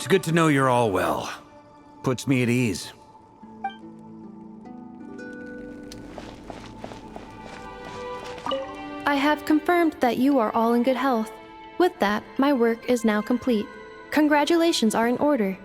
good to know you're all well. Puts me at ease. I have confirmed that you are all in good health. With that, my work is now complete. Congratulations are in order.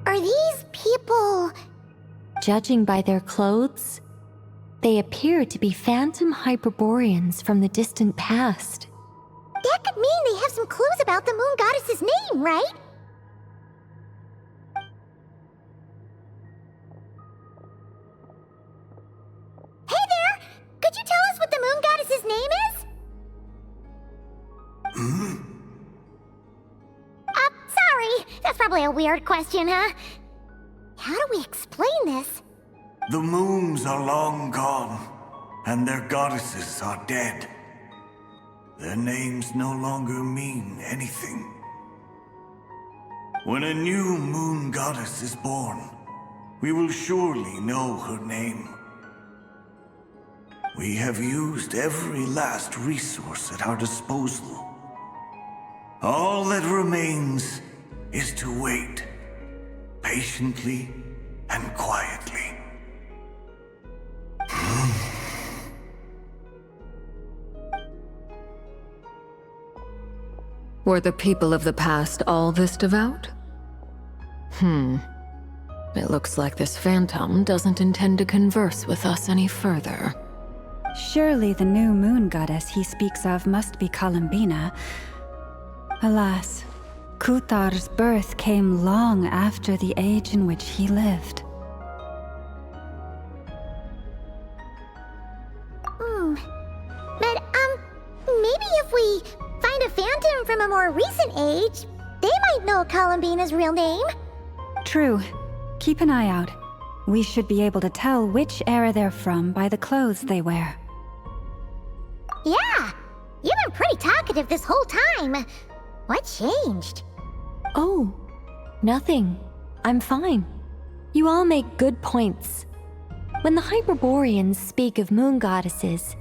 Are these people... Judging by their clothes, they appear to be phantom Hyperboreans from the distant past. That could mean they have some clues about the moon goddess's name, right? Hey there! Could you tell us what the moon goddess's name is? Sorry. That's probably a weird question, huh? How do we explain this? The moons are long gone, and their goddesses are dead. Their names no longer mean anything. When a new moon goddess is born, we will surely know her name. We have used every last resource at our disposal. All that remains is to wait, patiently and quietly. Were the people of the past all this devout? It looks like this phantom doesn't intend to converse with us any further. Surely the new moon goddess he speaks of must be Columbina. Alas, Kuthar's birth came long after the age in which he lived. But, maybe if we find a phantom from a more recent age, they might know Columbina's real name. True. Keep an eye out. We should be able to tell which era they're from by the clothes they wear. Yeah, you've been pretty talkative this whole time. What changed? Oh, nothing. I'm fine. You all make good points. When the Hyperboreans speak of moon goddesses,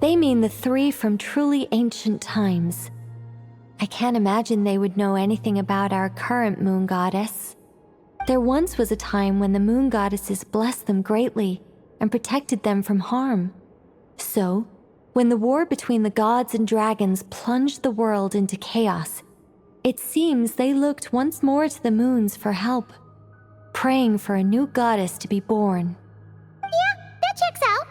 they mean the three from truly ancient times. I can't imagine they would know anything about our current moon goddess. There once was a time when the moon goddesses blessed them greatly and protected them from harm. So, when the war between the gods and dragons plunged the world into chaos, it seems they looked once more to the moons for help, praying for a new goddess to be born. Yeah, that checks out.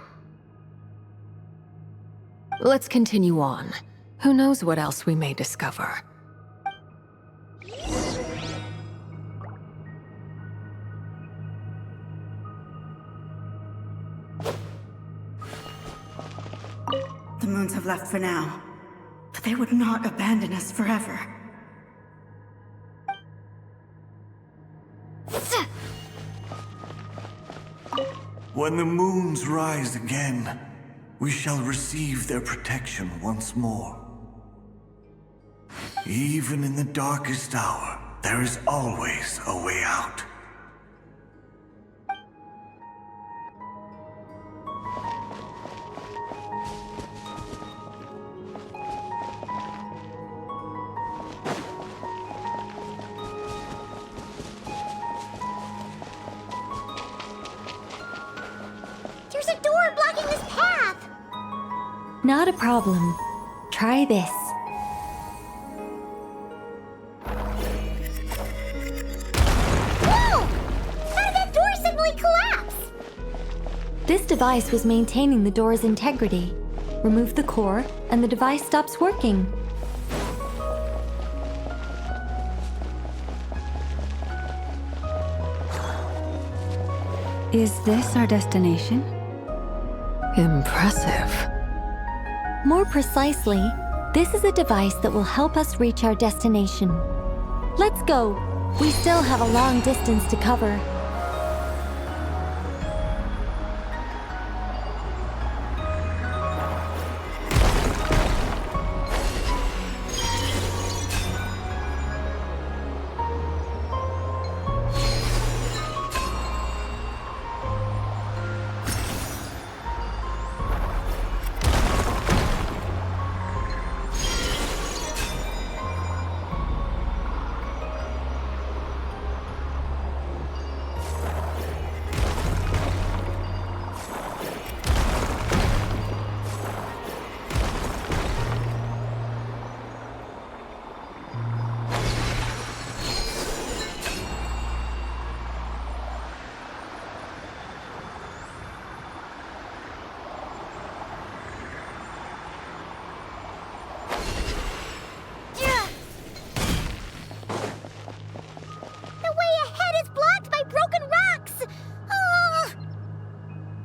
Let's continue on. Who knows what else we may discover? The moons have left for now, but they would not abandon us forever. When the moons rise again, we shall receive their protection once more. Even in the darkest hour, there is always a way out. There's a door blocking this path! Not a problem. Try this. device was maintaining the door's integrity. Remove the core, and the device stops working. Is this our destination? Impressive. More precisely, this is a device that will help us reach our destination. Let's go. We still have a long distance to cover.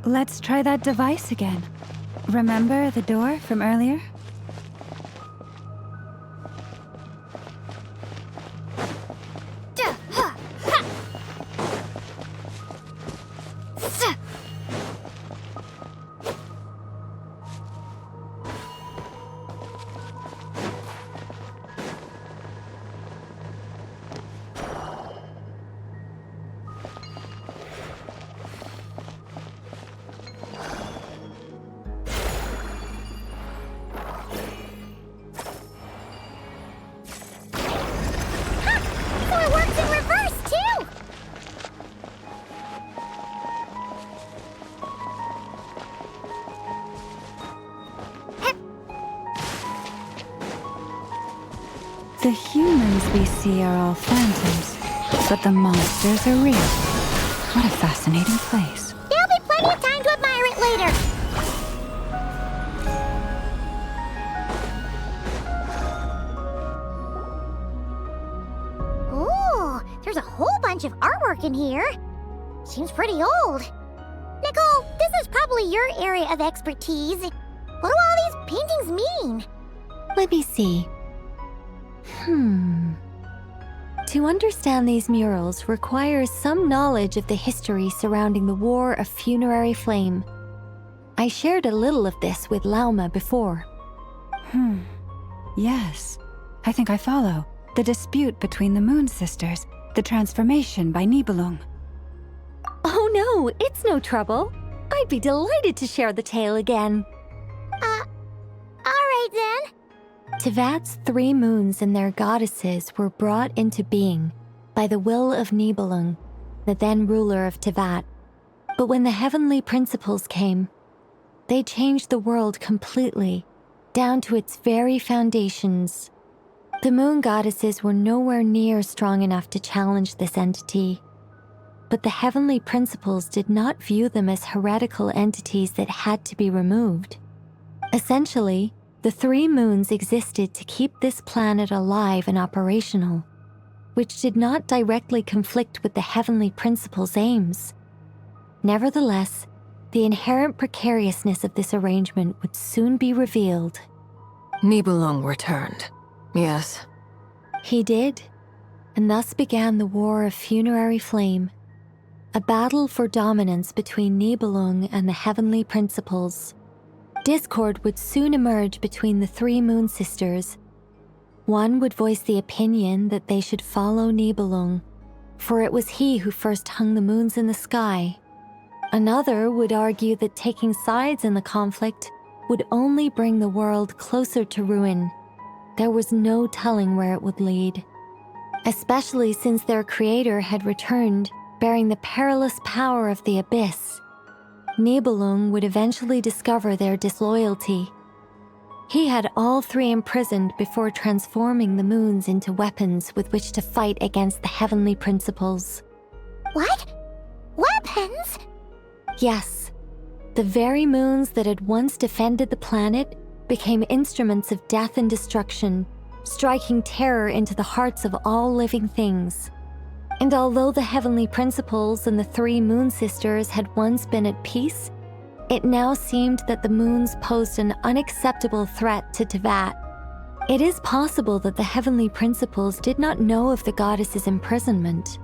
Let's try that device again. Remember the door from earlier? The humans we see are all phantoms, but the monsters are real. What a fascinating place. There'll be plenty of time to admire it later. Ooh, there's a whole bunch of artwork in here. Seems pretty old. Nicole, this is probably your area of expertise. What do all these paintings mean? Let me see. To understand these murals requires some knowledge of the history surrounding the War of Funerary Flame. I shared a little of this with Lauma before. Yes, I think I follow. The dispute between the Moon Sisters, the transformation by Nibelung. Oh no, it's no trouble. I'd be delighted to share the tale again. Alright then. Tevat's 3 moons and their goddesses were brought into being by the will of Nibelung, the then ruler of Tevat. But when the heavenly principles came, they changed the world completely, down to its very foundations. The moon goddesses were nowhere near strong enough to challenge this entity. But the heavenly principles did not view them as heretical entities that had to be removed. Essentially, the 3 moons existed to keep this planet alive and operational, which did not directly conflict with the heavenly principles' aims. Nevertheless, the inherent precariousness of this arrangement would soon be revealed. Nibelung returned. Yes. He did, and thus began the War of Funerary Flame, a battle for dominance between Nibelung and the heavenly principles. Discord would soon emerge between the 3 moon sisters. One would voice the opinion that they should follow Nibelung, for it was he who first hung the moons in the sky. Another would argue that taking sides in the conflict would only bring the world closer to ruin. There was no telling where it would lead, especially since their creator had returned, bearing the perilous power of the abyss. Nibelung would eventually discover their disloyalty. He had all 3 imprisoned before transforming the moons into weapons with which to fight against the heavenly principles. What? Weapons? Yes. The very moons that had once defended the planet became instruments of death and destruction, striking terror into the hearts of all living things. And although the heavenly principles and the three moon sisters had once been at peace, it now seemed that the moons posed an unacceptable threat to Teyvat. It is possible that the heavenly principles did not know of the goddess's imprisonment.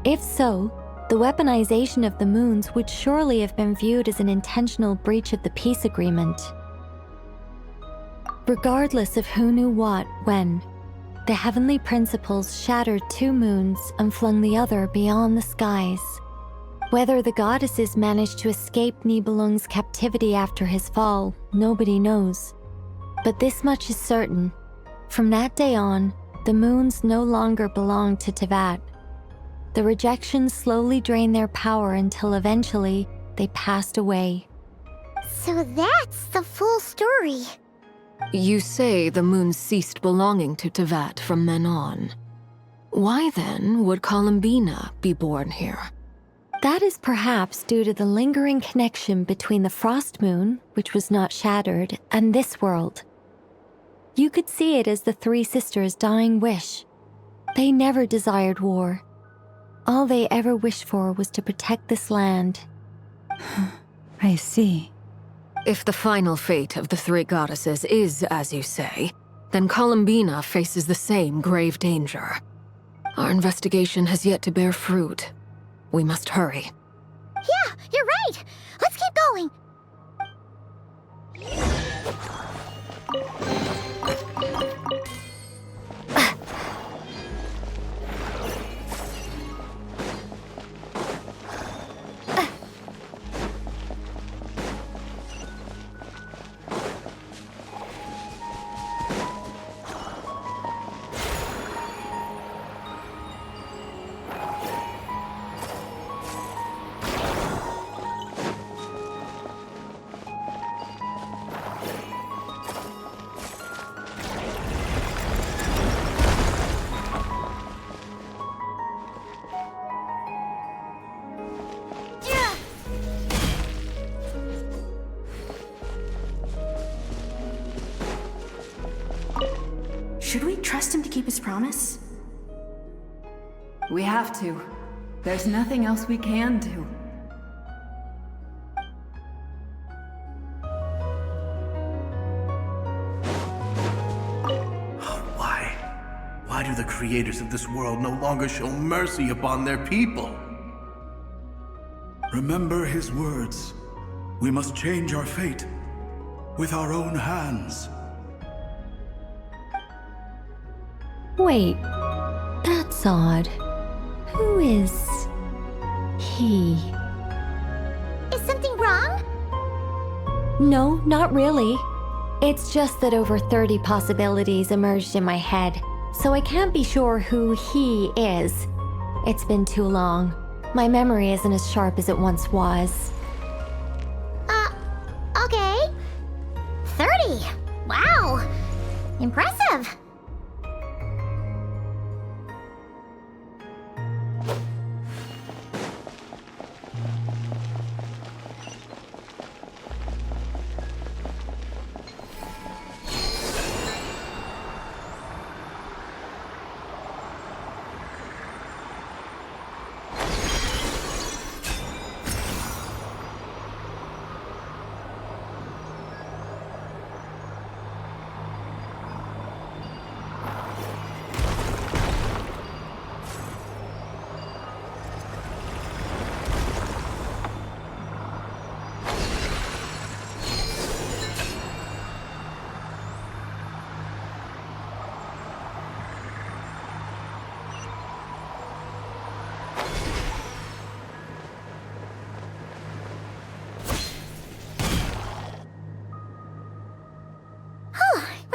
If so, the weaponization of the moons would surely have been viewed as an intentional breach of the peace agreement. Regardless of who knew what, when, the heavenly principles shattered two moons and flung the other beyond the skies. Whether the goddesses managed to escape Nibelung's captivity after his fall, nobody knows. But this much is certain. From that day on, the moons no longer belonged to Teyvat. The rejections slowly drained their power until eventually they passed away. So that's the full story. You say the moons ceased belonging to Teyvat from then on. Why then would Columbina be born here? That is perhaps due to the lingering connection between the Frost Moon, which was not shattered, and this world. You could see it as the three sisters' dying wish. They never desired war. All they ever wished for was to protect this land. I see. If the final fate of the three goddesses is as you say, then Columbina faces the same grave danger. Our investigation has yet to bear fruit. We must hurry. Yeah, you're right. Let's keep going. Should we trust him to keep his promise? We have to. There's nothing else we can do. Why do the creators of this world no longer show mercy upon their people? Remember his words. We must change our fate with our own hands. Wait, that's odd. Who is he? Is something wrong? No, not really. It's just that over 30 possibilities emerged in my head, so I can't be sure who he is. It's been too long. My memory isn't as sharp as it once was. Okay. 30. Wow. Impressive.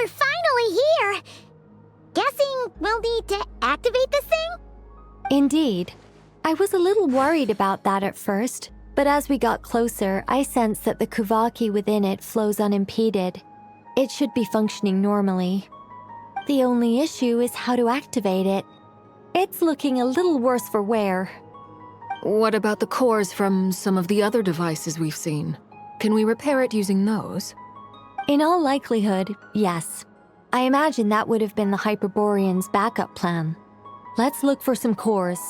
We're finally here! Guessing we'll need to activate this thing? Indeed. I was a little worried about that at first, but as we got closer, I sensed that the Kuvaki within it flows unimpeded. It should be functioning normally. The only issue is how to activate it. It's looking a little worse for wear. What about the cores from some of the other devices we've seen? Can we repair it using those? In all likelihood, yes. I imagine that would have been the Hyperborean's backup plan. Let's look for some cores.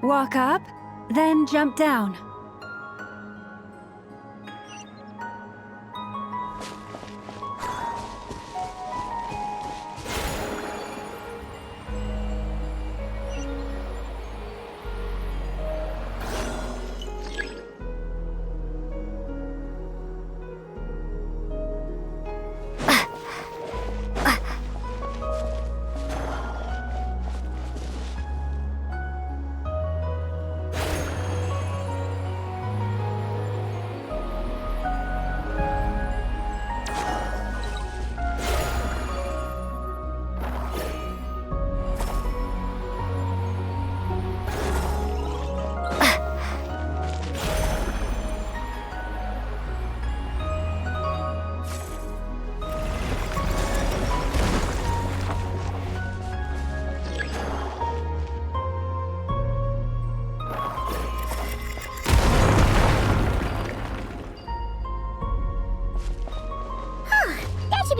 Walk up, then jump down.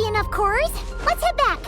Enough cores. Let's head back.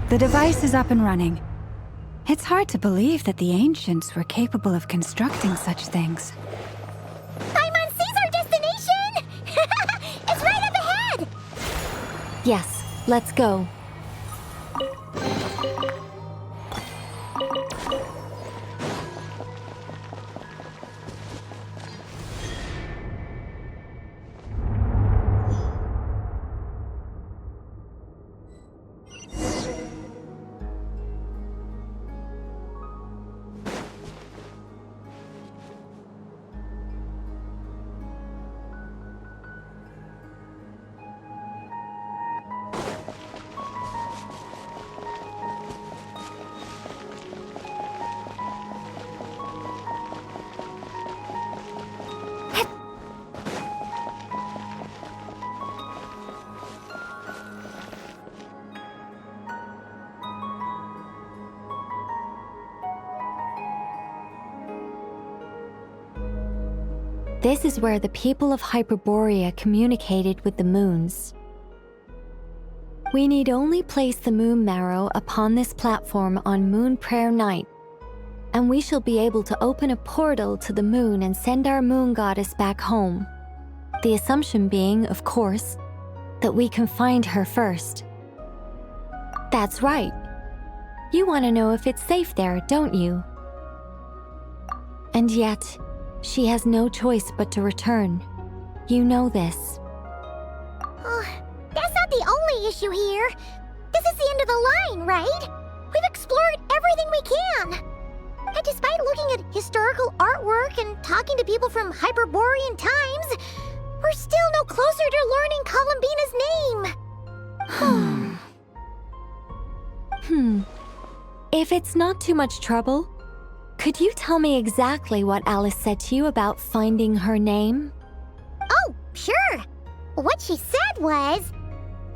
The device is up and running. It's hard to believe that the ancients were capable of constructing such things. Paimon sees our destination! It's right up ahead! Yes, let's go. This is where the people of Hyperborea communicated with the moons. We need only place the moon marrow upon this platform on Moon Prayer Night, and we shall be able to open a portal to the moon and send our moon goddess back home. The assumption being, of course, that we can find her first. That's right. You want to know if it's safe there, don't you? And yet, she has no choice but to return. You know this. Oh, that's not the only issue here. This is the end of the line, right? We've explored everything we can. And despite looking at historical artwork and talking to people from Hyperborean times, we're still no closer to learning Columbina's name. If it's not too much trouble, could you tell me exactly what Alice said to you about finding her name? Oh, sure. What she said was...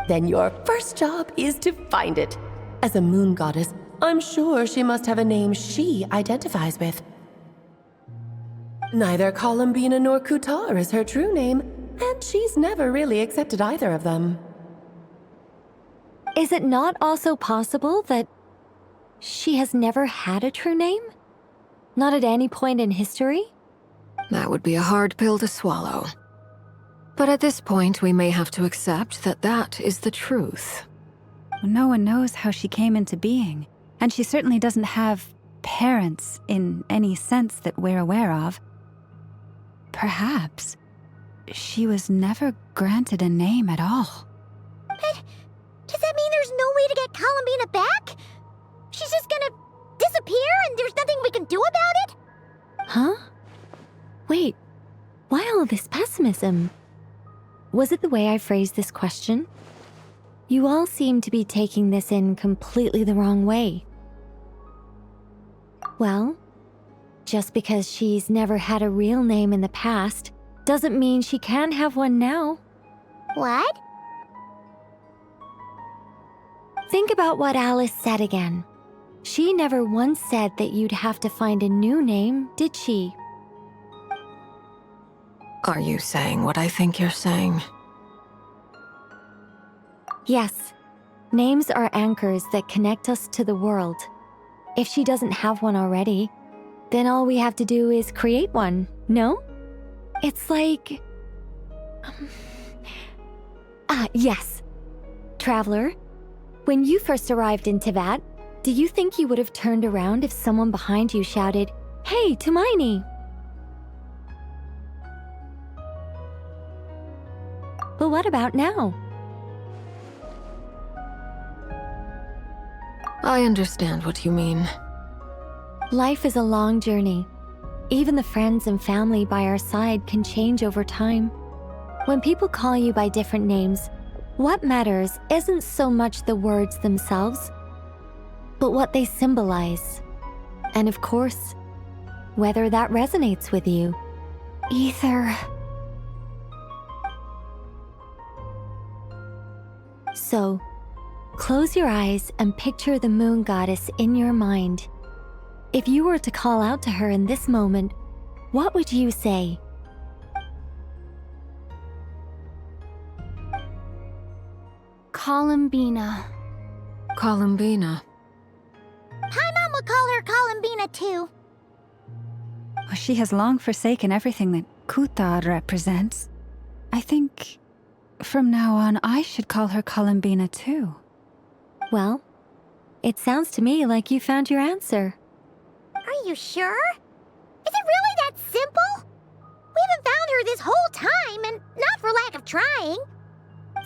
Then your first job is to find it. As a moon goddess, I'm sure she must have a name she identifies with. Neither Columbina nor Kutar is her true name, and she's never really accepted either of them. Is it not also possible that she has never had a true name? Not at any point in history? That would be a hard pill to swallow. But at this point, we may have to accept that that is the truth. No one knows how she came into being, and she certainly doesn't have parents in any sense that we're aware of. Perhaps she was never granted a name at all. But does that mean there's no way to get Columbina back? She's just gonna disappear and there's nothing we can do about it? Huh? Wait, why all this pessimism? Was it the way I phrased this question? You all seem to be taking this in completely the wrong way. Well, just because she's never had a real name in the past doesn't mean she can't have one now. What? Think about what Alice said again. She never once said that you'd have to find a new name, did she? Are you saying what I think you're saying? Yes. Names are anchors that connect us to the world. If she doesn't have one already, then all we have to do is create one, no? It's like... yes. Traveler, when you first arrived in Teyvat, do you think you would have turned around if someone behind you shouted, "Hey, Tumaini"? But what about now? I understand what you mean. Life is a long journey. Even the friends and family by our side can change over time. When people call you by different names, what matters isn't so much the words themselves, but what they symbolize. And of course, whether that resonates with you. Ether. So, close your eyes and picture the moon goddess in your mind. If you were to call out to her in this moment, what would you say? Columbina. Columbina. Paimon would call her Columbina too. Well, she has long forsaken everything that Kutar represents. I think from now on I should call her Columbina too. Well, it sounds to me like you found your answer. Are you sure? Is it really that simple? We haven't found her this whole time, and not for lack of trying.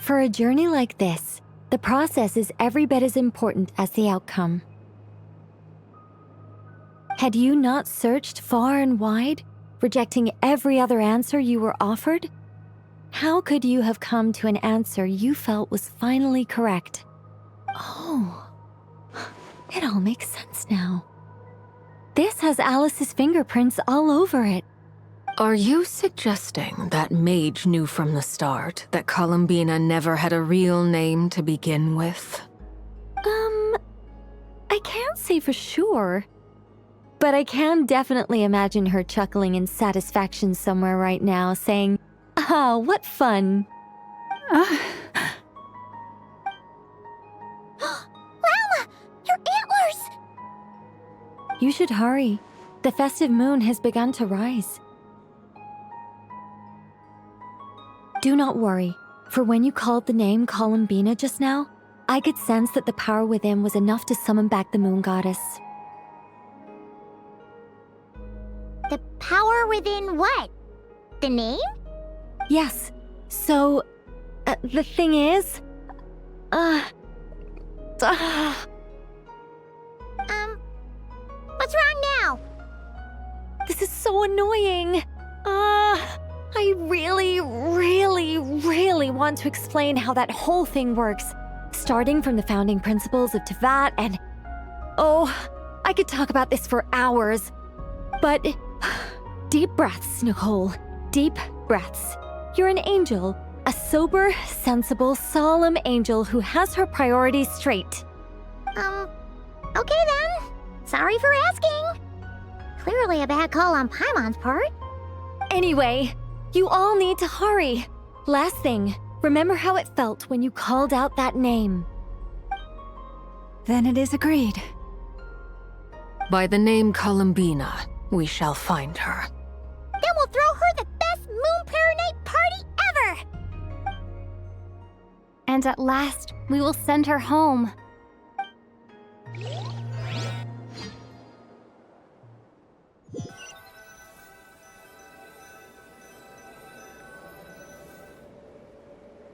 For a journey like this, the process is every bit as important as the outcome. Had you not searched far and wide, rejecting every other answer you were offered? How could you have come to an answer you felt was finally correct? Oh, it all makes sense now. This has Alice's fingerprints all over it. Are you suggesting that Mage knew from the start that Columbina never had a real name to begin with? I can't say for sure. But I can definitely imagine her chuckling in satisfaction somewhere right now, saying, "Ah, what fun." Lauma! Your antlers! You should hurry. The festive moon has begun to rise. Do not worry, for when you called the name Columbina just now, I could sense that the power within was enough to summon back the moon goddess. The power within what? The name? Yes. So, the thing is... What's wrong now? This is so annoying. I really want to explain how that whole thing works. Starting from the founding principles of Tevat and... Oh, I could talk about this for hours. But... Deep breaths, Nicole. Deep breaths. You're an angel. A sober, sensible, solemn angel who has her priorities straight. Okay then. Sorry for asking. Clearly a bad call on Paimon's part. Anyway, you all need to hurry. Last thing, remember how it felt when you called out that name. Then it is agreed. By the name Columbina, we shall find her. Then we'll throw her the best Moon Paranite party ever! And at last, we will send her home.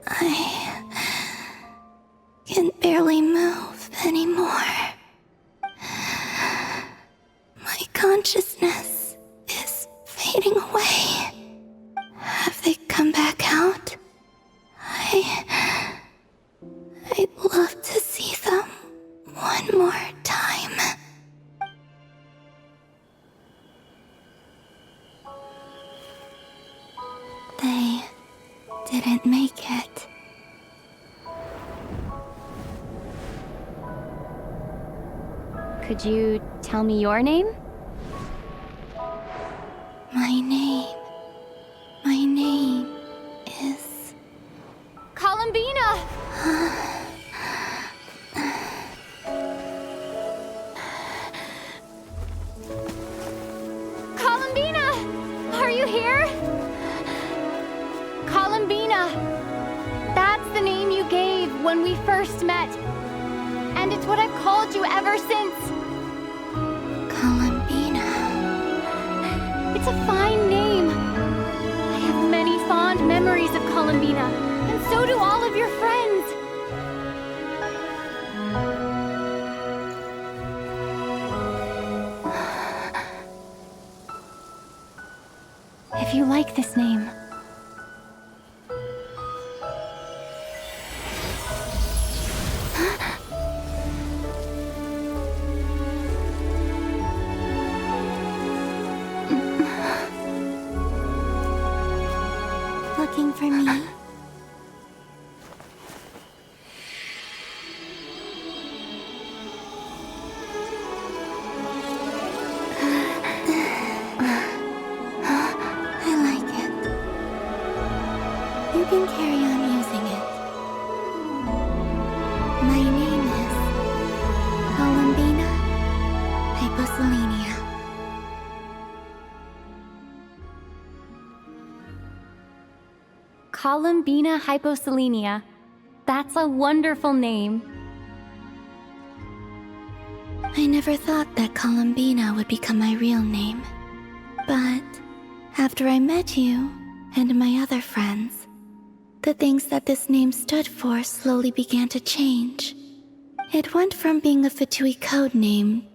I can barely move anymore. My consciousness is fading away. Have they come back out? I'd love to see them one more time. They didn't make it. Could you tell me your name? My name is... Columbina! Columbina! Are you here? Columbina! That's the name you gave when we first met. And it's what I've called you ever since. Columbina. It's a fine name. I have many fond memories of Columbina, and so do all of your friends. If you like this name, Looking for me? I like it. You can carry on using it. My name is Columbina Hyposelenia. Columbina Hyposelenia. That's a wonderful name. I never thought that Columbina would become my real name. But after I met you and my other friends, the things that this name stood for slowly began to change. It went from being a Fatui code name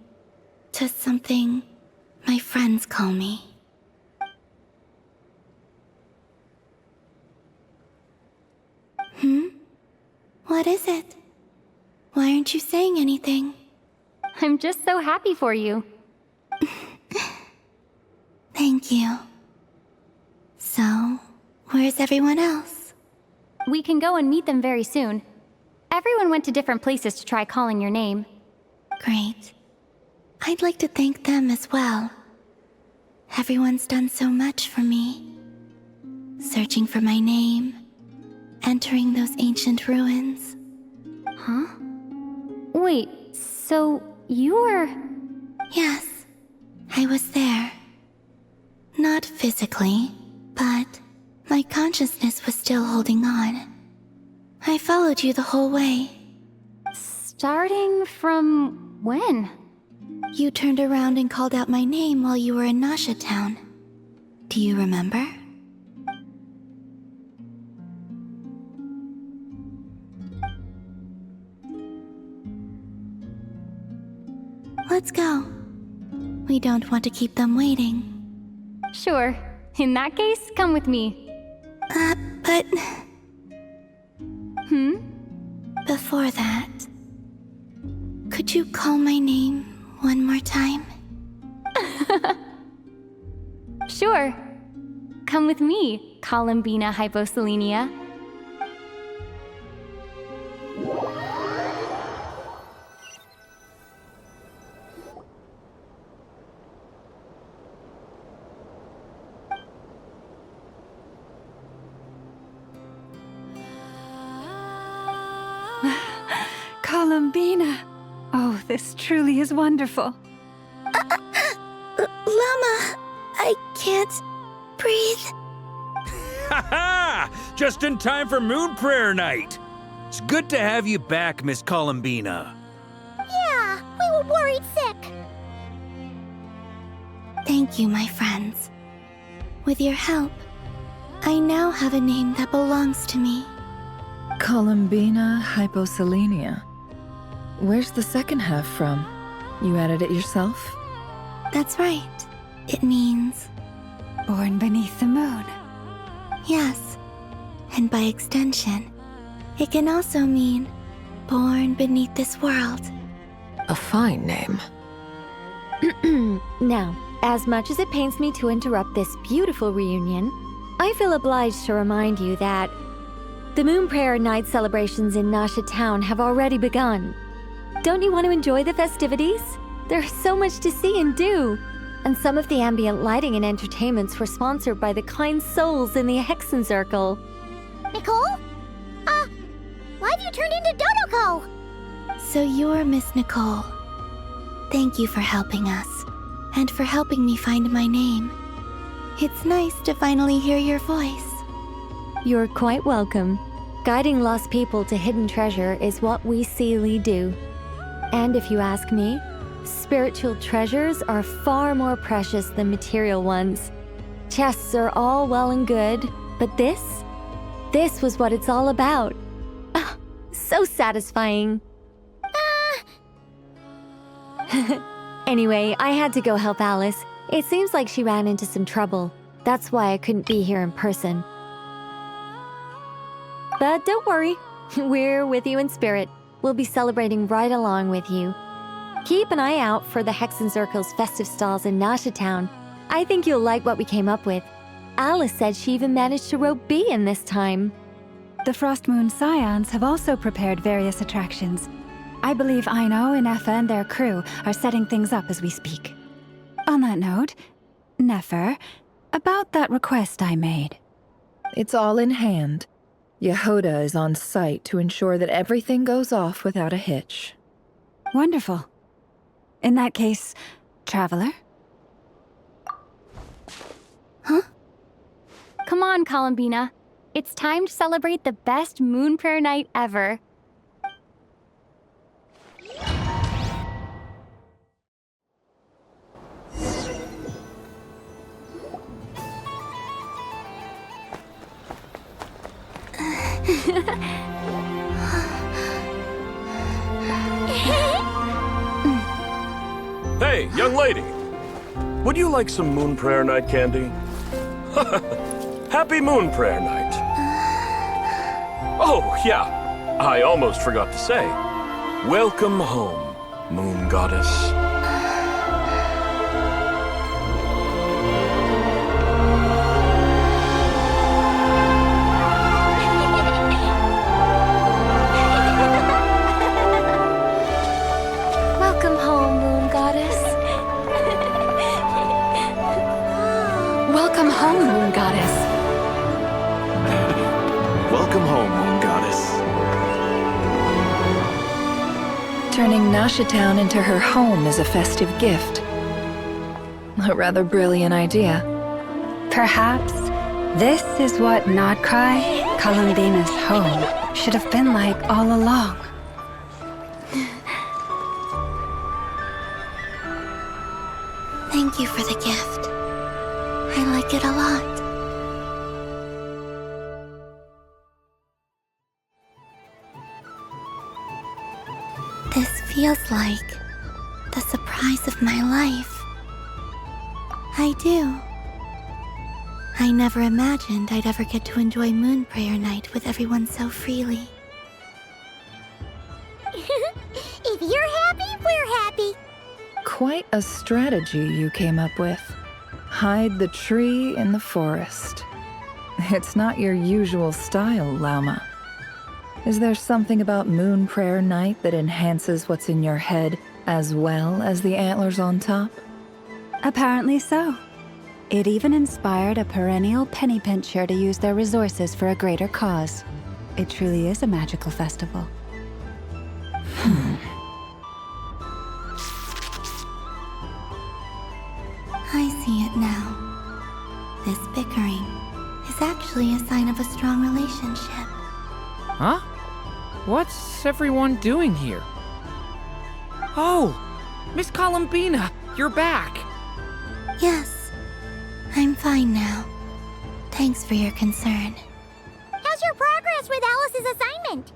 to something my friends call me. What is it? Why aren't you saying anything? I'm just so happy for you. Thank you. So, where's everyone else? We can go and meet them very soon. Everyone went to different places to try calling your name. Great. I'd like to thank them as well. Everyone's done so much for me. Searching for my name, entering those ancient ruins. Huh? Wait, so you were... Yes, I was there. Not physically, but my consciousness was still holding on. I followed you the whole way. Starting from when? You turned around and called out my name while you were in Nasha Town. Do you remember? Let's go. We don't want to keep them waiting. Sure. In that case, come with me. But... Hmm? Before that... Could you call my name one more time? Sure. Come with me, Columbina Hyposelenia. Columbina! Oh, this truly is wonderful. Lauma, I can't breathe. Ha ha! Just in time for Moon Prayer Night! It's good to have you back, Miss Columbina. Yeah, we were worried sick. Thank you, my friends. With your help, I now have a name that belongs to me. Columbina Hyposelenia. Where's the second half from? You added it yourself? That's right. It means... Born beneath the moon. Yes. And by extension, it can also mean born beneath this world. A fine name. Now, as much as it pains me to interrupt this beautiful reunion, I feel obliged to remind you that the Moon Prayer Night celebrations in Nasha Town have already begun. Don't you want to enjoy the festivities? There's so much to see and do. And some of the ambient lighting and entertainments were sponsored by the kind souls in the Hexen Circle. Nicole? Why have you turned into Dodoko? So you're Miss Nicole. Thank you for helping us, and for helping me find my name. It's nice to finally hear your voice. You're quite welcome. Guiding lost people to hidden treasure is what we Seelie do. And if you ask me, spiritual treasures are far more precious than material ones. Chests are all well and good, but this was what it's all about. Ah, so satisfying. Anyway, I had to go help Alice. It seems like she ran into some trouble. That's why I couldn't be here in person. But don't worry, we're with you in spirit. We'll be celebrating right along with you. Keep an eye out for the Hexen Circle's festive stalls in Nasha Town. I think you'll like what we came up with. Alice said she even managed to rope B in this time. The Frost Moon Scions have also prepared various attractions. I believe Aino, Ineffa, and their crew are setting things up as we speak. On that note, Nefer, about that request I made. It's all in hand. Jahoda is on site to ensure that everything goes off without a hitch. Wonderful. In that case, Traveler? Huh? Come on, Columbina. It's time to celebrate the best Moon Prayer Night ever. Hey, young lady! Would you like some Moon Prayer Night candy? Happy Moon Prayer Night! Oh, yeah, I almost forgot to say. Welcome home, Moon Goddess. Welcome home, Moon Goddess. turning Nasha Town into her home is a festive gift. A rather brilliant idea. Perhaps this is what Krai, Columbina's home, should have been like all along. Thank you for the gift. I like it a lot. This feels like the surprise of my life. I do. I never imagined I'd ever get to enjoy Moon Prayer Night with everyone so freely. If you're happy, we're happy. Quite a strategy you came up with. Hide the tree in the forest. It's not your usual style, Lauma. Is there something about Moon Prayer Night that enhances what's in your head as well as the antlers on top? Apparently so. It even inspired a perennial penny pincher to use their resources for a greater cause. It truly is a magical festival. I see it now. This bickering is actually a sign of a strong relationship. Huh? What's everyone doing here? Oh! Miss Columbina, you're back! Yes, I'm fine now. Thanks for your concern. How's your progress with Alice's assignment?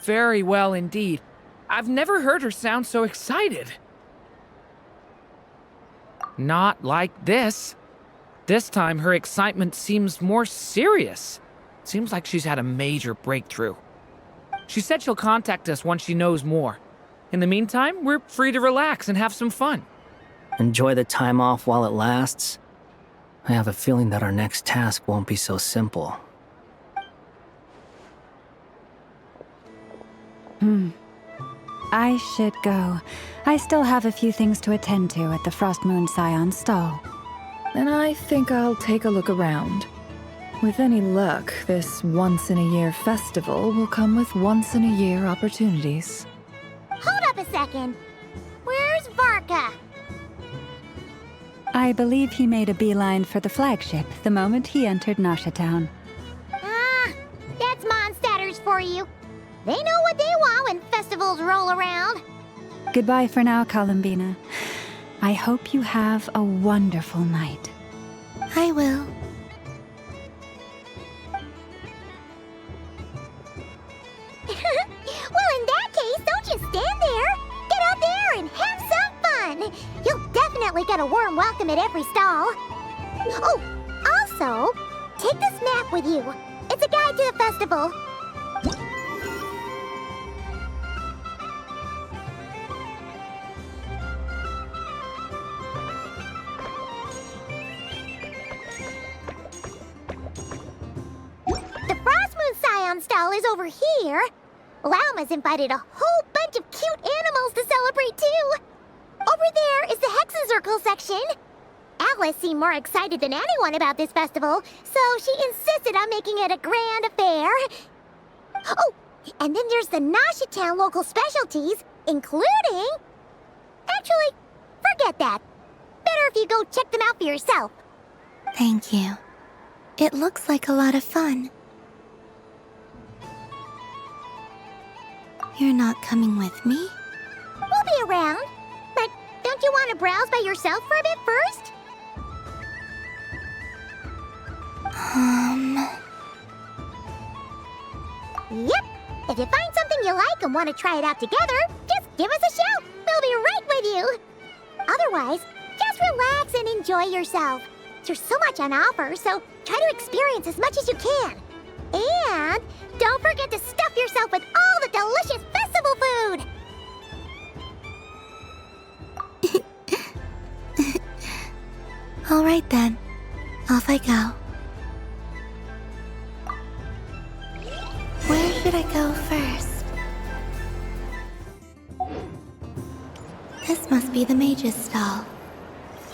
Very well indeed. I've never heard her sound so excited. Not like this. This time her excitement seems more serious. Seems like she's had a major breakthrough. She said she'll contact us once she knows more. In the meantime, we're free to relax and have some fun. Enjoy the time off while it lasts. I have a feeling that our next task won't be so simple. I should go. I still have a few things to attend to at the Frost Moon Scion stall. And I think I'll take a look around. With any luck, this once-in-a-year festival will come with once-in-a-year opportunities. Hold up a second. Where's Varka? I believe he made a beeline for the flagship the moment he entered Nasha Town. Ah, that's Mondstadters for you. They know what they want when festivals roll around. Goodbye for now, Columbina. I hope you have a wonderful night. I will. Well, in that case, don't just stand there. Get out there and have some fun. You'll definitely get a warm welcome at every stall. Oh, also, take this map with you. It's a guide to the festival. The Frost Moon Scion stall is over here. Lauma's invited a whole bunch of cute animals to celebrate too. Over there is the Hexen section. Alice seemed more excited than anyone about this festival, so she insisted on making it a grand affair. Oh, and then there's the Nasha Town local specialties, including... Actually, forget that. Better if you go check them out for yourself. Thank you. It looks like a lot of fun. You're not coming with me? We'll be around. But don't you want to browse by yourself for a bit first? Yep. If you find something you like and want to try it out together, just give us a shout. We'll be right with you. Otherwise, just relax and enjoy yourself. There's so much on offer, so try to experience as much as you can. And don't forget to stuff yourself with all the delicious festival food! All right then. Off I go. Where should I go first? This must be the mage's stall.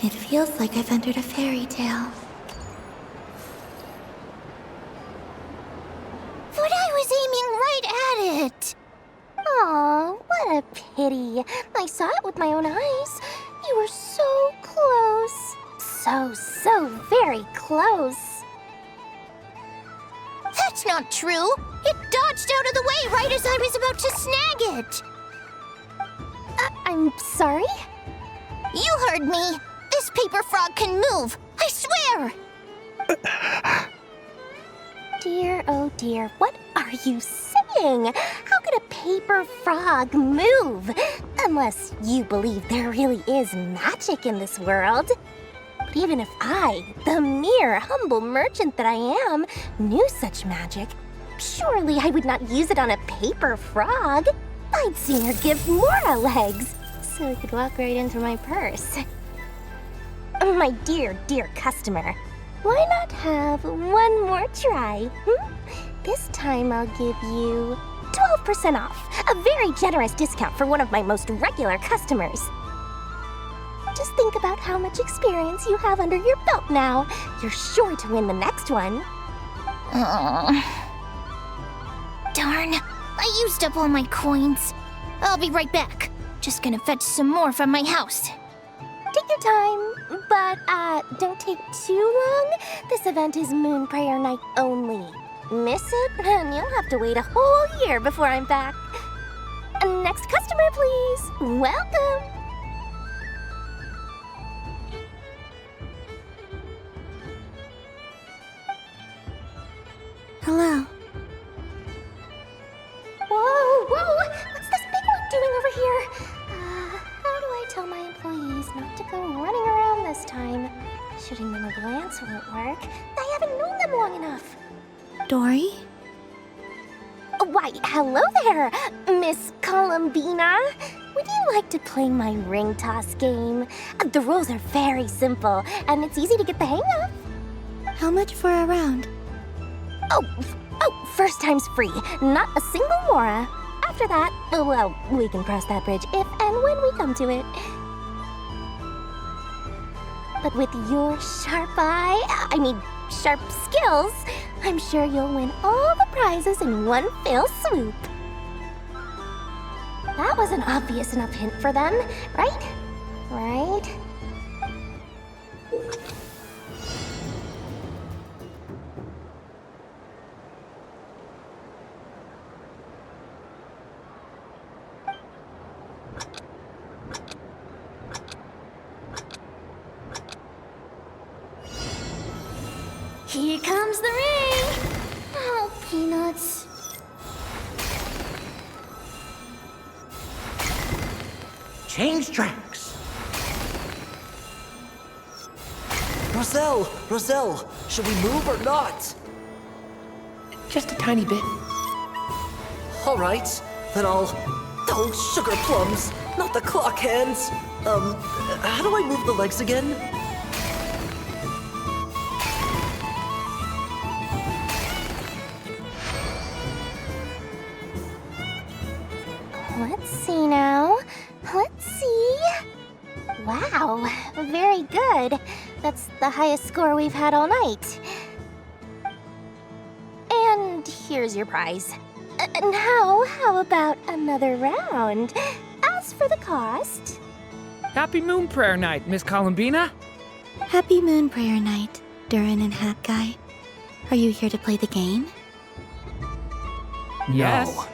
It feels like I've entered a fairy tale. But I was aiming right at it. Aw, pity. I saw it with my own eyes. You were so close. So very close. That's not true. It dodged out of the way right as I was about to snag it. I'm sorry? You heard me. This paper frog can move. I swear. Dear, oh dear, what are you saying? How could a paper frog move? Unless you believe there really is magic in this world. But even if I, the mere humble merchant that I am, knew such magic, surely I would not use it on a paper frog. I'd sooner give Mora legs, so I could walk right into my purse. My dear, dear customer, why not have one more try? This time I'll give you 12% off, a very generous discount for one of my most regular customers. Just think about how much experience you have under your belt now. You're sure to win the next one. Darn, I used up all my coins. I'll be right back. Just gonna fetch some more from my house. Take your time, but don't take too long. This event is Moon Prayer Night only. Miss it, and you'll have to wait a whole year before I'm back. Next customer, please. Welcome. Hello. Whoa! What's this big one doing over here? How do I tell my employees not to go running around this time? Shooting them a glance won't work. I haven't known them long enough. Dory? Why, hello there, Miss Columbina. Would you like to play my ring toss game? The rules are very simple, and it's easy to get the hang of. How much for a round? Oh, first time's free. Not a single Mora. After that, well, we can cross that bridge if and when we come to it. But with your sharp sharp skills, I'm sure you'll win all the prizes in one fell swoop. That was an obvious enough hint for them, right? Right? Here comes the ring! Oh, peanuts. Change tracks. Roselle, should we move or not? Just a tiny bit. All right, then I'll... Oh, sugar plums, not the clock hands. How do I move the legs again? Let's see now. Let's see. Wow, very good. That's the highest score we've had all night. And here's your prize. Now, how about another round? As for the cost... Happy Moon Prayer Night, Miss Columbina. Happy Moon Prayer Night, Durin and Hat Guy. Are you here to play the game? Yes.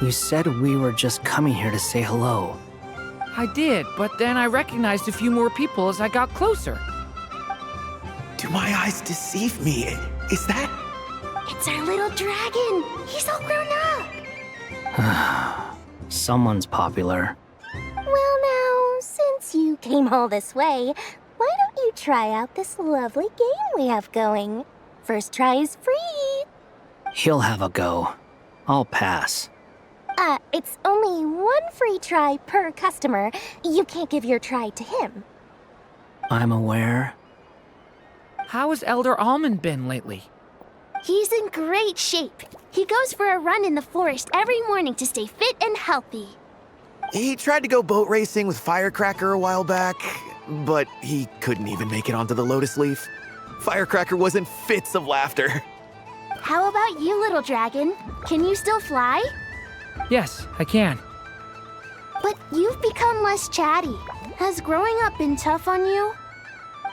You said we were just coming here to say hello. I did, but then I recognized a few more people as I got closer. Do my eyes deceive me? Is that... It's our little dragon. He's all grown up. Someone's popular. Well now, since you came all this way, why don't you try out this lovely game we have going? First try is free. He'll have a go. I'll pass. It's only one free try per customer. You can't give your try to him. I'm aware. How has Elder Almond been lately? He's in great shape. He goes for a run in the forest every morning to stay fit and healthy. He tried to go boat racing with Firecracker a while back, but he couldn't even make it onto the Lotus Leaf. Firecracker was in fits of laughter. How about you, little dragon? Can you still fly? Yes, I can. But you've become less chatty. Has growing up been tough on you?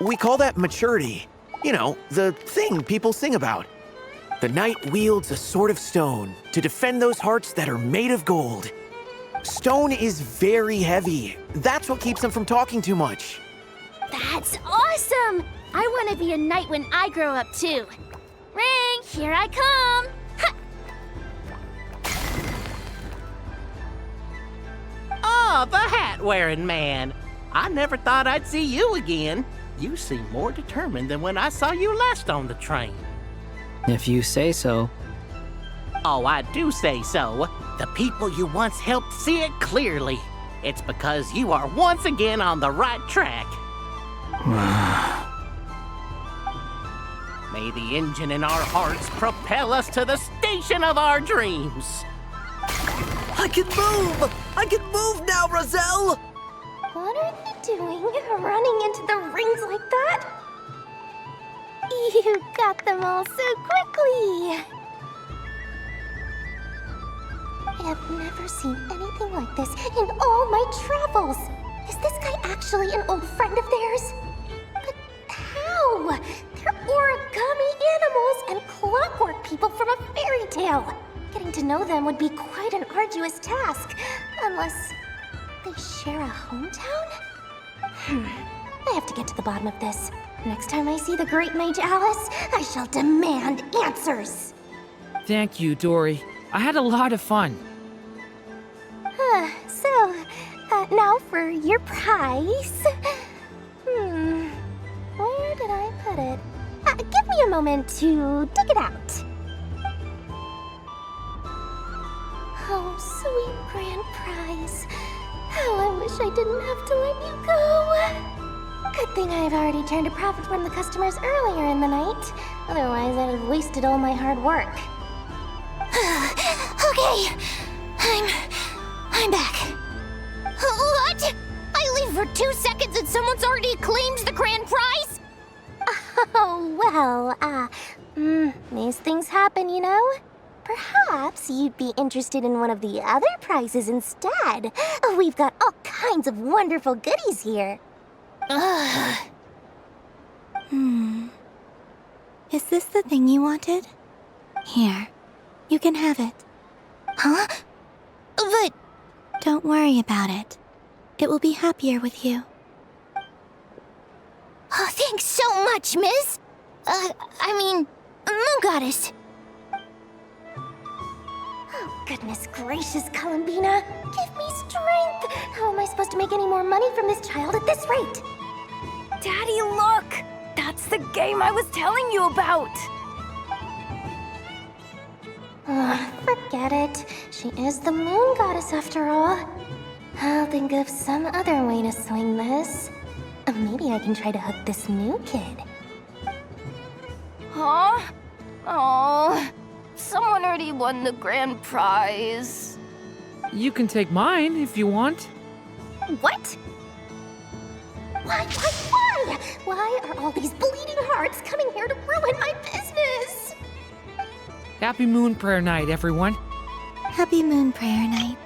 We call that maturity. You know, the thing people sing about. The knight wields a sword of stone to defend those hearts that are made of gold. Stone is very heavy. That's what keeps them from talking too much. That's awesome! I want to be a knight when I grow up too. Ring, here I come! Ha! Oh, the hat-wearing man. I never thought I'd see you again. You seem more determined than when I saw you last on the train. If you say so. Oh, I do say so. The people you once helped see it clearly. It's because you are once again on the right track. May the engine in our hearts propel us to the station of our dreams. I can move! I can move now, Roselle! What are they doing, running into the rings like that? You got them all so quickly! I have never seen anything like this in all my travels. Is this guy actually an old friend of theirs? But how? They're origami animals and clockwork people from a fairy tale. Getting to know them would be quite an arduous task, unless they share a hometown? I have to get to the bottom of this. Next time I see the Great Mage Alice, I shall demand answers. Thank you, Dory. I had a lot of fun. Now for your prize. Where did I put it? Give me a moment to dig it out. Oh, sweet grand prize. How I wish I didn't have to let you go. Good thing I've already turned a profit from the customers earlier in the night. Otherwise, I'd have wasted all my hard work. Okay, I'm back. What? I leave for 2 seconds and someone's already claimed the grand prize? Oh, well, these things happen, you know? Perhaps you'd be interested in one of the other prizes instead. We've got all kinds of wonderful goodies here. Is this the thing you wanted? Here, you can have it. Huh? But... Don't worry about it. It will be happier with you. Oh, thanks so much, miss. Moon Goddess. Oh, goodness gracious, Columbina. Give me strength. How am I supposed to make any more money from this child at this rate? Daddy, look! That's the game I was telling you about! Forget it. She is the Moon Goddess after all. I'll think of some other way to swing this. Maybe I can try to hook this new kid. Huh? Oh, someone already won the grand prize. You can take mine if you want. What? Why? Why are all these bleeding hearts coming here to ruin my business? Happy Moon Prayer Night, everyone. Happy Moon Prayer Night.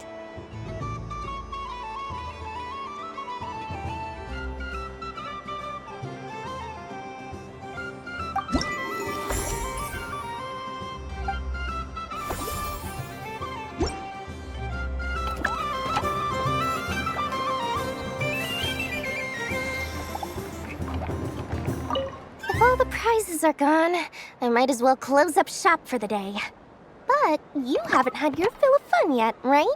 If all the prizes are gone, I might as well close up shop for the day. But you haven't had your fill of fun yet, right?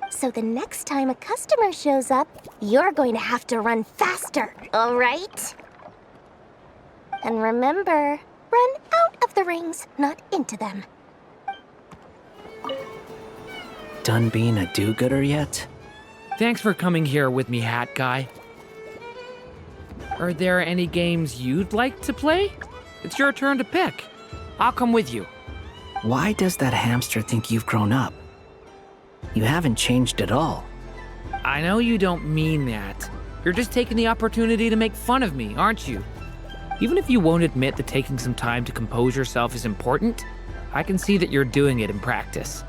So the next time a customer shows up, you're going to have to run faster, all right? And remember, run out of the rings, not into them. Done being a do-gooder yet? Thanks for coming here with me, Hat Guy. Are there any games you'd like to play? It's your turn to pick. I'll come with you. Why does that hamster think you've grown up? You haven't changed at all. I know you don't mean that. You're just taking the opportunity to make fun of me, aren't you? Even if you won't admit that taking some time to compose yourself is important, I can see that you're doing it in practice.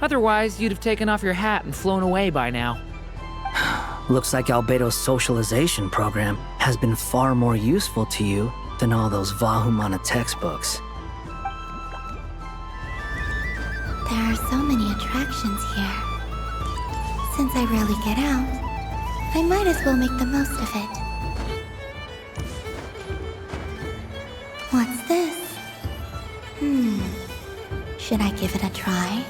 Otherwise, you'd have taken off your hat and flown away by now. Looks like Albedo's socialization program has been far more useful to you than all those Vahumana textbooks. There are so many attractions here. Since I rarely get out, I might as well make the most of it. What's this? Should I give it a try?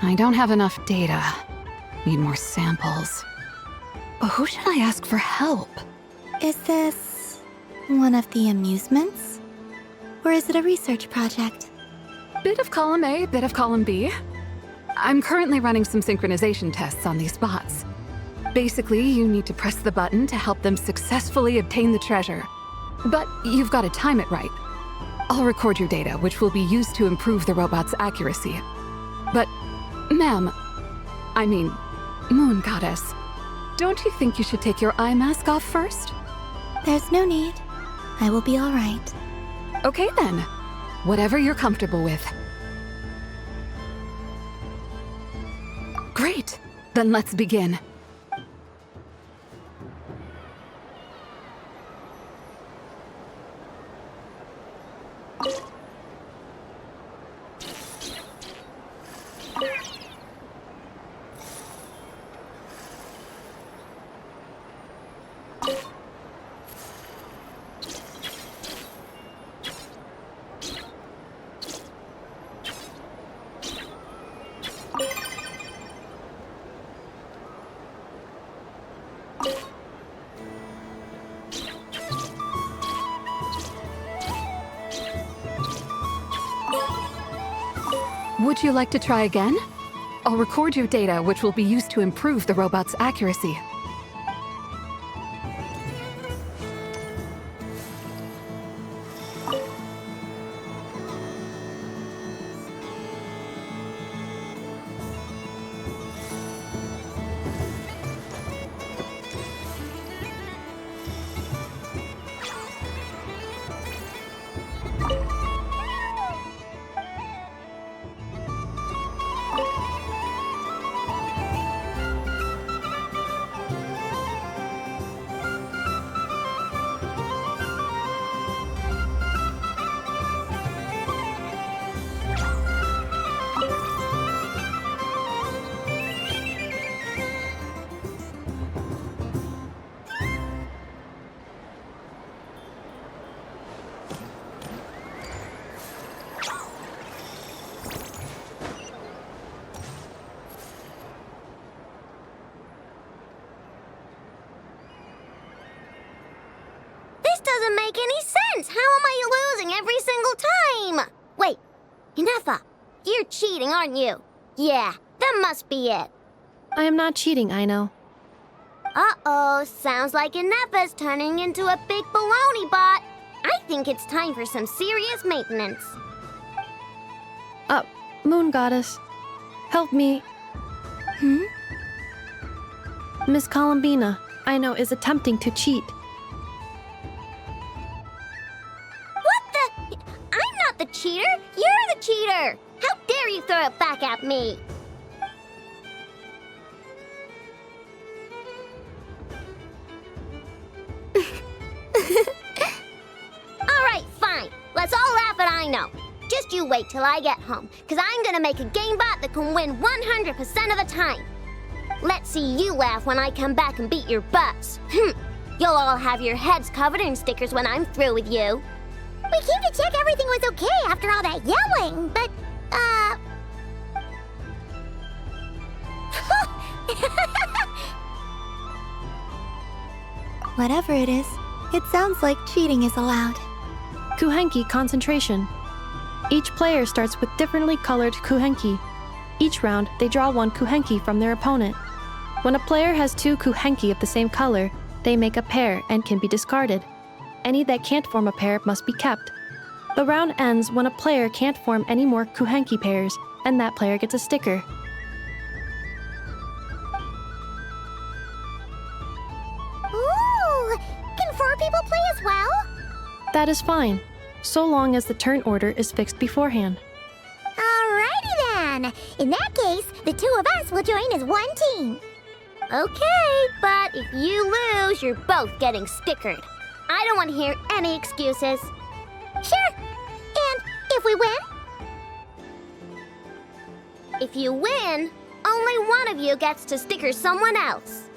I don't have enough data. Need more samples. But who should I ask for help? Is this one of the amusements? Or is it a research project? Bit of column A, bit of column B. I'm currently running some synchronization tests on these bots. Basically, you need to press the button to help them successfully obtain the treasure. But you've got to time it right. I'll record your data, which will be used to improve the robot's accuracy. But, ma'am, I mean, Moon Goddess, don't you think you should take your eye mask off first? There's no need. I will be all right. Okay then. Whatever you're comfortable with. Great. Then let's begin. Would you like to try again? I'll record your data, which will be used to improve the robot's accuracy. Doesn't make any sense. How am I losing every single time? Wait, Ineffa, you're cheating, aren't you? Yeah, that must be it. I am not cheating, Aino. Uh-oh, sounds like Ineffa's turning into a big baloney bot. I think it's time for some serious maintenance. Moon Goddess, help me. Miss Columbina, Aino is attempting to cheat. The cheater? You're the cheater! How dare you throw it back at me? Alright, fine. Let's all laugh at Aino. Just you wait till I get home, because I'm gonna make a game bot that can win 100% of the time. Let's see you laugh when I come back and beat your butts. You'll all have your heads covered in stickers when I'm through with you. We came to check everything was okay after all that yelling, but, Whatever it is, it sounds like cheating is allowed. Kuhenki concentration. Each player starts with differently colored Kuhenki. Each round, they draw one Kuhenki from their opponent. When a player has two Kuhenki of the same color, they make a pair and can be discarded. Any that can't form a pair must be kept. The round ends when a player can't form any more Kuhenki pairs, and that player gets a sticker. as well. That is fine, so long as the turn order is fixed beforehand. Alrighty then. In that case, the two of us will join as one team. Okay, but if you lose, you're both getting stickered. I don't want to hear any excuses. Sure. And if we win? If you win, only one of you gets to sticker someone else.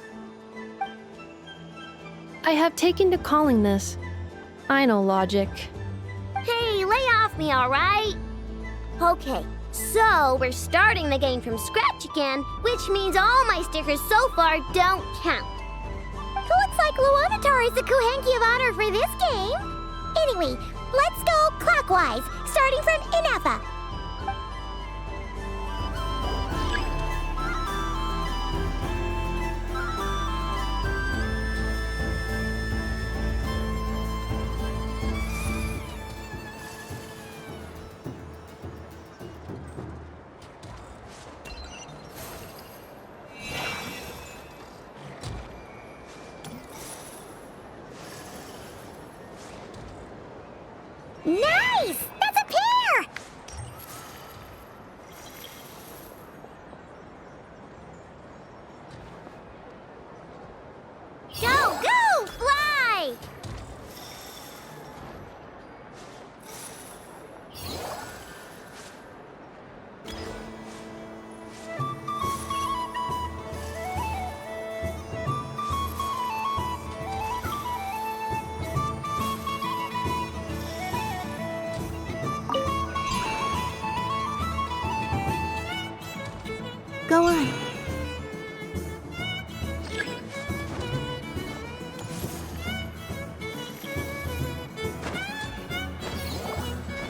I have taken to calling this Aino logic. Hey, lay off me, alright? Okay, so we're starting the game from scratch again, which means all my stickers so far don't count. Looks like Luonatar is the Kuhenki of honor for this game. Anyway, let's go clockwise, starting from Ineffa. Nice! That's a pair! Go, go, fly! Go on.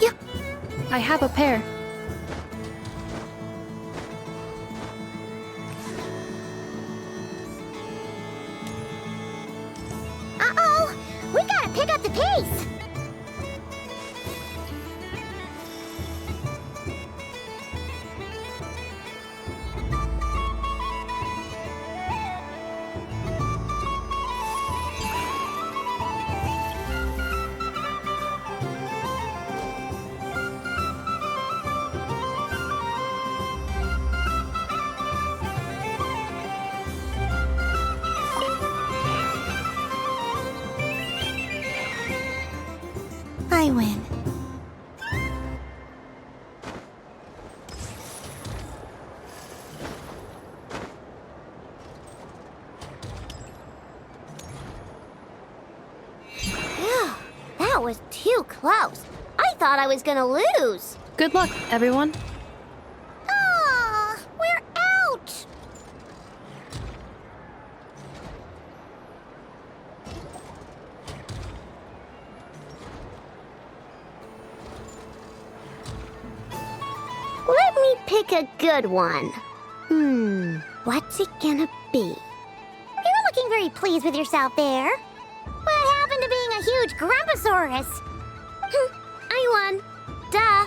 Yep. I have a pair. Uh-oh! We gotta pick up the pace! I win. Phew, that was too close. I thought I was gonna lose. Good luck, everyone. Aw, we're out! Let me pick a good one. What's it gonna be? You're looking very pleased with yourself there. What happened to being a huge Grumposaurus? I won. Duh.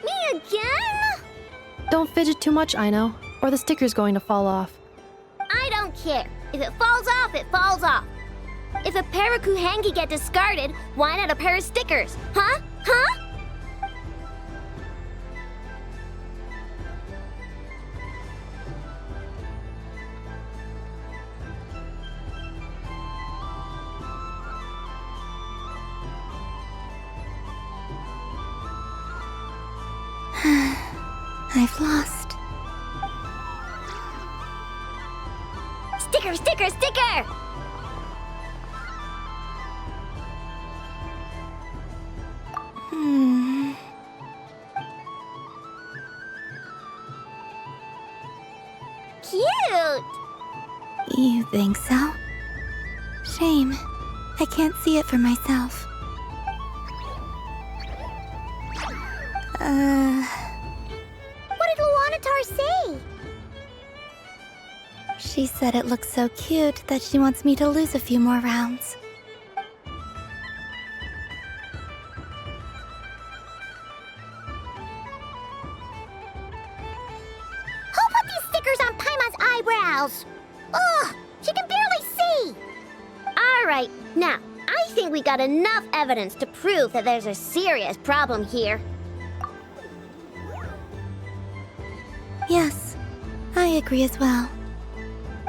Me again? Don't fidget too much, Aino, or the sticker's going to fall off. I don't care. If it falls off, it falls off. If a pair of Kuhenki get discarded, why not a pair of stickers? Huh? Huh? I've lost. Sticker, sticker, sticker! Cute! You think so? Shame. I can't see it for myself. What did Luonatar say? She She said it looks so cute that she wants me to lose a few more rounds. Who put these stickers on Paimon's eyebrows? Ugh, she can barely see! Alright, now, I think we got enough evidence to prove that there's a serious problem here. Yes, I agree as well.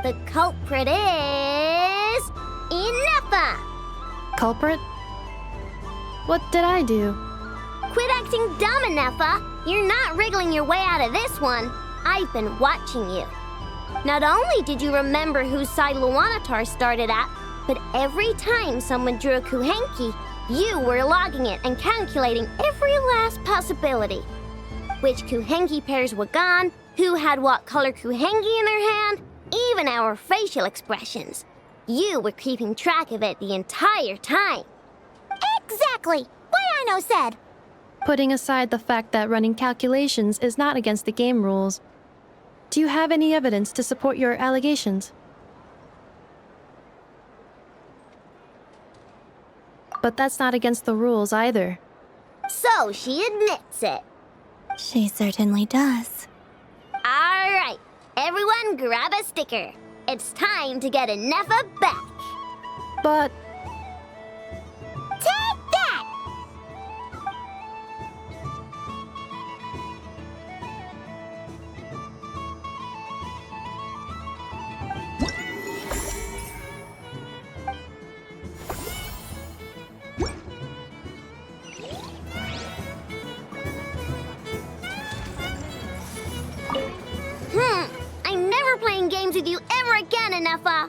The culprit is... Ineffa! Culprit? What did I do? Quit acting dumb, Ineffa! You're not wriggling your way out of this one. I've been watching you. Not only did you remember whose side Luanatar started at, but every time someone drew a Kuhenki, you were logging it and calculating every last possibility. Which Kuhenki pairs were gone, who had what color Kuhenki in their hand, even our facial expressions. You were keeping track of it the entire time. Exactly! What Aino said! Putting aside the fact that running calculations is not against the game rules, do you have any evidence to support your allegations? But that's not against the rules either. So she admits it. She certainly does. Alright, everyone grab a sticker. It's time to get Ineffa back. But... Take that! I'm never playing games with you ever again, Ineffa.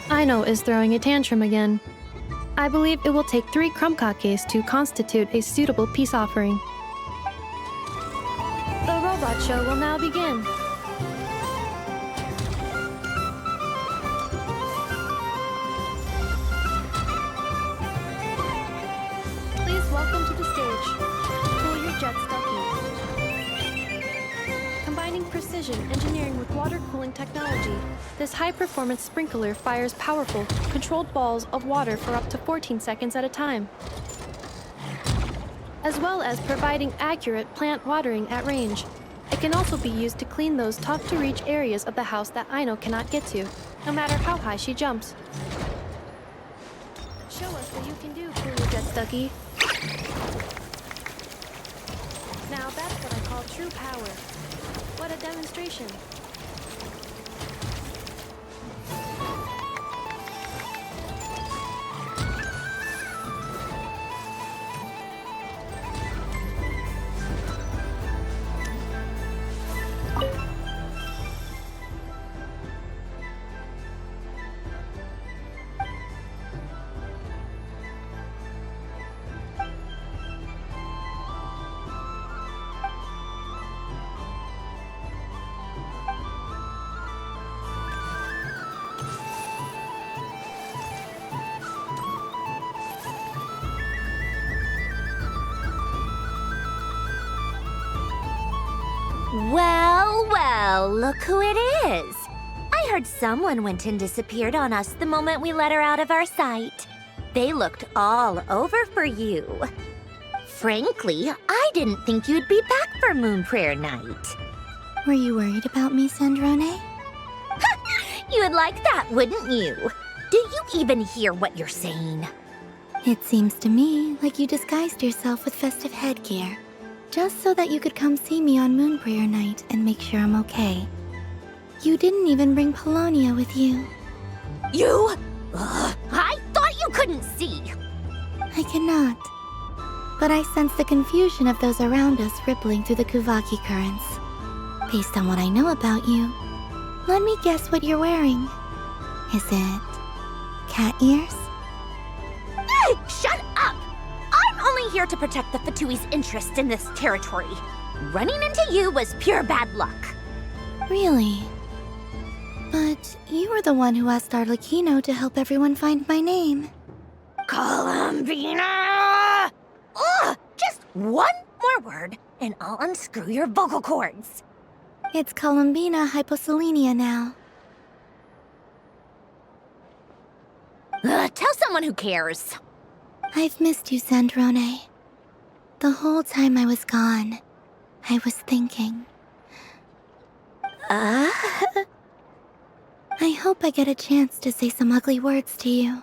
Aino is throwing a tantrum again. I believe it will take 3 crumb-kakes to constitute a suitable peace offering. The robot show will now begin. Please welcome to the stage. Cool your jet Stucky. Combining precision engineering with water cooling technology, this high-performance sprinkler fires powerful, controlled balls of water for up to 14 seconds at a time, as well as providing accurate plant watering at range. It can also be used to clean those tough-to-reach areas of the house that Aino cannot get to, no matter how high she jumps. Show us what you can do, Cool Your Jet Stucky. Now that's what I call true power. What a demonstration. Well, well, look who it is. I heard someone went and disappeared on us the moment we let her out of our sight. They looked all over for you. Frankly, I didn't think you'd be back for Moon Prayer Night. Were you worried about me, Sandrone? You would like that, wouldn't you? Do you even hear what you're saying? It seems to me like you disguised yourself with festive headgear, just so that you could come see me on Moon Prayer Night and make sure I'm okay. You didn't even bring Polonia with you. You? I thought you couldn't see. I cannot. But I sense the confusion of those around us rippling through the Kuvaki currents. Based on what I know about you, let me guess what you're wearing. Is it cat ears? Shut up! I'm only here to protect the Fatui's interest in this territory. Running into you was pure bad luck. Really? But you were the one who asked Arlecchino to help everyone find my name. Columbina! Ugh! Just one more word, and I'll unscrew your vocal cords. It's Columbina Hyposelenia now. Tell someone who cares. I've missed you, Sandrone. The whole time I was gone, I was thinking. I hope I get a chance to say some ugly words to you.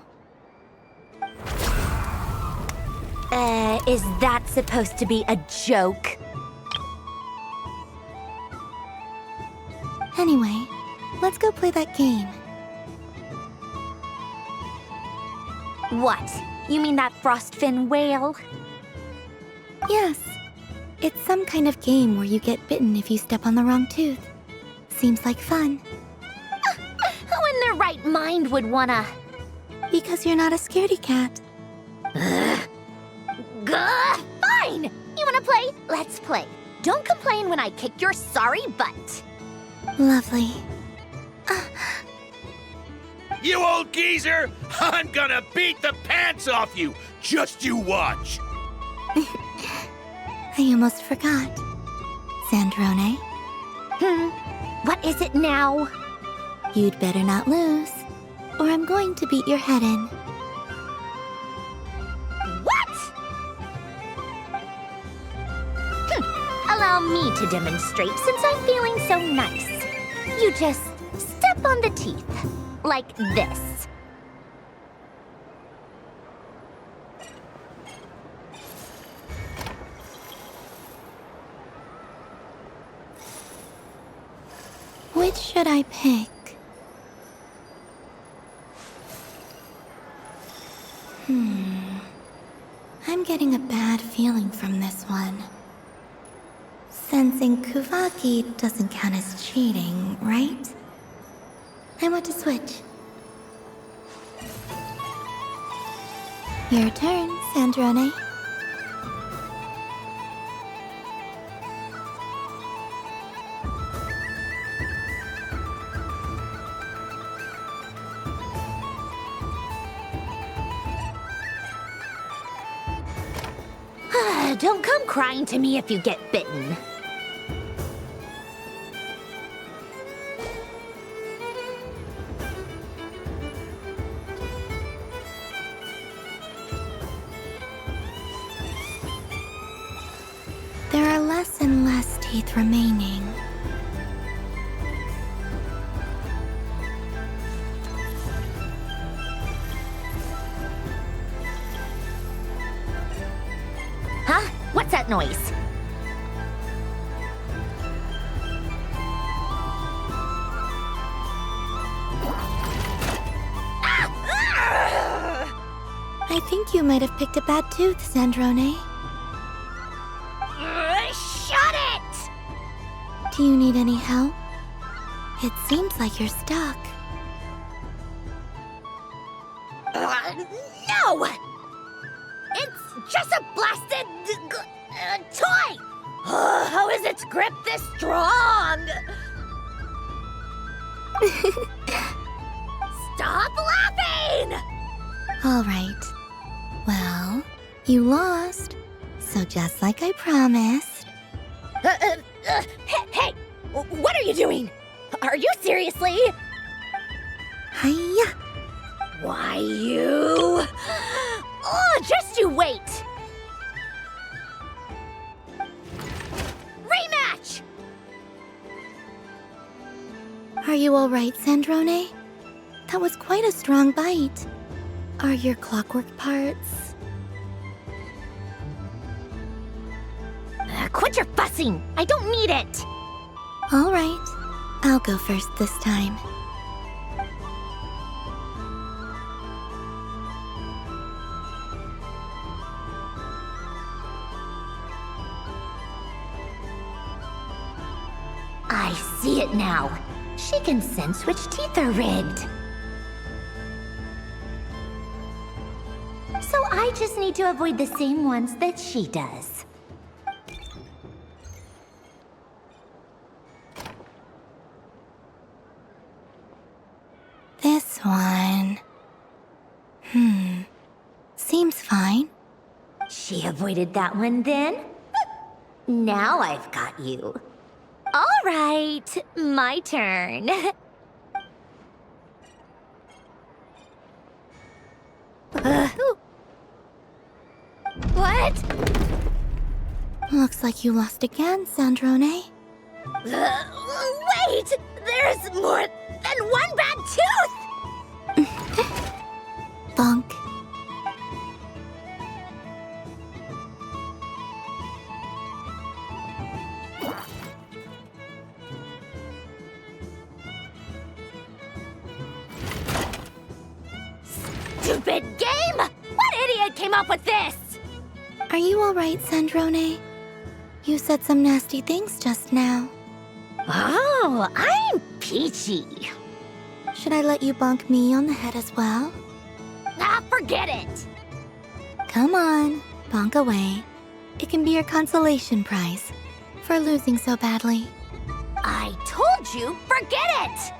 Is that supposed to be a joke? Anyway, let's go play that game. What? You mean that frostfin whale? Yes. It's some kind of game where you get bitten if you step on the wrong tooth. Seems like fun. Who in their right mind would wanna? Because you're not a scaredy cat. Fine! You wanna play? Let's play. Don't complain when I kick your sorry butt. Lovely. You old geezer! I'm gonna beat the pants off you! Just you watch! I almost forgot. Sandrone? What is it now? You'd better not lose, or I'm going to beat your head in. What? Allow me to demonstrate since I'm feeling so nice. You just step on the teeth, like this. Which should I pick? I'm getting a bad feeling from this one. Sensing Kuvaki doesn't count as cheating, right? I want to switch. Your turn, Sandrone. Don't come crying to me if you get bitten. There are less and less teeth remaining. Huh? What's that noise? I think you might have picked a bad tooth, Sandrone. Shut it! Do you need any help? It seems like you're stuck. No! It's just a blasted toy! How is its grip this strong? Stop laughing! All right. Well, you lost. So just like I promised. Hey! What are you doing? Are you seriously? Hiya! Why, you... Oh, just you wait! Rematch! Are you all right, Sandrone? That was quite a strong bite. Are your clockwork parts? Quit your fussing! I don't need it! All right. I'll go first this time. I see it now. She can sense which teeth are rigged. So I just need to avoid the same ones that she does. She avoided that one then? Now I've got you. All right, my turn. What? Looks like you lost again, Sandrone. Wait! There's more than one bad tooth! Bonk. Stupid game! What idiot came up with this? Are you alright, Sandrone? You said some nasty things just now. Oh, I'm peachy. Should I let you bonk me on the head as well? Ah, forget it! Come on, bonk away. It can be your consolation prize for losing so badly. I told you, forget it!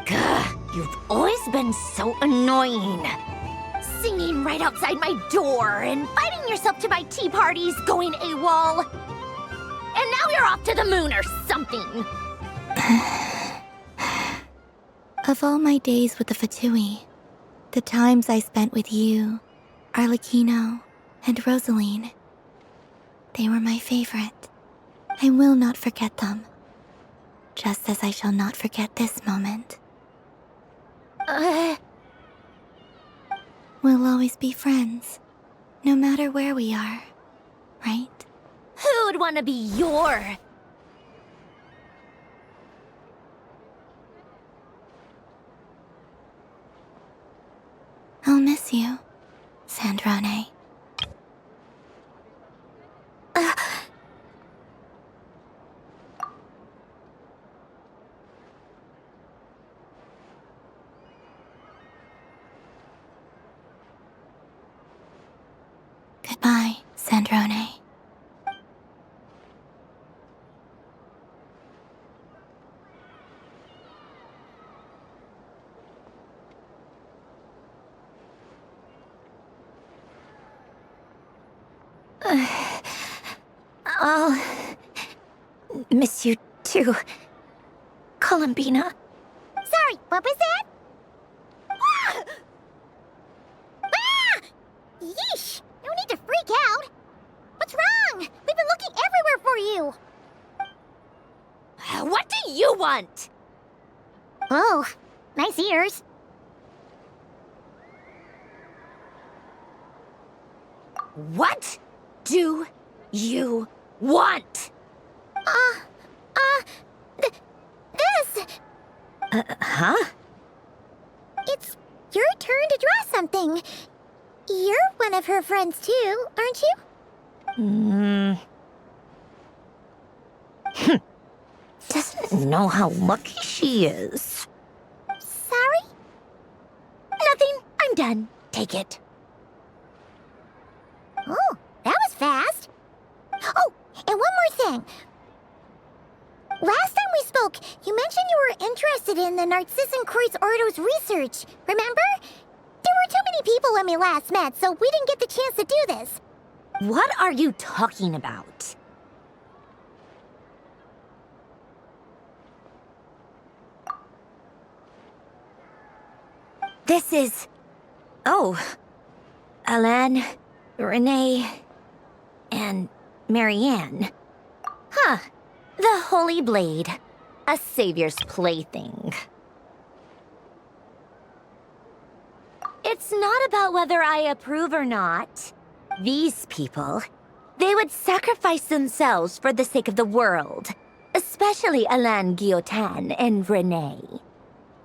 Gah, you've always been so annoying. Singing right outside my door, inviting yourself to my tea parties, going AWOL. And now you're off to the moon or something. Of all my days with the Fatui, the times I spent with you, Arlecchino, and Rosaline, they were my favorite. I will not forget them. Just as I shall not forget this moment. We'll always be friends, no matter where we are, right? Who'd want to be your... I'll miss you, Sandrone. Goodbye, Sandrone. I'll miss you too, Columbina. Sorry, what was that? Ah! Ah! Yeesh! No need to freak out. What's wrong? We've been looking everywhere for you. What do you want? Oh, nice ears. What do you want? This. Huh? It's your turn to draw something. You're one of her friends too, aren't you? Doesn't know how lucky she is. Sorry? Nothing. I'm done. Take it. Oh, that was fast. Oh, and one more thing. Last time we spoke, you mentioned you were interested in the Narcissan Kreuz Ordo's research, remember? There were too many people when we last met, so we didn't get the chance to do this. What are you talking about? This is... Oh. Alain, Renee, and Marianne. Huh. The Holy Blade. A savior's plaything. It's not about whether I approve or not. These people, they would sacrifice themselves for the sake of the world. Especially Alain Guillotin and Renee.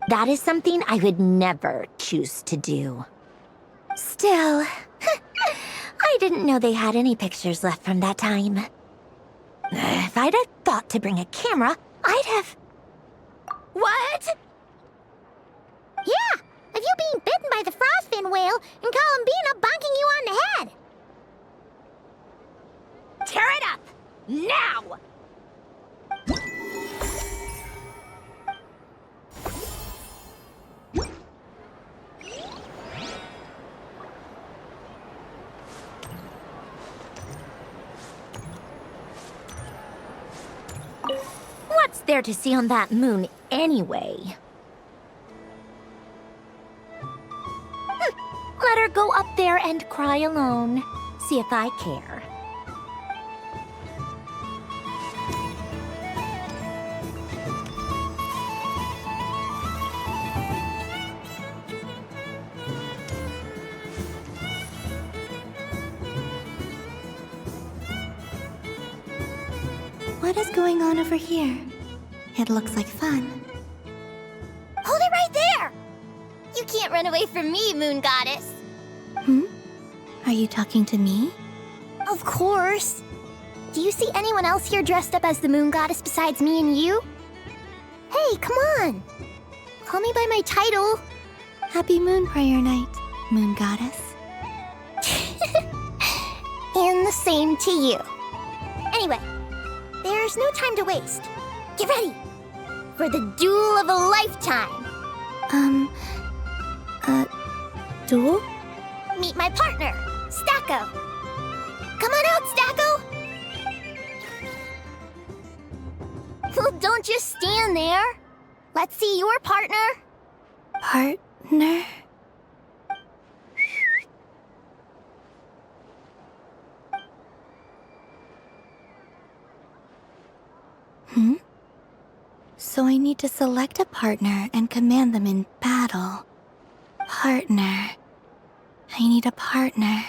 That is something I would never choose to do. Still, I didn't know they had any pictures left from that time. If I'd have thought to bring a camera, I'd have... What? Yeah, of you being bitten by the frostfin whale and Columbina bonking you on the head. Tear it up! Now! there to see on that moon anyway? Let her go up there and cry alone. See if I care. What is going on over here? It looks like fun. Hold it right there! You can't run away from me, Moon Goddess. Are you talking to me? Of course. Do you see anyone else here dressed up as the Moon Goddess besides me and you? Hey, come on! Call me by my title. Happy Moon Prayer Night, Moon Goddess. And the same to you. Anyway, there's no time to waste. Get ready for the duel of a lifetime. Duel? Meet my partner, Stacko. Come on out, Stacko. Well, don't just stand there. Let's see your partner. Partner? So I need to select a partner and command them in battle. Partner. I need a partner.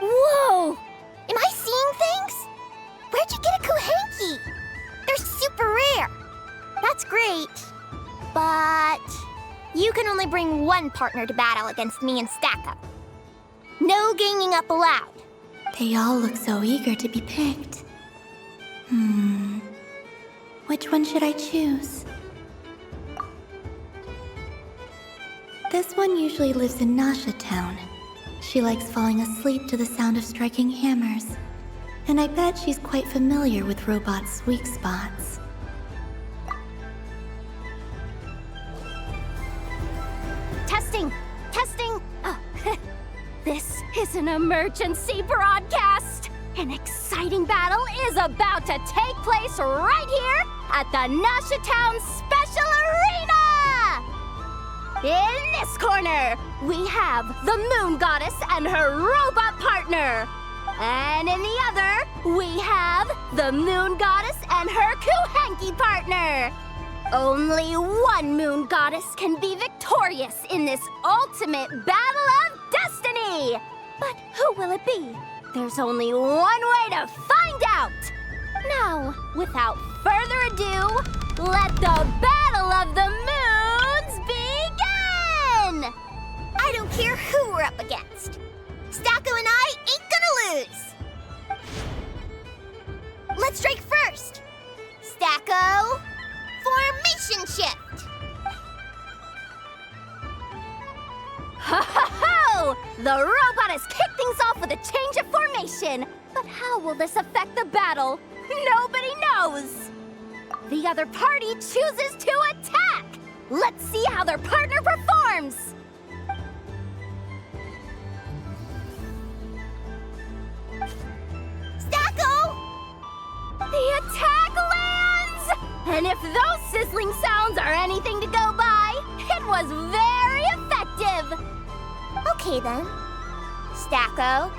Whoa! Am I seeing things? Where'd you get a Kuhenki? They're super rare. That's great. But you can only bring one partner to battle against me and Stacko. No ganging up allowed. They all look so eager to be picked. Which one should I choose? This one usually lives in Nasha Town. She likes falling asleep to the sound of striking hammers. And I bet she's quite familiar with robots' weak spots. Testing! Testing! Oh, this is an emergency broadcast! An exciting battle is about to take place right here at the Nasha Town Special Arena! In this corner, we have the Moon Goddess and her robot partner. And in the other, we have the Moon Goddess and her Kuhenki partner. Only one Moon Goddess can be victorious in this ultimate battle of destiny! But who will it be? There's only one way to find out! Now, without further ado, let the Battle of the Moons begin! I don't care who we're up against. Stacko and I ain't gonna lose. Let's strike first. Stacko, formation shift. Ho ho ho! The robot has kicked things off with a change of formation. But how will this affect the battle? Nobody knows. The other party chooses to attack. Let's see how their partner performs. Stacko! The attack lands! And if those sizzling sounds are anything to go by, it was very effective. Okay then. Stacko,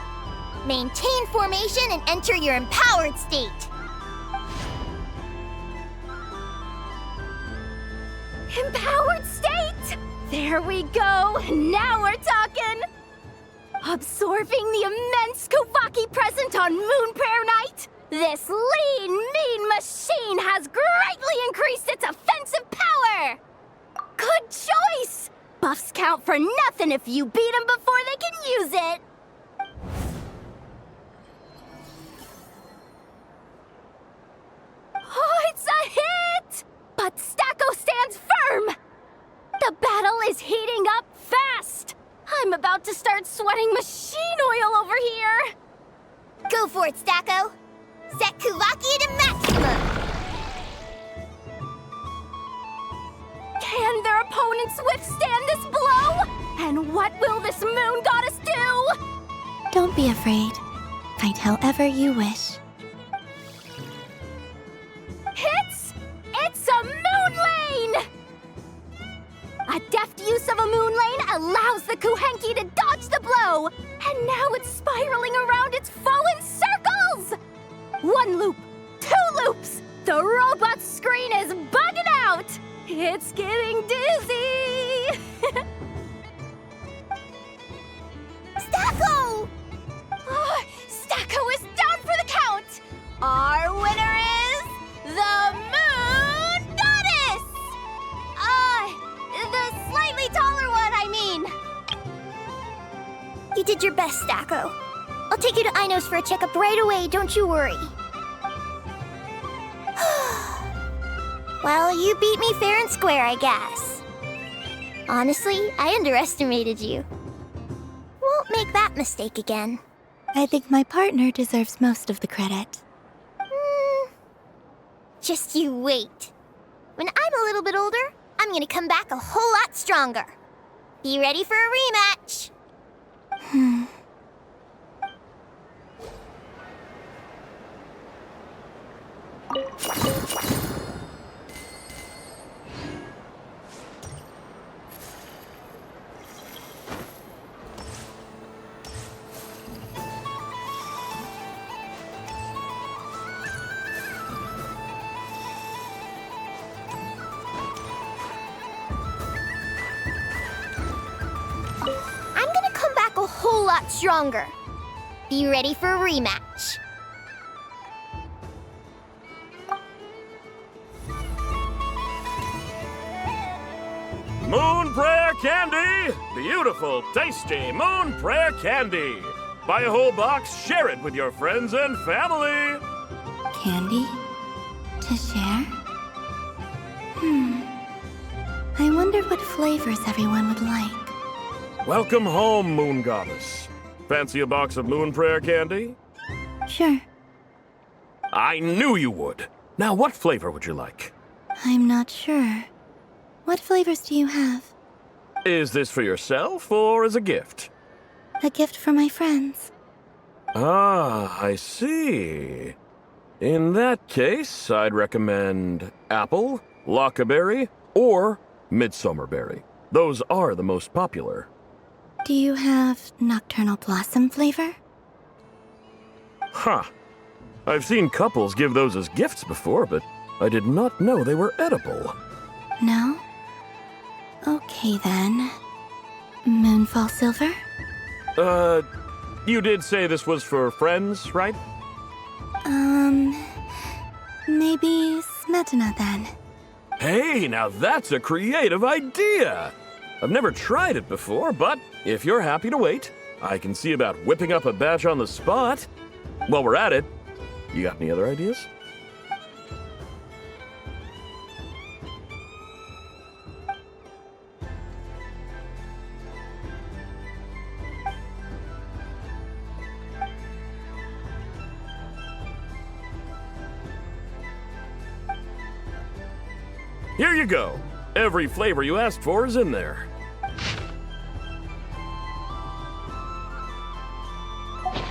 maintain formation and enter your empowered state. Empowered state! There we go! Now we're talking! Absorbing the immense Kuvaki present on Moon Prayer Night, this lean, mean machine has greatly increased its offensive power! Good choice! Buffs count for nothing if you beat them before they can use it! Oh, it's a hit! But Stacko stands firm! The battle is heating up fast! I'm about to start sweating machine oil over here! Go for it, Stacko! Set Kuvaki to maximum! points withstand this blow? And what will this moon goddess do? Don't be afraid. Fight however you wish. It's a moon lane! A deft use of a moon lane allows the Kuhenki to dodge the blow, and now it's spiraling around its foe in circles! 1 loop, 2 loops, the robot screen is bugging out! It's getting dizzy! Stacko! Oh, Stacko is down for the count! Our winner is the Moon Goddess! The slightly taller one, I mean. You did your best, Stacko. I'll take you to Aino's for a checkup right away, don't you worry. Well, you beat me fair and square, I guess. Honestly, I underestimated you. Won't make that mistake again. I think my partner deserves most of the credit. Just you wait. When I'm a little bit older, I'm gonna come back a whole lot stronger. Be ready for a rematch. Whole lot stronger. Be ready for a rematch. Moon Prayer Candy! Beautiful, tasty Moon Prayer Candy! Buy a whole box, share it with your friends and family! Candy? To share? I wonder what flavors everyone would like. Welcome home, Moon Goddess. Fancy a box of Moon Prayer Candy? Sure. I knew you would. Now, what flavor would you like? I'm not sure. What flavors do you have? Is this for yourself or as a gift? A gift for my friends. Ah, I see. In that case, I'd recommend apple, lockaberry, or midsummerberry. Those are the most popular. Do you have nocturnal blossom flavor? Huh. I've seen couples give those as gifts before, but I did not know they were edible. No? Okay then. Moonfall silver? You did say this was for friends, right? Maybe smetana then. Hey, now that's a creative idea! I've never tried it before, but if you're happy to wait, I can see about whipping up a batch on the spot. While we're at it, you got any other ideas? Here you go. Every flavor you asked for is in there.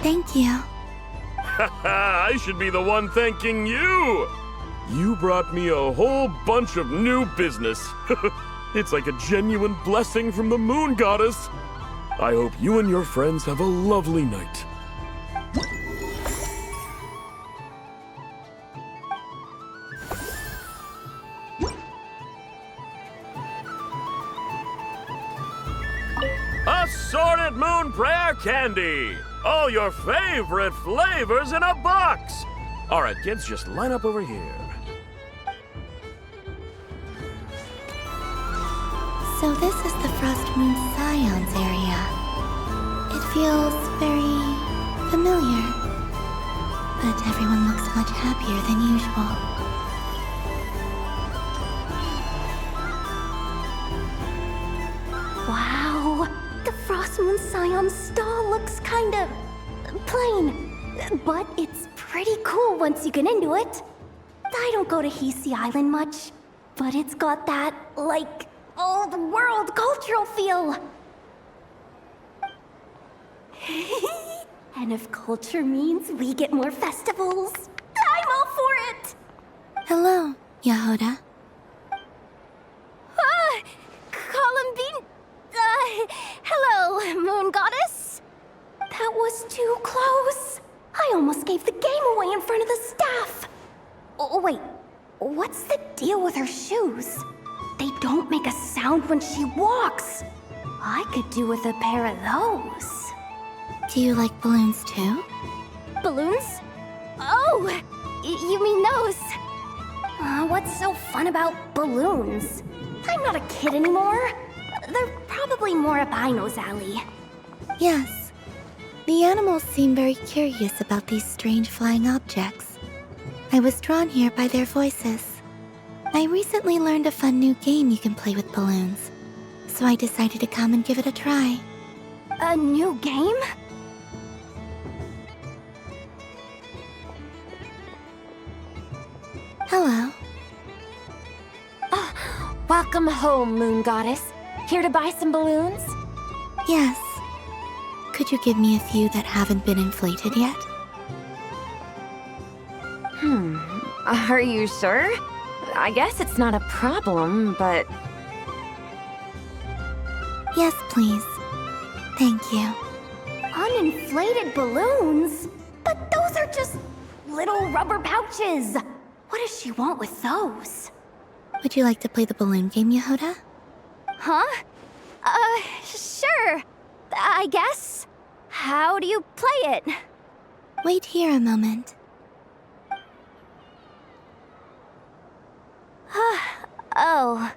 Thank you. I should be the one thanking you! You brought me a whole bunch of new business. It's like a genuine blessing from the Moon Goddess. I hope you and your friends have a lovely night. Assorted Moon Prayer Candy! All your favorite flavors in a box! Alright, kids, just line up over here. So this is the Frost Moon Scions area. It feels very familiar. But everyone looks much happier than usual. Wow, the Frost Moon Scion stall looks kind of plain, but it's pretty cool once you get into it. I don't go to Hisi Island much, but it's got that, like, old world cultural feel. And if culture means we get more festivals, I'm all for it! Hello, Jahoda. Columbine... hello, Moon Goddess? That was too close. I almost gave the game away in front of the staff. Oh, wait, what's the deal with her shoes? They don't make a sound when she walks. I could do with a pair of those. Do you like balloons too? Balloons? Oh, you mean those? What's so fun about balloons? I'm not a kid anymore. They're probably more up Aino's alley. Yes. The animals seem very curious about these strange flying objects. I was drawn here by their voices. I recently learned a fun new game you can play with balloons, so I decided to come and give it a try. A new game? Hello. Welcome home, Moon Goddess. Here to buy some balloons? Yes. Could you give me a few that haven't been inflated yet? Are you sure? I guess it's not a problem, but... Yes, please. Thank you. Uninflated balloons? But those are just little rubber pouches. What does she want with those? Would you like to play the balloon game, Jahoda? Huh? Sure. I guess. How do you play it? Wait here a moment. Oh.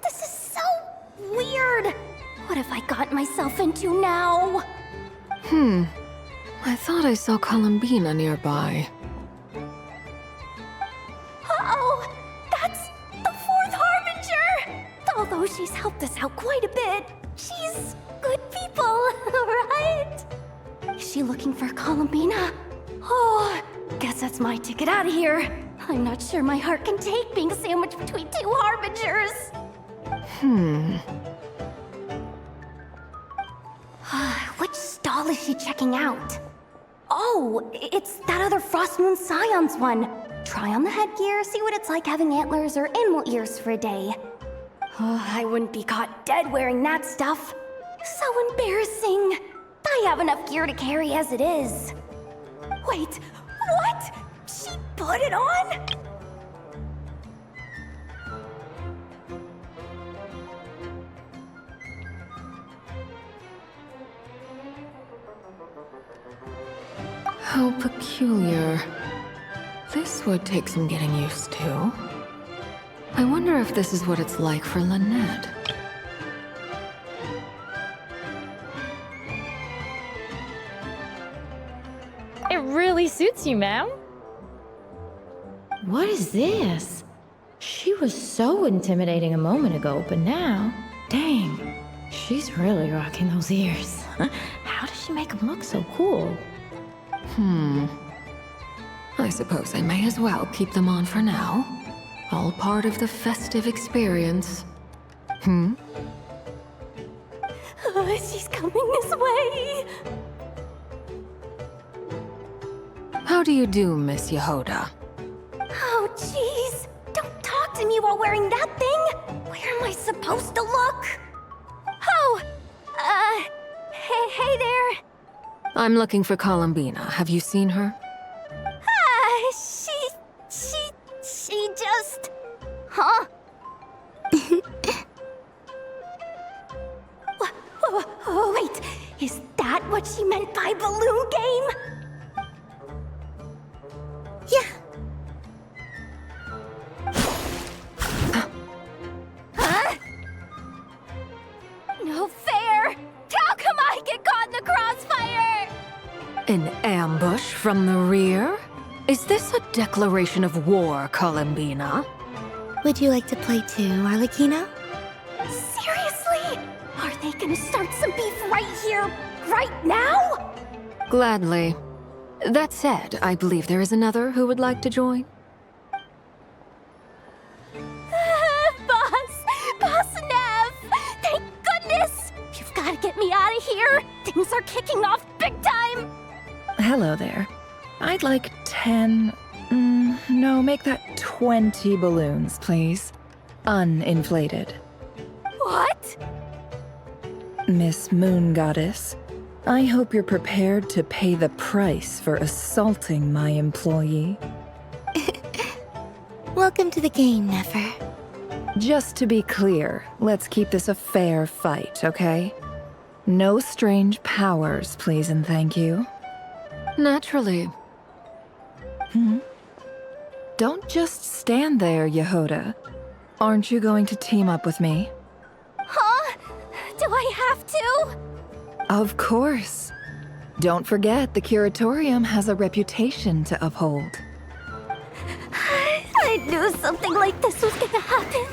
This is so weird. What have I got myself into now? I thought I saw Columbina nearby. Uh-oh! That's the fourth Harbinger! Although she's helped us out quite a bit, she's good people, right? Is she looking for Columbina? Oh, guess that's my ticket out of here. I'm not sure my heart can take being sandwiched between two Harbingers. Which stall is she checking out? Oh, it's that other Frost Moon Scion's one. Try on the headgear, see what it's like having antlers or animal ears for a day. Oh, I wouldn't be caught dead wearing that stuff. So embarrassing. I have enough gear to carry as it is. Wait, what? She put it on? How peculiar. This would take some getting used to. I wonder if this is what it's like for Lynette. It really suits you, ma'am. What is this? She was so intimidating a moment ago, but now, dang, she's really rocking those ears. How does she make them look so cool? I suppose I may as well keep them on for now. All part of the festive experience. She's coming this way. How do you do, Miss Jahoda? Oh, jeez. Don't talk to me while wearing that thing. Where am I supposed to look? Oh, hey there. I'm looking for Columbina. Have you seen her? She just... Huh? Wait, is that what she meant by balloon game? Yeah. Huh? No fair! How come I get caught in the crossfire? An ambush from the rear? Is this a declaration of war, Columbina? Would you like to play too, Arlecchino? Seriously? Are they gonna start some beef right here, right now? Gladly. That said, I believe there is another who would like to join. Bye! here! Things are kicking off big time! Hello there. I'd like 10... no, make that 20 balloons, please. Uninflated. What? Miss Moon Goddess, I hope you're prepared to pay the price for assaulting my employee. Welcome to the game, Nefer. Just to be clear, let's keep this a fair fight, okay? No strange powers, please and thank you. Naturally. Don't just stand there, Jahoda. Aren't you going to team up with me? Huh? Do I have to? Of course. Don't forget, the Curatorium has a reputation to uphold. I knew something like this was gonna happen.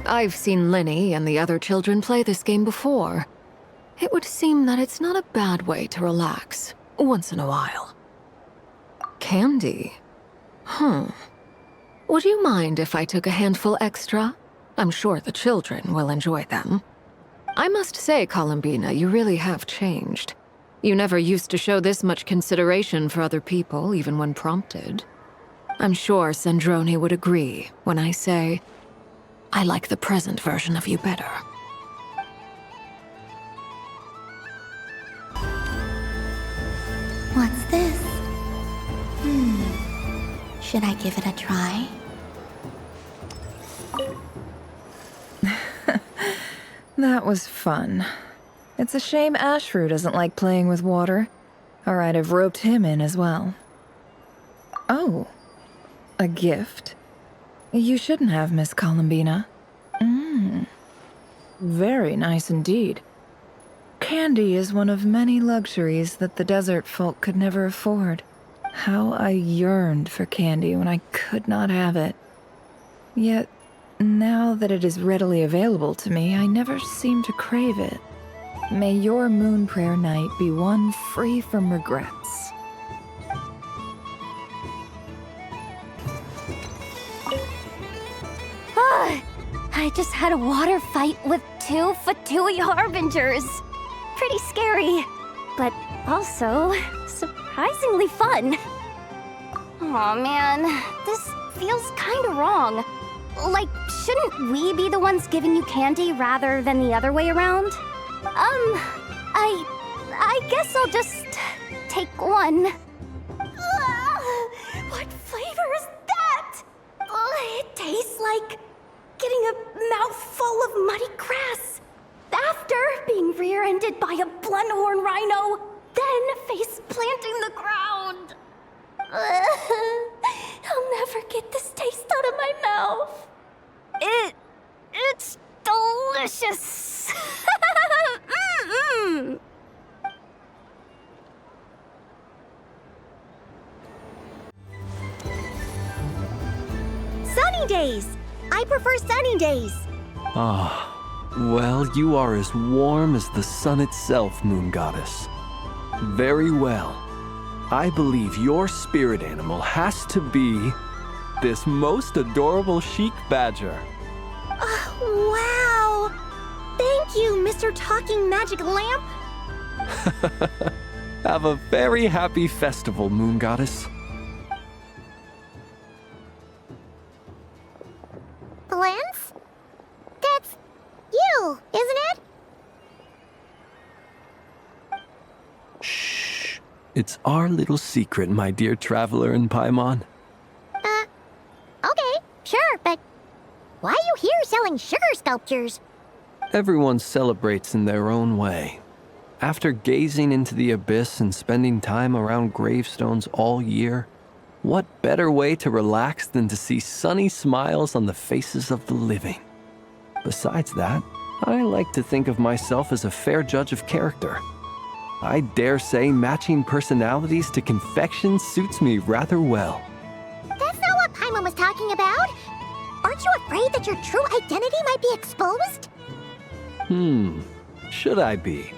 I've seen Lenny and the other children play this game before. It would seem that it's not a bad way to relax, once in a while. Candy? Would you mind if I took a handful extra? I'm sure the children will enjoy them. I must say, Columbina, you really have changed. You never used to show this much consideration for other people, even when prompted. I'm sure Sandrone would agree when I say, I like the present version of you better. What's this? Should I give it a try? That was fun. It's a shame Ashru doesn't like playing with water, or I'd have roped him in as well. Oh, a gift? You shouldn't have, Miss Columbina. Very nice indeed. Candy is one of many luxuries that the desert folk could never afford. How I yearned for candy when I could not have it. Yet, now that it is readily available to me, I never seem to crave it. May your moon prayer night be one free from regrets. I just had a water fight with 2 Fatui Harbingers. Pretty scary, but also surprisingly fun. Aw, man, this feels kinda wrong. Like, shouldn't we be the ones giving you candy rather than the other way around? I guess I'll just take one. What flavor is that? It tastes like getting a mouthful of muddy grass. After being rear-ended by a blunt-horn rhino, then face-planting the ground. I'll never get this taste out of my mouth. It's delicious. Sunny days! I prefer sunny days. Well, you are as warm as the sun itself, Moon Goddess. Very well. I believe your spirit animal has to be this most adorable chic badger. Wow! Thank you, Mr. Talking Magic Lamp. Have a very happy festival, Moon Goddess. Flins? That's you, isn't it? Shh. It's our little secret, my dear traveler in Paimon. Okay, sure, but why are you here selling sugar sculptures? Everyone celebrates in their own way. After gazing into the abyss and spending time around gravestones all year, what better way to relax than to see sunny smiles on the faces of the living? Besides that, I like to think of myself as a fair judge of character. I dare say matching personalities to confection suits me rather well. That's not what Paimon was talking about. Aren't you afraid that your true identity might be exposed? Should I be?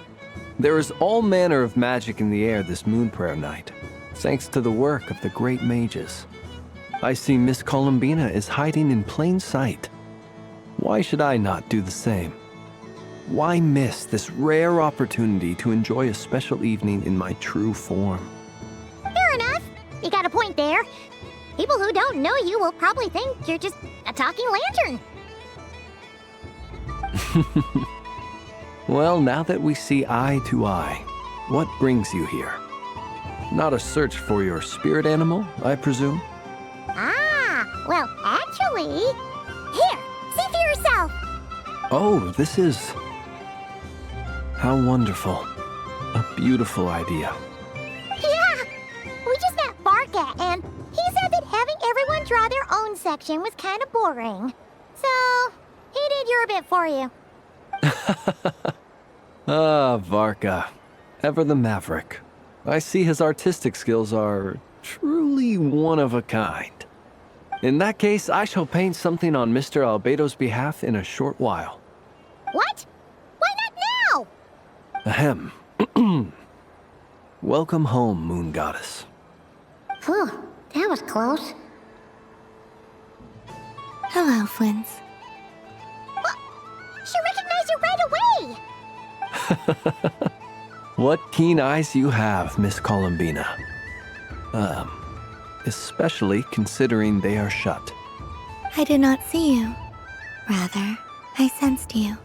There is all manner of magic in the air this moon prayer night, thanks to the work of the great mages. I see Miss Columbina is hiding in plain sight. Why should I not do the same? Why miss this rare opportunity to enjoy a special evening in my true form? Fair enough. You got a point there. People who don't know you will probably think you're just a talking lantern. Well, now that we see eye to eye, what brings you here? Not a search for your spirit animal, I presume? Ah, well, actually... Here, see for yourself. Oh, this is... How wonderful. A beautiful idea. Yeah! We just met Varka, and he said that having everyone draw their own section was kind of boring. So, he did your bit for you. Ah, Varka. Ever the maverick. I see his artistic skills are truly one of a kind. In that case, I shall paint something on Mr. Albedo's behalf in a short while. What? Why not now? Ahem. Welcome home, Moon Goddess. Phew, that was close. Hello, Flins. She recognized you right away! What keen eyes you have, Miss Columbina. Especially considering they are shut. I did not see you. Rather, I sensed you.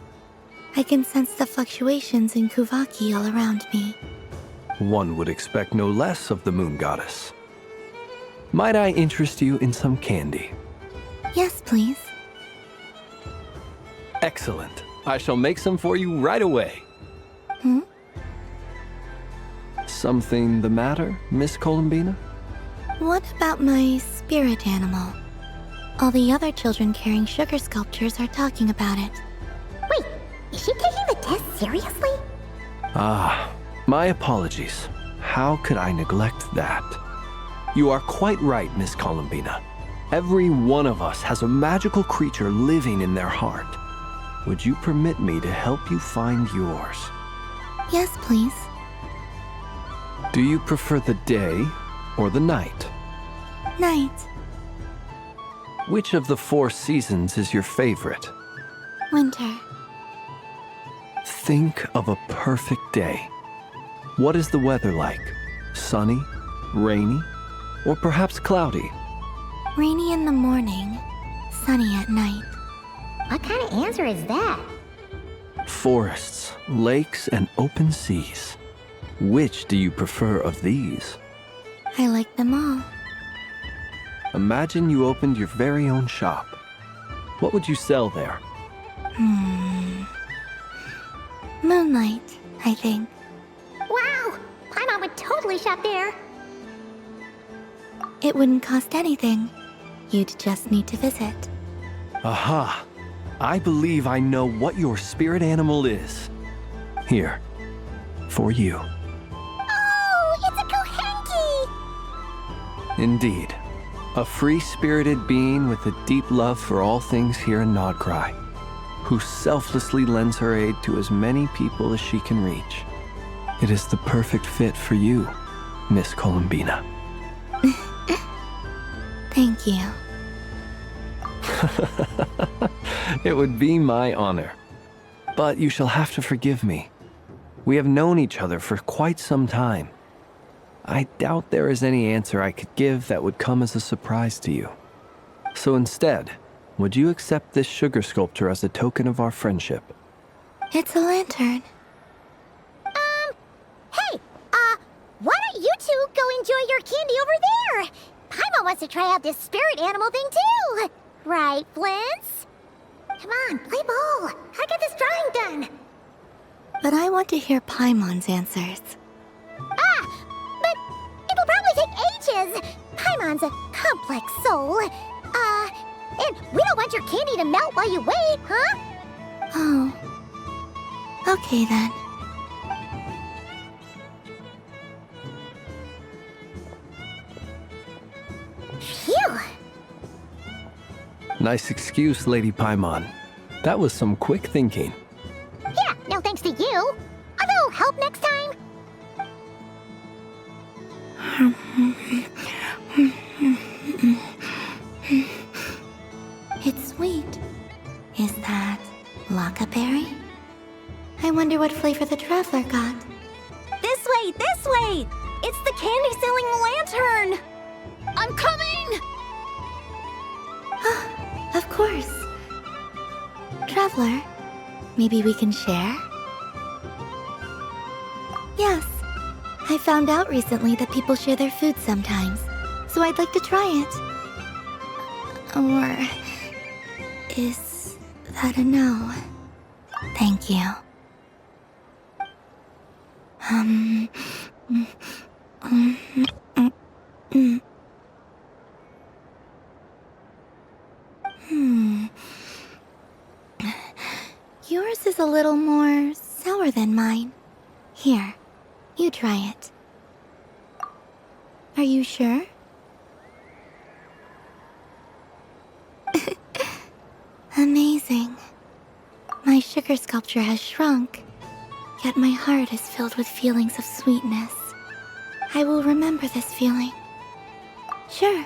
I can sense the fluctuations in Kuvaki all around me. One would expect no less of the Moon Goddess. Might I interest you in some candy? Yes, please. Excellent. I shall make some for you right away. Something the matter, Miss Columbina? What about my spirit animal? All the other children carrying sugar sculptures are talking about it. Wait, is she taking the test seriously? Ah, my apologies. How could I neglect that? You are quite right, Miss Columbina. Every one of us has a magical creature living in their heart. Would you permit me to help you find yours? Yes, please. Do you prefer the day or the night? Night. Which of the 4 seasons is your favorite? Winter. Think of a perfect day. What is the weather like? Sunny, rainy, or perhaps cloudy? Rainy in the morning, sunny at night. What kind of answer is that? Forests, lakes, and open seas. Which do you prefer of these? I like them all. Imagine you opened your very own shop. What would you sell there? Moonlight, I think. Wow! Paimon would totally shop there. It wouldn't cost anything. You'd just need to visit. Aha! I believe I know what your spirit animal is. Here, for you. Oh, it's a Kohenki! Indeed. A free-spirited being with a deep love for all things here in Nodkrai, who selflessly lends her aid to as many people as she can reach. It is the perfect fit for you, Miss Columbina. Thank you. It would be my honor. But you shall have to forgive me. We have known each other for quite some time. I doubt there is any answer I could give that would come as a surprise to you. So instead, would you accept this sugar sculpture as a token of our friendship? It's a lantern. Hey, why don't you two go enjoy your candy over there? Paimon wants to try out this spirit animal thing too. Right, Flins? Come on, play ball. I got this drawing done. But I want to hear Paimon's answers. But it'll probably take ages. Paimon's a complex soul. And we don't want your candy to melt while you wait, huh? Oh. Okay then. Nice excuse, Lady Paimon. That was some quick thinking. Yeah, no thanks to you. Although, help next time. It's sweet. Is that Laka berry? I wonder what flavor the traveler got. This way, this way! It's the candy-selling lantern! I'm coming! Of course. Traveler, maybe we can share? Yes. I found out recently that people share their food sometimes, so I'd like to try it. Or... is that a no? Thank you. Yours is a little more sour than mine. Here, you try it. Are you sure? Amazing. My sugar sculpture has shrunk, yet my heart is filled with feelings of sweetness. I will remember this feeling. Sure.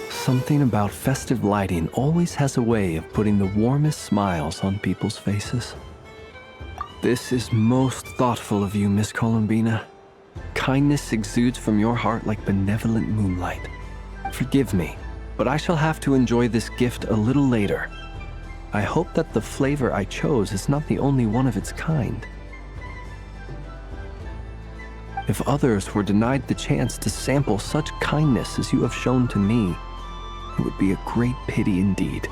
Something about festive lighting always has a way of putting the warmest smiles on people's faces. This is most thoughtful of you, Miss Columbina. Kindness exudes from your heart like benevolent moonlight. Forgive me, but I shall have to enjoy this gift a little later. I hope that the flavor I chose is not the only one of its kind. If others were denied the chance to sample such kindness as you have shown to me, it would be a great pity indeed.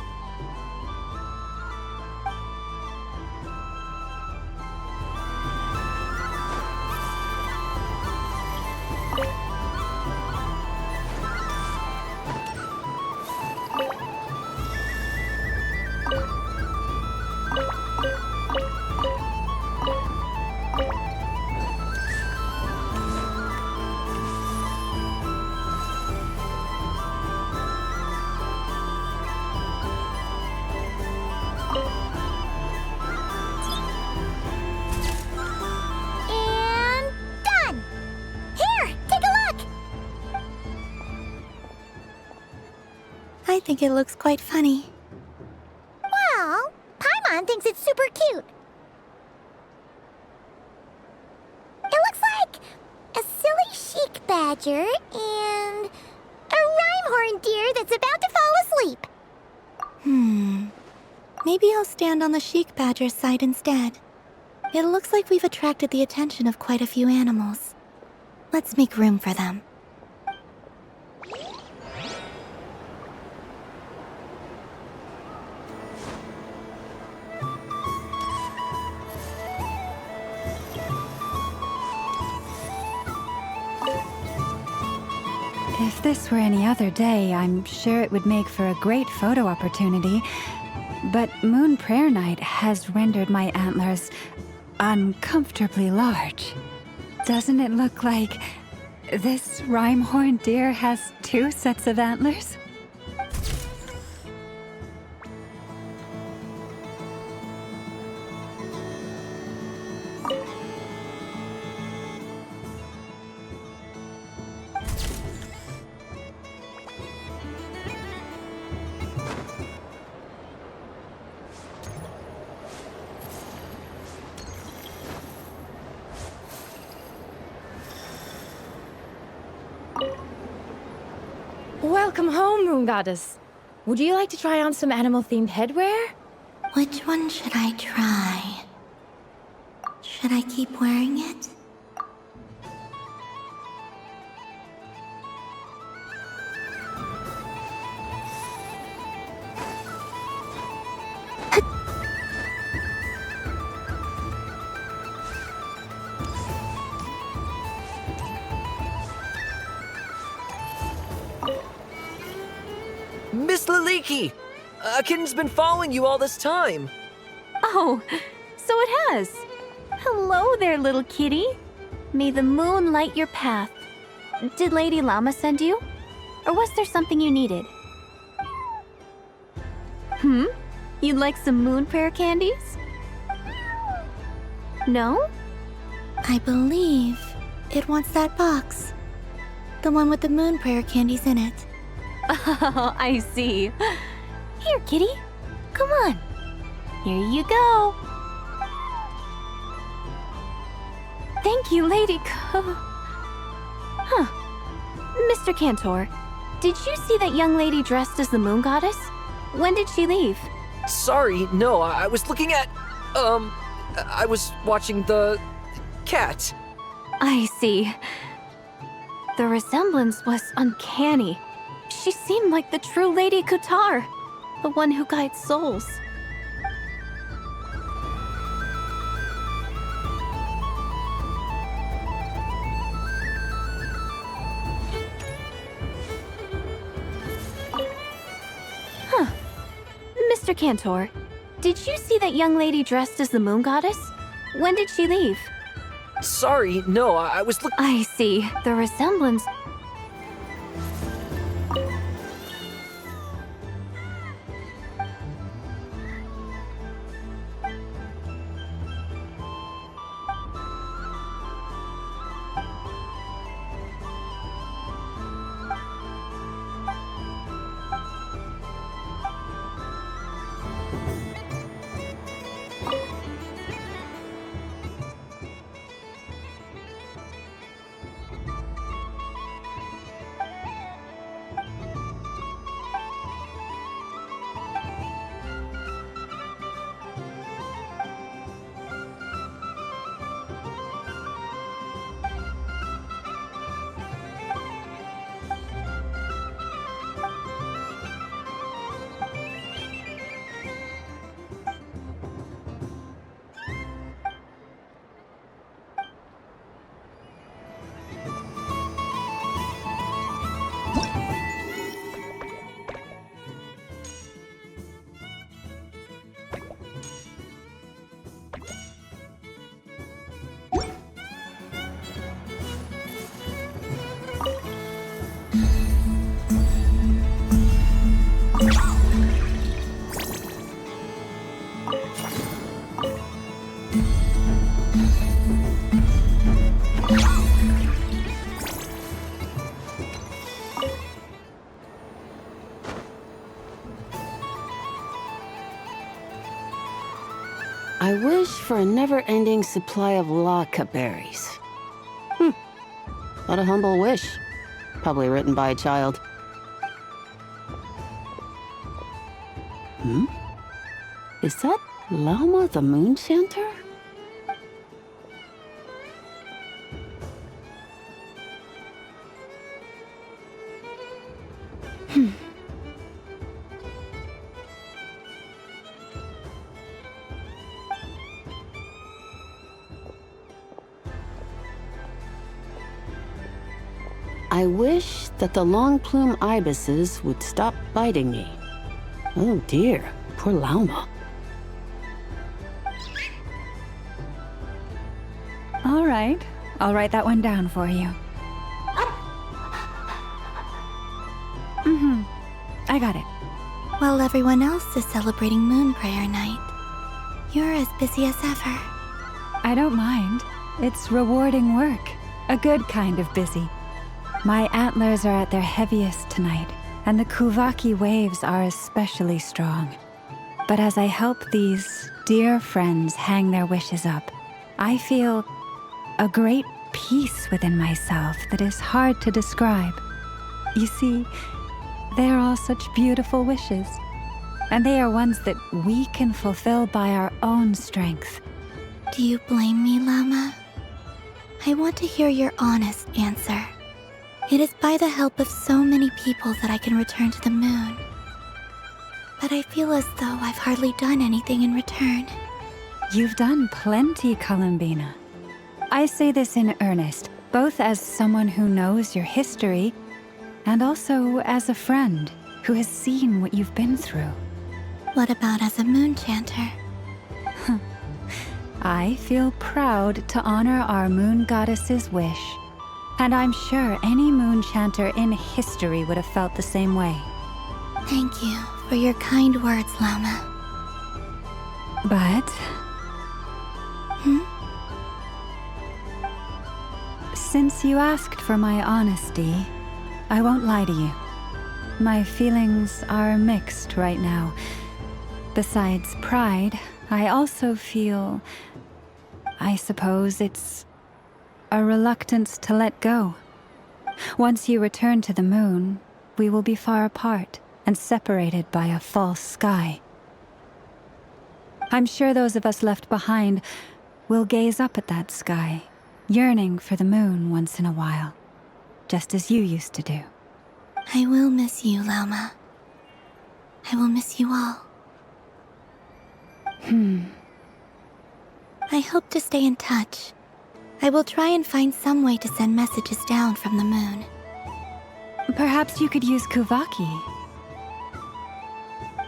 I think it looks quite funny. Well, Paimon thinks it's super cute. It looks like a silly chic badger and a rhyme-horn deer that's about to fall asleep. Maybe I'll stand on the chic badger's side instead. It looks like we've attracted the attention of quite a few animals. Let's make room for them. If this were any other day, I'm sure it would make for a great photo opportunity. But Moon Prayer Night has rendered my antlers uncomfortably large. Doesn't it look like this rhyme-horned deer has 2 sets of antlers? Welcome home, Moon Goddess. Would you like to try on some animal-themed headwear? Which one should I try? Should I keep wearing it? Miss Liliki! A kitten's been following you all this time. Oh, so it has. Hello there, little kitty. May the moon light your path. Did Lady Lauma send you? Or was there something you needed? You'd like some moon prayer candies? No? I believe it wants that box. The one with the moon prayer candies in it. Oh, I see. Here, kitty. Come on. Here you go. Thank you, Lady Mr. Cantor, did you see that young lady dressed as the moon goddess? When did she leave? Sorry, no, I was looking at... I was watching the... cat. I see. The resemblance was uncanny. She seemed like the true Lady Kutar, the one who guides souls. Mr. Cantor, did you see that young lady dressed as the moon goddess? When did she leave? Sorry, no, I was looking... I see. The resemblance... I wish for a never-ending supply of Laka berries. What a humble wish. Probably written by a child. Is that Lauma the Moon Chanter? I wish that the long plume ibises would stop biting me. Oh dear, poor Lauma. All right, I'll write that one down for you. I got it. While everyone else is celebrating Moon Prayer Night, you're as busy as ever. I don't mind. It's rewarding work. A good kind of busy. My antlers are at their heaviest tonight, and the Kuvaki waves are especially strong. But as I help these dear friends hang their wishes up, I feel a great peace within myself that is hard to describe. You see, they are all such beautiful wishes, and they are ones that we can fulfill by our own strength. Do you blame me, Lauma? I want to hear your honest answer. It is by the help of so many people that I can return to the moon. But I feel as though I've hardly done anything in return. You've done plenty, Columbina. I say this in earnest, both as someone who knows your history, and also as a friend. who has seen what you've been through. What about as a moon chanter? I feel proud to honor our moon goddess's wish. And I'm sure any moon chanter in history would have felt the same way. Thank you for your kind words, Lauma. But... Since you asked for my honesty, I won't lie to you. My feelings are mixed right now. Besides pride, I also feel... I suppose it's a reluctance to let go. Once you return to the moon, we will be far apart and separated by a false sky. I'm sure those of us left behind will gaze up at that sky, yearning for the moon once in a while, just as you used to do. I will miss you, Lauma. I will miss you all. I hope to stay in touch. I will try and find some way to send messages down from the moon. Perhaps you could use Kuvaki.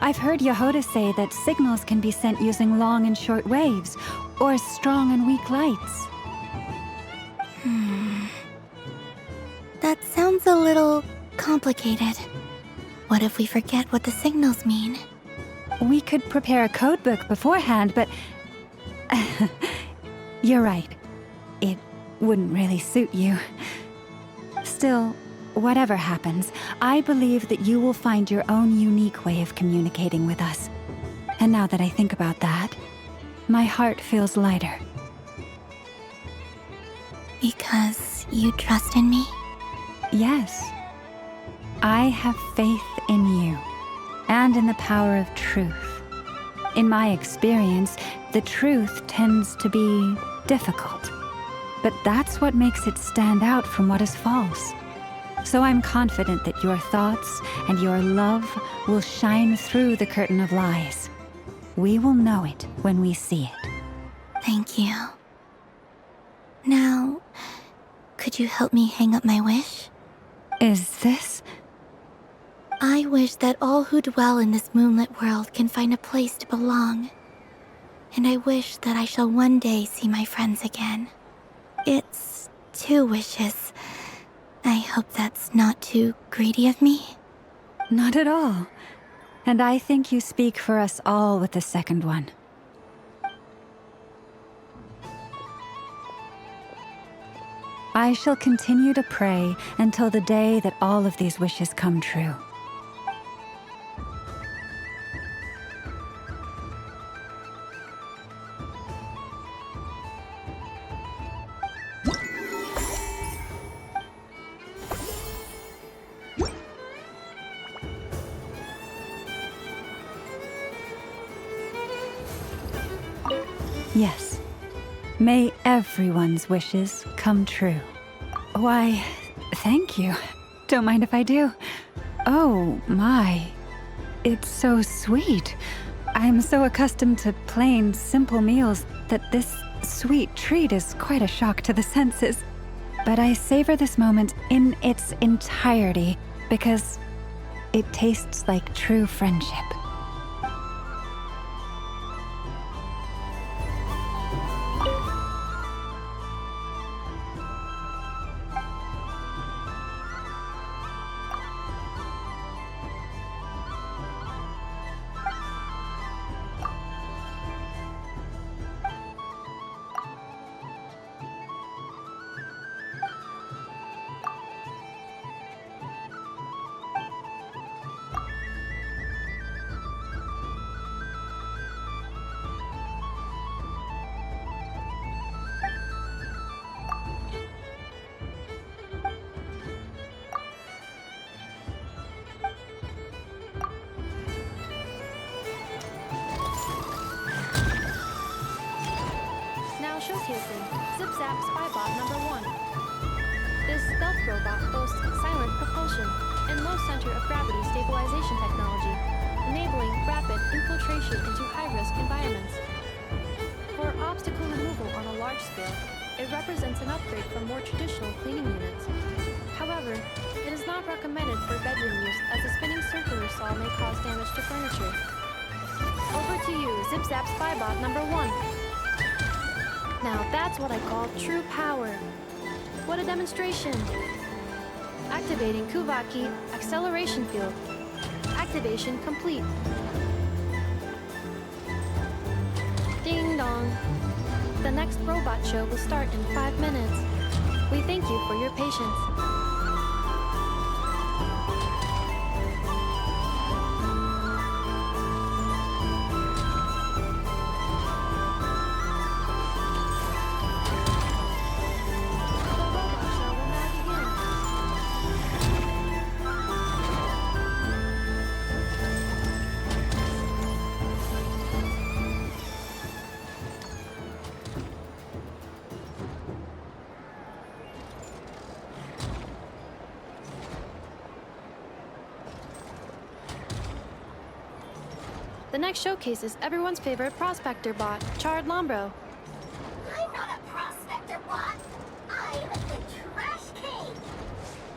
I've heard Jahoda say that signals can be sent using long and short waves, or strong and weak lights. That sounds a little complicated. What if we forget what the signals mean? We could prepare a codebook beforehand, but... You're right. It wouldn't really suit you. Still, whatever happens, I believe that you will find your own unique way of communicating with us. And now that I think about that, my heart feels lighter. Because you trust in me? Yes. I have faith in you, and in the power of truth. In my experience, the truth tends to be difficult. But that's what makes it stand out from what is false. So I'm confident that your thoughts and your love will shine through the curtain of lies. We will know it when we see it. Thank you. Now, could you help me hang up my wish? Is this? I wish that all who dwell in this moonlit world can find a place to belong. And I wish that I shall one day see my friends again. It's 2 wishes. I hope that's not too greedy of me. Not at all. And I think you speak for us all with the second one. I shall continue to pray until the day that all of these wishes come true. Yes. May everyone's wishes come true. Why, thank you. Don't mind if I do. Oh, my. It's so sweet. I'm so accustomed to plain, simple meals that this sweet treat is quite a shock to the senses. But I savor this moment in its entirety because it tastes like true friendship. Showcasing Zip-Zap Spybot #1. This stealth robot boasts silent propulsion and low center of gravity stabilization technology, enabling rapid infiltration into high-risk environments. For obstacle removal on a large scale, it represents an upgrade from more traditional cleaning units. However, it is not recommended for bedroom use as the spinning circular rainfall may cause damage to furniture. Over to you, Zip Zap Spybot number 1. Now that's what I call true power. What a demonstration! Activating Kuvaki Acceleration Field. Activation complete. Ding dong. The next robot show will start in 5 minutes. We thank you for your patience. The next showcase is everyone's favorite prospector bot, Charred Lombro. I'm not a prospector bot. I'm the Trash King.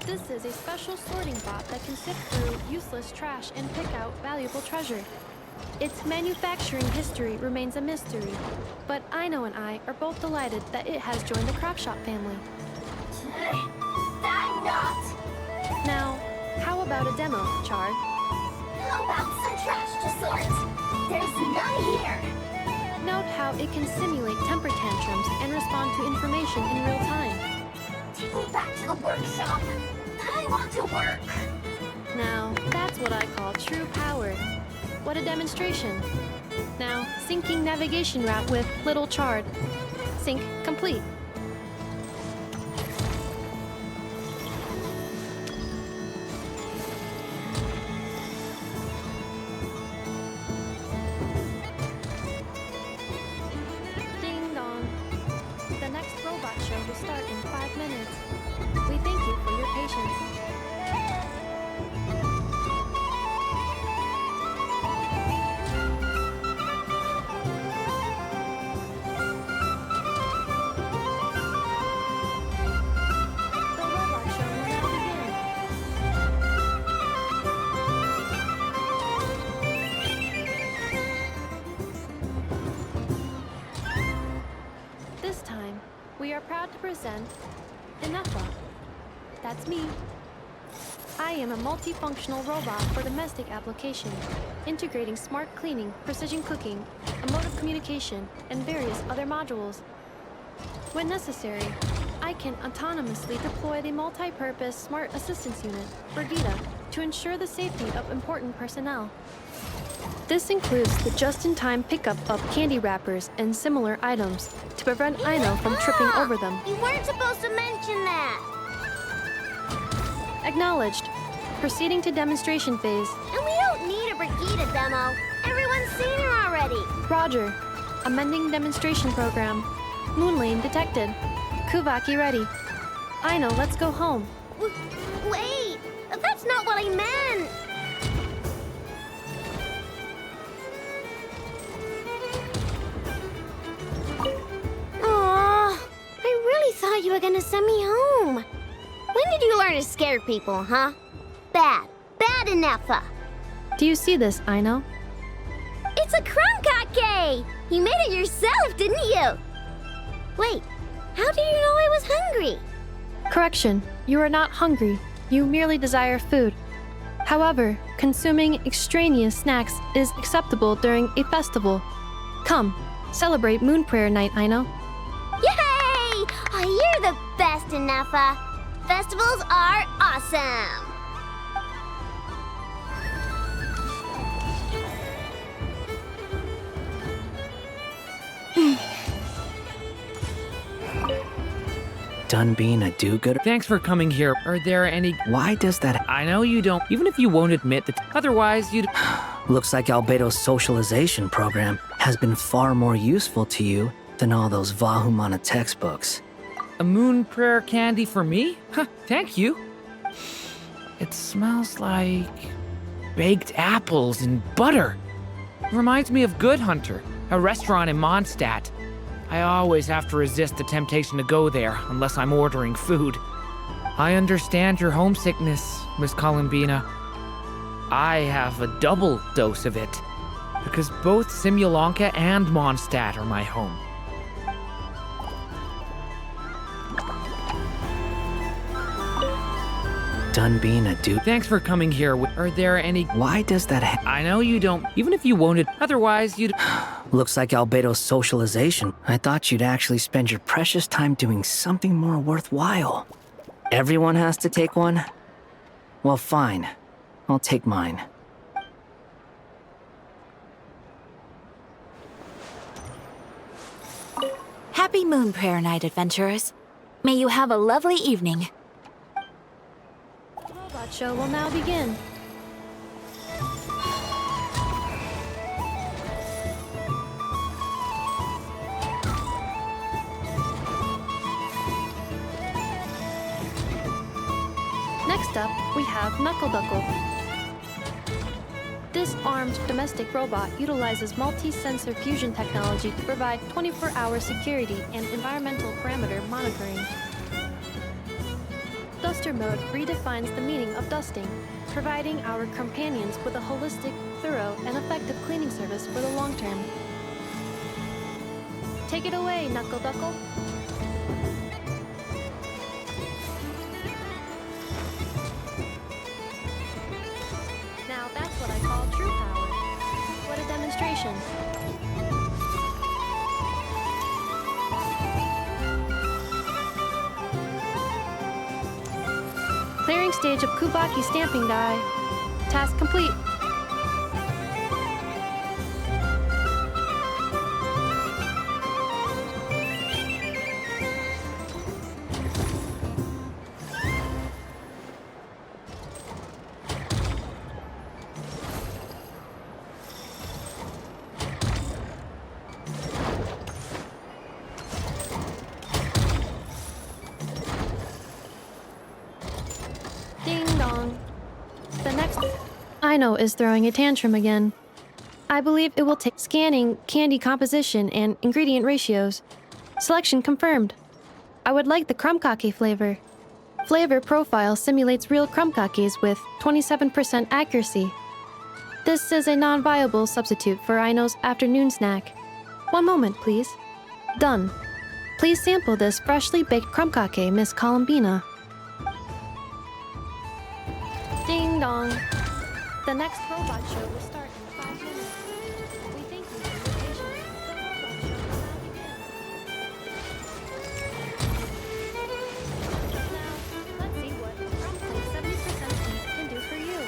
This is a special sorting bot that can sift through useless trash and pick out valuable treasure. Its manufacturing history remains a mystery, but Aino and I are both delighted that it has joined the craft shop family. I'm not. Now, how about a demo, Charred? How about some trash to sort? There's none here. Note how it can simulate temper tantrums and respond to information in real time. Take me back to the workshop. I want to work. Now, that's what I call true power. What a demonstration. Now, syncing navigation route with Little Charred. Sync complete. Ding dong. The next robot show will start in 5 minutes. We thank you for your patience. This time, we are proud to present Ineffa. That's me. I am a multifunctional robot for domestic application, integrating smart cleaning, precision cooking, emotive communication, and various other modules. When necessary, I can autonomously deploy the multi-purpose Smart Assistance Unit, Brigida, to ensure the safety of important personnel. This includes the just-in-time pickup of candy wrappers and similar items to prevent Aino from tripping over them. You weren't supposed to mention that. Acknowledged. Proceeding to demonstration phase. And we don't need a Brigida demo. Everyone's seen her already. Roger. Amending demonstration program. Moonlight detected. Kuvaki ready. Aino, let's go home. Wait, that's not what I meant. Aw, I really thought you were gonna send me home. When did you learn to scare people, huh? Bad Ineffa. Do you see this, Aino? It's a crunkake! You made it yourself, didn't you? Wait, how did you know I was hungry? Correction, you are not hungry. You merely desire food. However, consuming extraneous snacks is acceptable during a festival. Come, celebrate Moon Prayer Night, Aino. Yay! Oh, you're the best, Ineffa. Festivals are awesome. Done being a do-gooder? Thanks for coming here. Are there any... Why does that... I know you don't, even if you won't admit that. Otherwise, you'd... Looks like Albedo's socialization program has been far more useful to you than all those Vahumana textbooks. A moon prayer candy for me? Huh, thank you. It smells like... baked apples and butter. Reminds me of Good Hunter, a restaurant in Mondstadt. I always have to resist the temptation to go there unless I'm ordering food. I understand your homesickness, Miss Columbina. I have a double dose of it. Because both Simulanka and Mondstadt are my home. Done being a dude. Thanks for coming here. Are there any... Why does that I know you don't. Even if you wanted. Otherwise, you'd... Looks like Albedo's socialization. I thought you'd actually spend your precious time doing something more worthwhile. Everyone has to take one? Well, fine. I'll take mine. Happy Moon Prayer Night, adventurers. May you have a lovely evening. Robot show will now begin. Next up, we have Knuckle Duckle. This armed domestic robot utilizes multi-sensor fusion technology to provide 24-hour security and environmental parameter monitoring. Duster mode redefines the meaning of dusting, providing our companions with a holistic, thorough, and effective cleaning service for the long term. Take it away, Knuckle Duckle. Now that's what I call true power. What a demonstration. Clearing stage of Kubaki stamping die. Task complete. Aino is throwing a tantrum again. I believe it will take scanning candy composition and ingredient ratios. Selection confirmed. I would like the krumkake flavor. Flavor profile simulates real krumkakes with 27% accuracy. This is a non-viable substitute for Aino's afternoon snack. One moment, please. Done. Please sample this freshly baked krumkake, Miss Columbina. Ding dong. The next robot show will start in 5 minutes. We thank you for your patience. The robot show will now begin. Now, let's see what Rumpling 70% Sweet can do for you.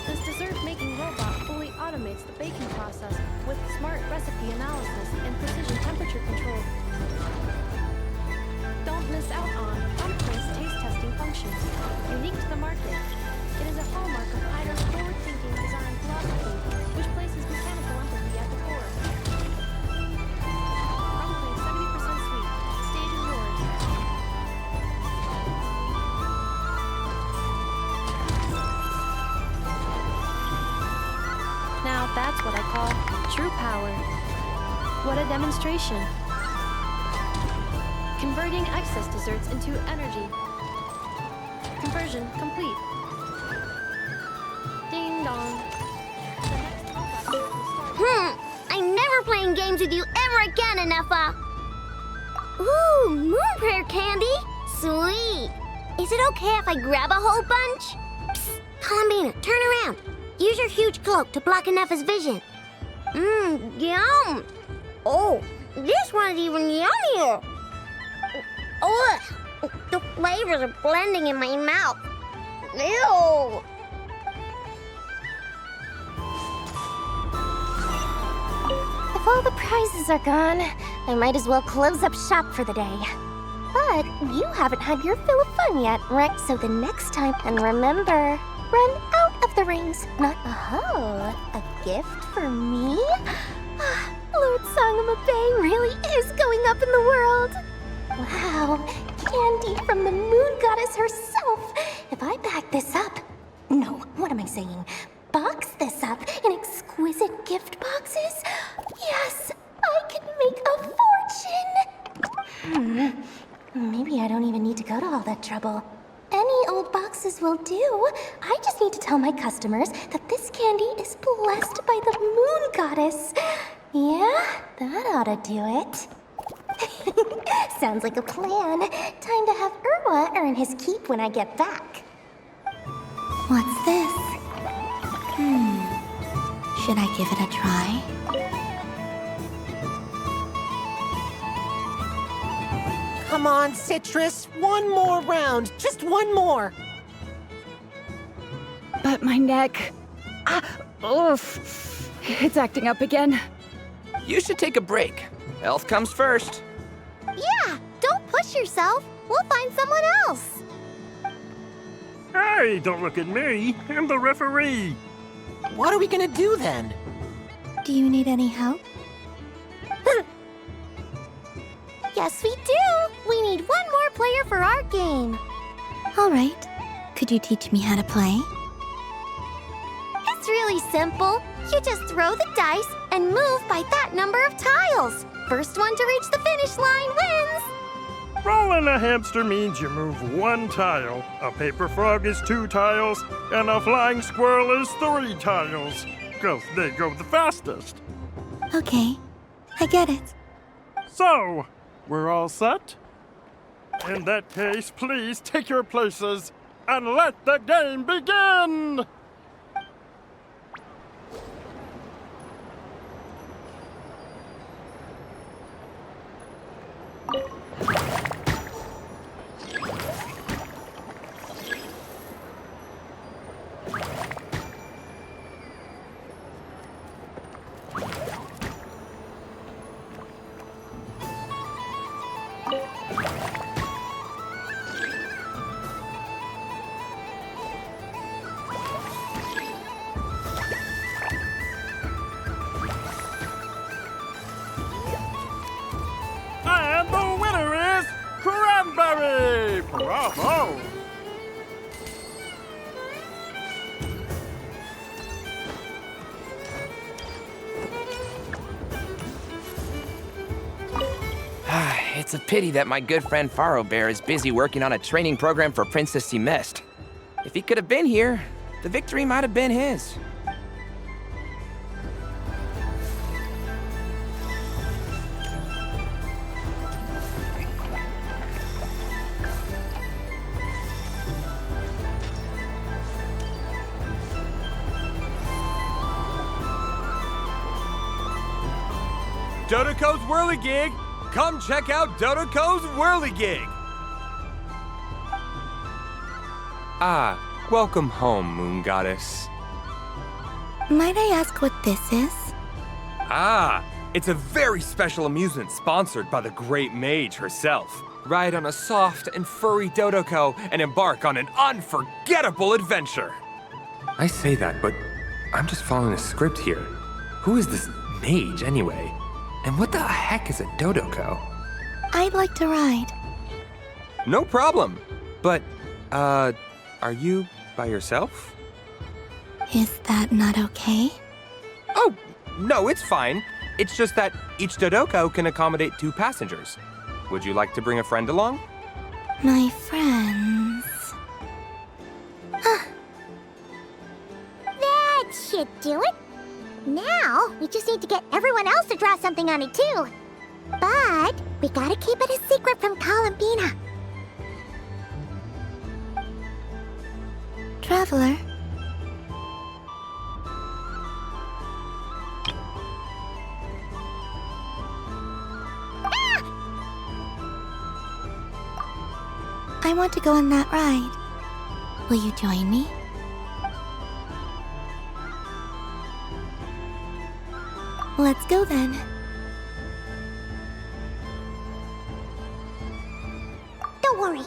This dessert-making robot fully automates the baking process with smart recipe analysis and precision temperature control. Don't miss out on Rumpling's taste testing functions, unique to the market. It is a hallmark of Ida's forward-thinking design philosophy, which places mechanical empathy at the core. Rumbling 70% sweet. Stage is yours. Now that's what I call true power. What a demonstration. Converting excess desserts into energy. Conversion complete. Ding dong. I'm never playing games with you ever again, Ineffa. Ooh, moon prayer candy. Sweet. Is it okay if I grab a whole bunch? Psst, Columbina, turn around. Use your huge cloak to block Ineffa's vision. Yum. Oh, this one's even yummier. Ugh, the flavors are blending in my mouth. Ew. If all the prizes are gone, I might as well close up shop for the day. But you haven't had your fill of fun yet, right? So the next time, and remember, run out of the rings, not a gift for me? Lord Sangama Bay really is going up in the world. Wow, candy from the moon goddess herself. If I back this up, no, what am I saying? Box this up in exquisite gift boxes? Yes, I can make a fortune! Maybe I don't even need to go to all that trouble. Any old gold boxes will do. I just need to tell my customers that this candy is blessed by the moon goddess. Yeah, that ought to do it. Sounds like a plan. Time to have Irwa earn his keep when I get back. What's this? Should I give it a try? Come on, Citrus. One more round. Just one more. But my neck... oof. It's acting up again. You should take a break. Health comes first. Yeah, don't push yourself. We'll find someone else. Hey, don't look at me. I'm the referee. What are we gonna do then? Do you need any help? Yes, we do. We need one more player for our game. All right. Could you teach me how to play? It's really simple. You just throw the dice and move by that number of tiles. First one to reach the finish line wins. Rolling a hamster means you move one tile. A paper frog is 2 tiles, and a flying squirrel is 3 tiles. 'Cause they go the fastest. Okay, I get it. So, we're all set? In that case, please take your places and let the game begin! And the winner is Cranberry! Bravo! It's a pity that my good friend Faro Bear is busy working on a training program for Princess he missed. If he could have been here, the victory might have been his. Dodoko's Whirligig! Come check out Dodoko's Whirligig! Ah, welcome home, Moon Goddess. Might I ask what this is? Ah, it's a very special amusement sponsored by the great mage herself. Ride on a soft and furry Dodoko and embark on an unforgettable adventure. I say that, but I'm just following a script here. Who is this mage, anyway? And what the heck is a Dodoko? I'd like to ride. No problem. But, are you by yourself? Is that not okay? Oh, no, it's fine. It's just that each Dodoko can accommodate 2 passengers. Would you like to bring a friend along? My friends... That should do it. Now, we just need to get everyone else to draw something on it too. But we gotta keep it a secret from Columbina. Traveler? Ah! I want to go on that ride. Will you join me? Let's go then. Don't worry.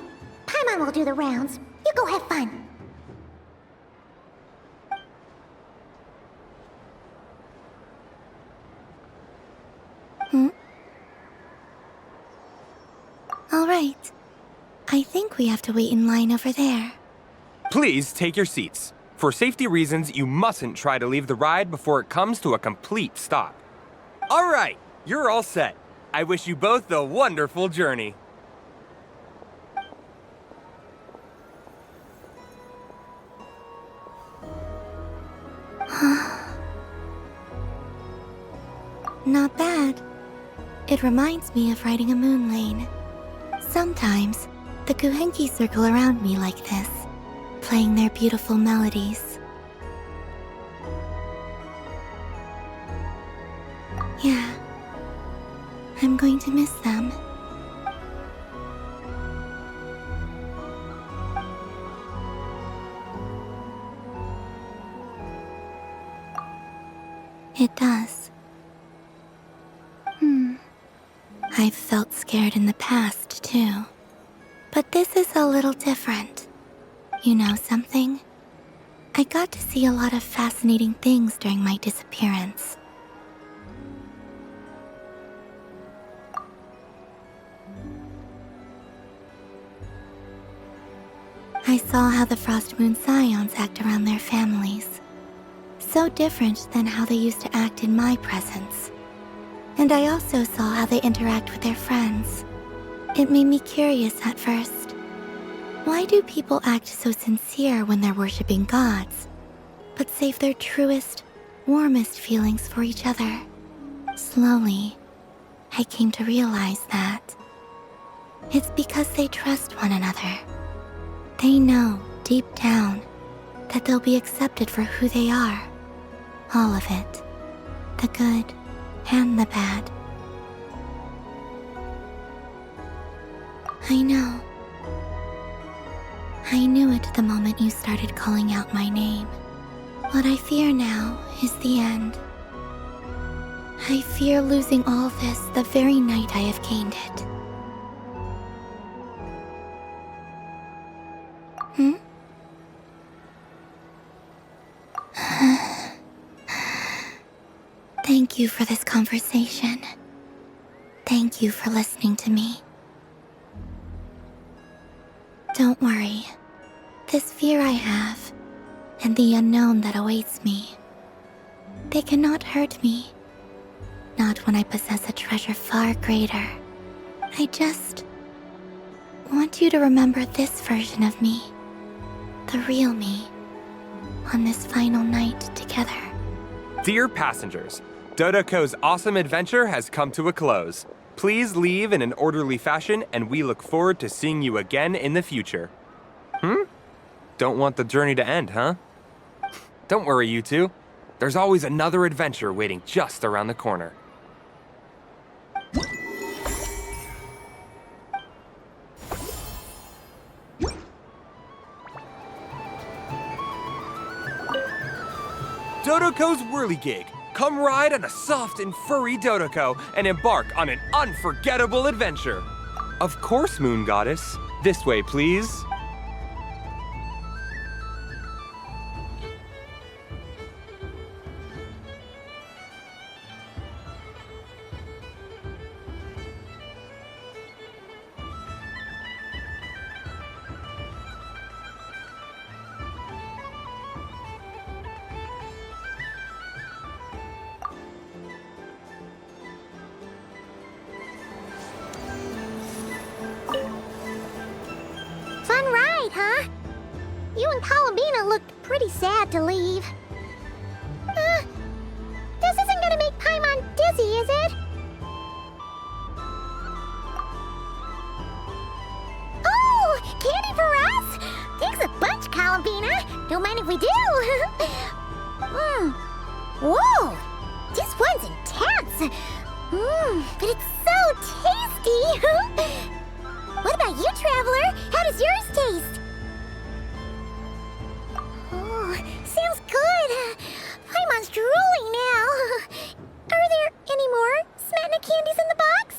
Paimon will do the rounds. You go have fun. All right. I think we have to wait in line over there. Please take your seats. For safety reasons, you mustn't try to leave the ride before it comes to a complete stop. All right, you're all set. I wish you both a wonderful journey. Not bad. It reminds me of riding a moon lane. Sometimes, the Kuhenki circle around me like this, playing their beautiful melodies. Yeah, I'm going to miss them. It does. I've felt scared in the past, too. But this is a little different. You know something? I got to see a lot of fascinating things during my disappearance. I saw how the Frost Moon Scions act around their families. So different than how they used to act in my presence. And I also saw how they interact with their friends. It made me curious at first. Why do people act so sincere when they're worshipping gods, but save their truest, warmest feelings for each other? Slowly, I came to realize that it's because they trust one another. They know, deep down, that they'll be accepted for who they are. All of it. The good and the bad. I know. I knew it the moment you started calling out my name. What I fear now is the end. I fear losing all this the very night I have gained it. Thank you for this conversation. Thank you for listening to me. Don't worry. This fear I have, and the unknown that awaits me, they cannot hurt me. Not when I possess a treasure far greater. I just want you to remember this version of me, the real me, on this final night together. Dear passengers, Dodoko's awesome adventure has come to a close. Please leave in an orderly fashion, and we look forward to seeing you again in the future. Don't want the journey to end, huh? Don't worry, you two. There's always another adventure waiting just around the corner. Dodoko's Whirligig. Come ride on a soft and furry Dodoko and embark on an unforgettable adventure. Of course, Moon Goddess. This way, please. Fun ride, huh? You and Columbina looked pretty sad to leave. This isn't gonna make Paimon dizzy, is it? Oh, candy for us? Thanks a bunch, Columbina. Don't mind if we do. Whoa, this one's intense. But it's so tasty. What about you, Traveler? How does yours taste? Oh, sounds good. Paimon's drooling now. Are there any more Smetana candies in the box?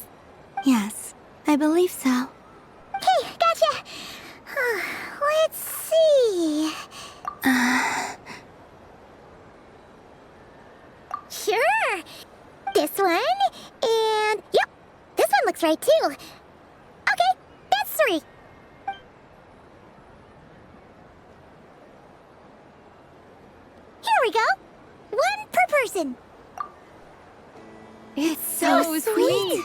Yes, I believe so. Okay, gotcha. Let's see. Sure. This one, and yep, this one looks right too. Okay, that's 3. Here we go. 1 per person. It's so sweet.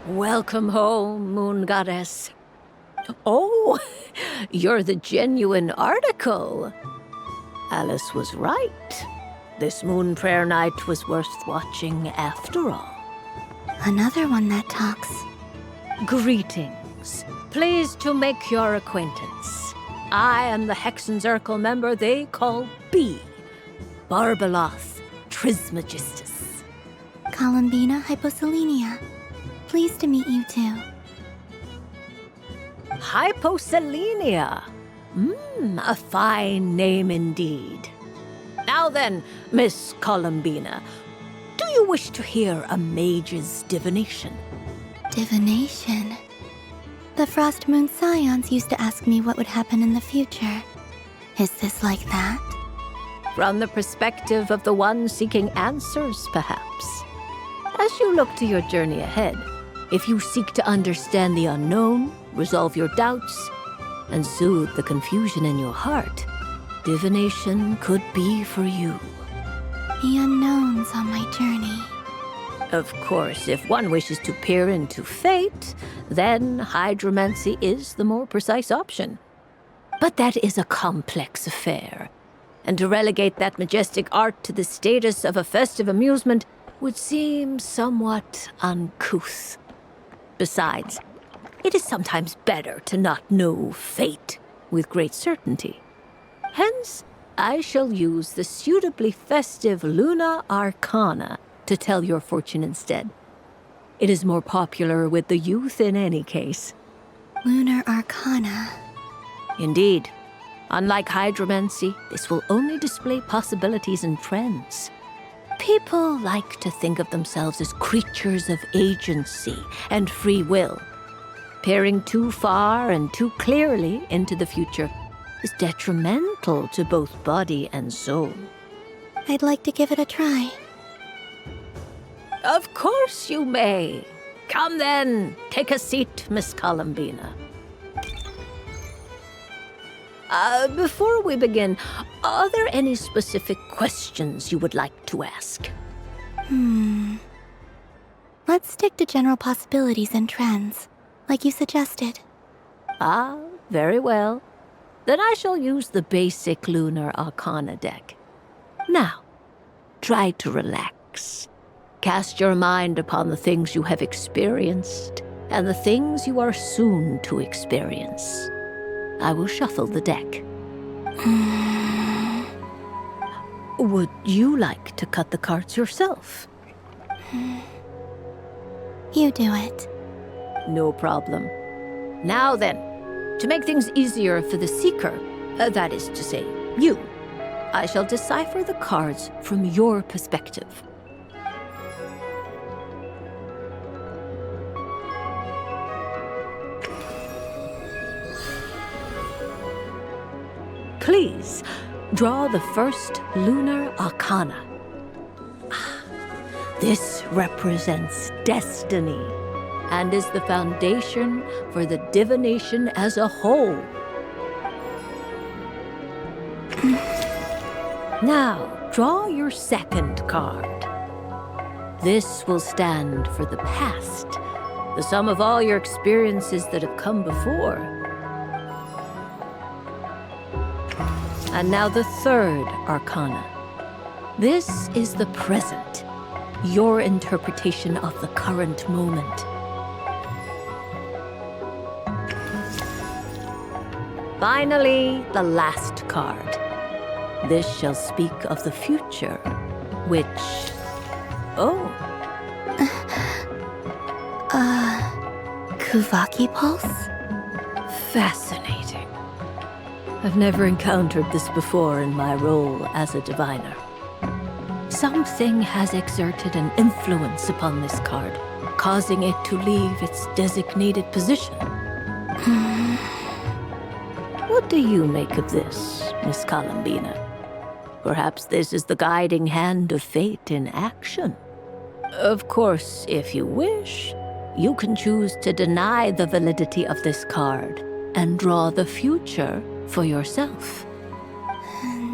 Welcome home, Moon Goddess. Oh, you're the genuine article. Alice was right. This moon prayer night was worth watching after all. Another one that talks. Greetings. Pleased to make your acquaintance. I am the Hexenzirkel member they call B. Barbeloth Trismegistus. Columbina Hyposelenia. Pleased to meet you too. Hyposelenia. A fine name indeed. Now then, Miss Columbina, do you wish to hear a mage's divination? Divination? The Frost Moon Scions used to ask me what would happen in the future. Is this like that? From the perspective of the one seeking answers, perhaps. As you look to your journey ahead, if you seek to understand the unknown, resolve your doubts, and soothe the confusion in your heart, divination could be for you. The unknowns on my journey. Of course, if one wishes to peer into fate, then hydromancy is the more precise option. But that is a complex affair, and to relegate that majestic art to the status of a festive amusement would seem somewhat uncouth. Besides, it is sometimes better to not know fate with great certainty. Hence, I shall use the suitably festive Luna Arcana to tell your fortune instead. It is more popular with the youth in any case. Lunar Arcana. Indeed. Unlike hydromancy, this will only display possibilities and trends. People like to think of themselves as creatures of agency and free will. Peering too far and too clearly into the future is detrimental to both body and soul. I'd like to give it a try. Of course you may. Come then, take a seat, Miss Columbina. Before we begin, are there any specific questions you would like to ask? Let's stick to general possibilities and trends, like you suggested. Ah, very well. Then I shall use the basic Lunar Arcana deck. Now, try to relax. Cast your mind upon the things you have experienced and the things you are soon to experience. I will shuffle the deck. Would you like to cut the cards yourself? You do it. No problem. Now then, to make things easier for the seeker, that is to say, you, I shall decipher the cards from your perspective. Please, draw the first Lunar Arcana. This represents destiny and is the foundation for the divination as a whole. Now, draw your second card. This will stand for the past, the sum of all your experiences that have come before. And now the third Arcana. This is the present, your interpretation of the current moment. Finally, the last card. This shall speak of the future, which... Oh. Kuvaki Pulse? Fascinating. I've never encountered this before in my role as a diviner. Something has exerted an influence upon this card, causing it to leave its designated position. What do you make of this, Miss Columbina? Perhaps this is the guiding hand of fate in action. Of course, if you wish, you can choose to deny the validity of this card and draw the future for yourself.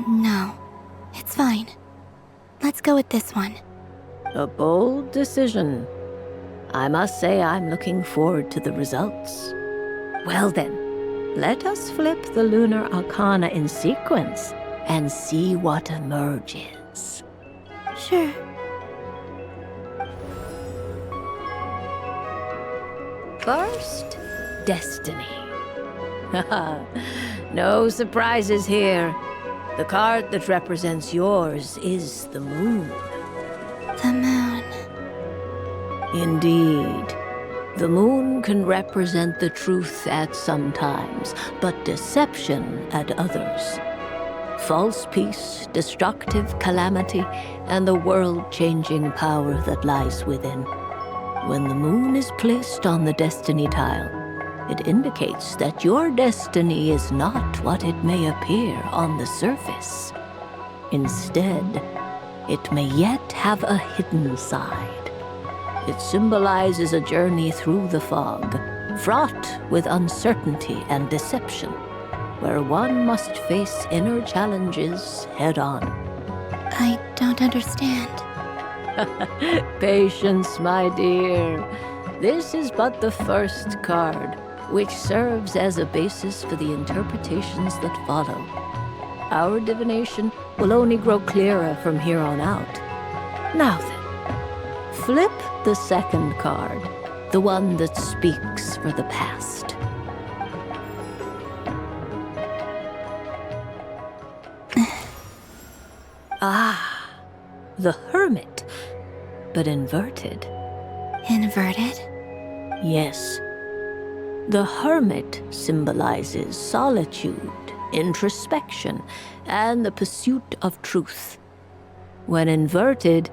No, it's fine. Let's go with this one. A bold decision. I must say I'm looking forward to the results. Well then, let us flip the lunar arcana in sequence and see what emerges. Sure. First, destiny. No surprises here. The card that represents yours is the moon. The moon. Indeed. The moon can represent the truth at some times, but deception at others. False peace, destructive calamity, and the world-changing power that lies within. When the moon is placed on the destiny tile, it indicates that your destiny is not what it may appear on the surface. Instead, it may yet have a hidden side. It symbolizes a journey through the fog, fraught with uncertainty and deception, where one must face inner challenges head-on. I don't understand. Patience, my dear. This is but the first card, which serves as a basis for the interpretations that follow. Our divination will only grow clearer from here on out. Now then, flip the second card, the one that speaks for the past. Ah, the Hermit, but inverted. Inverted? Yes. The Hermit symbolizes solitude, introspection, and the pursuit of truth. When inverted,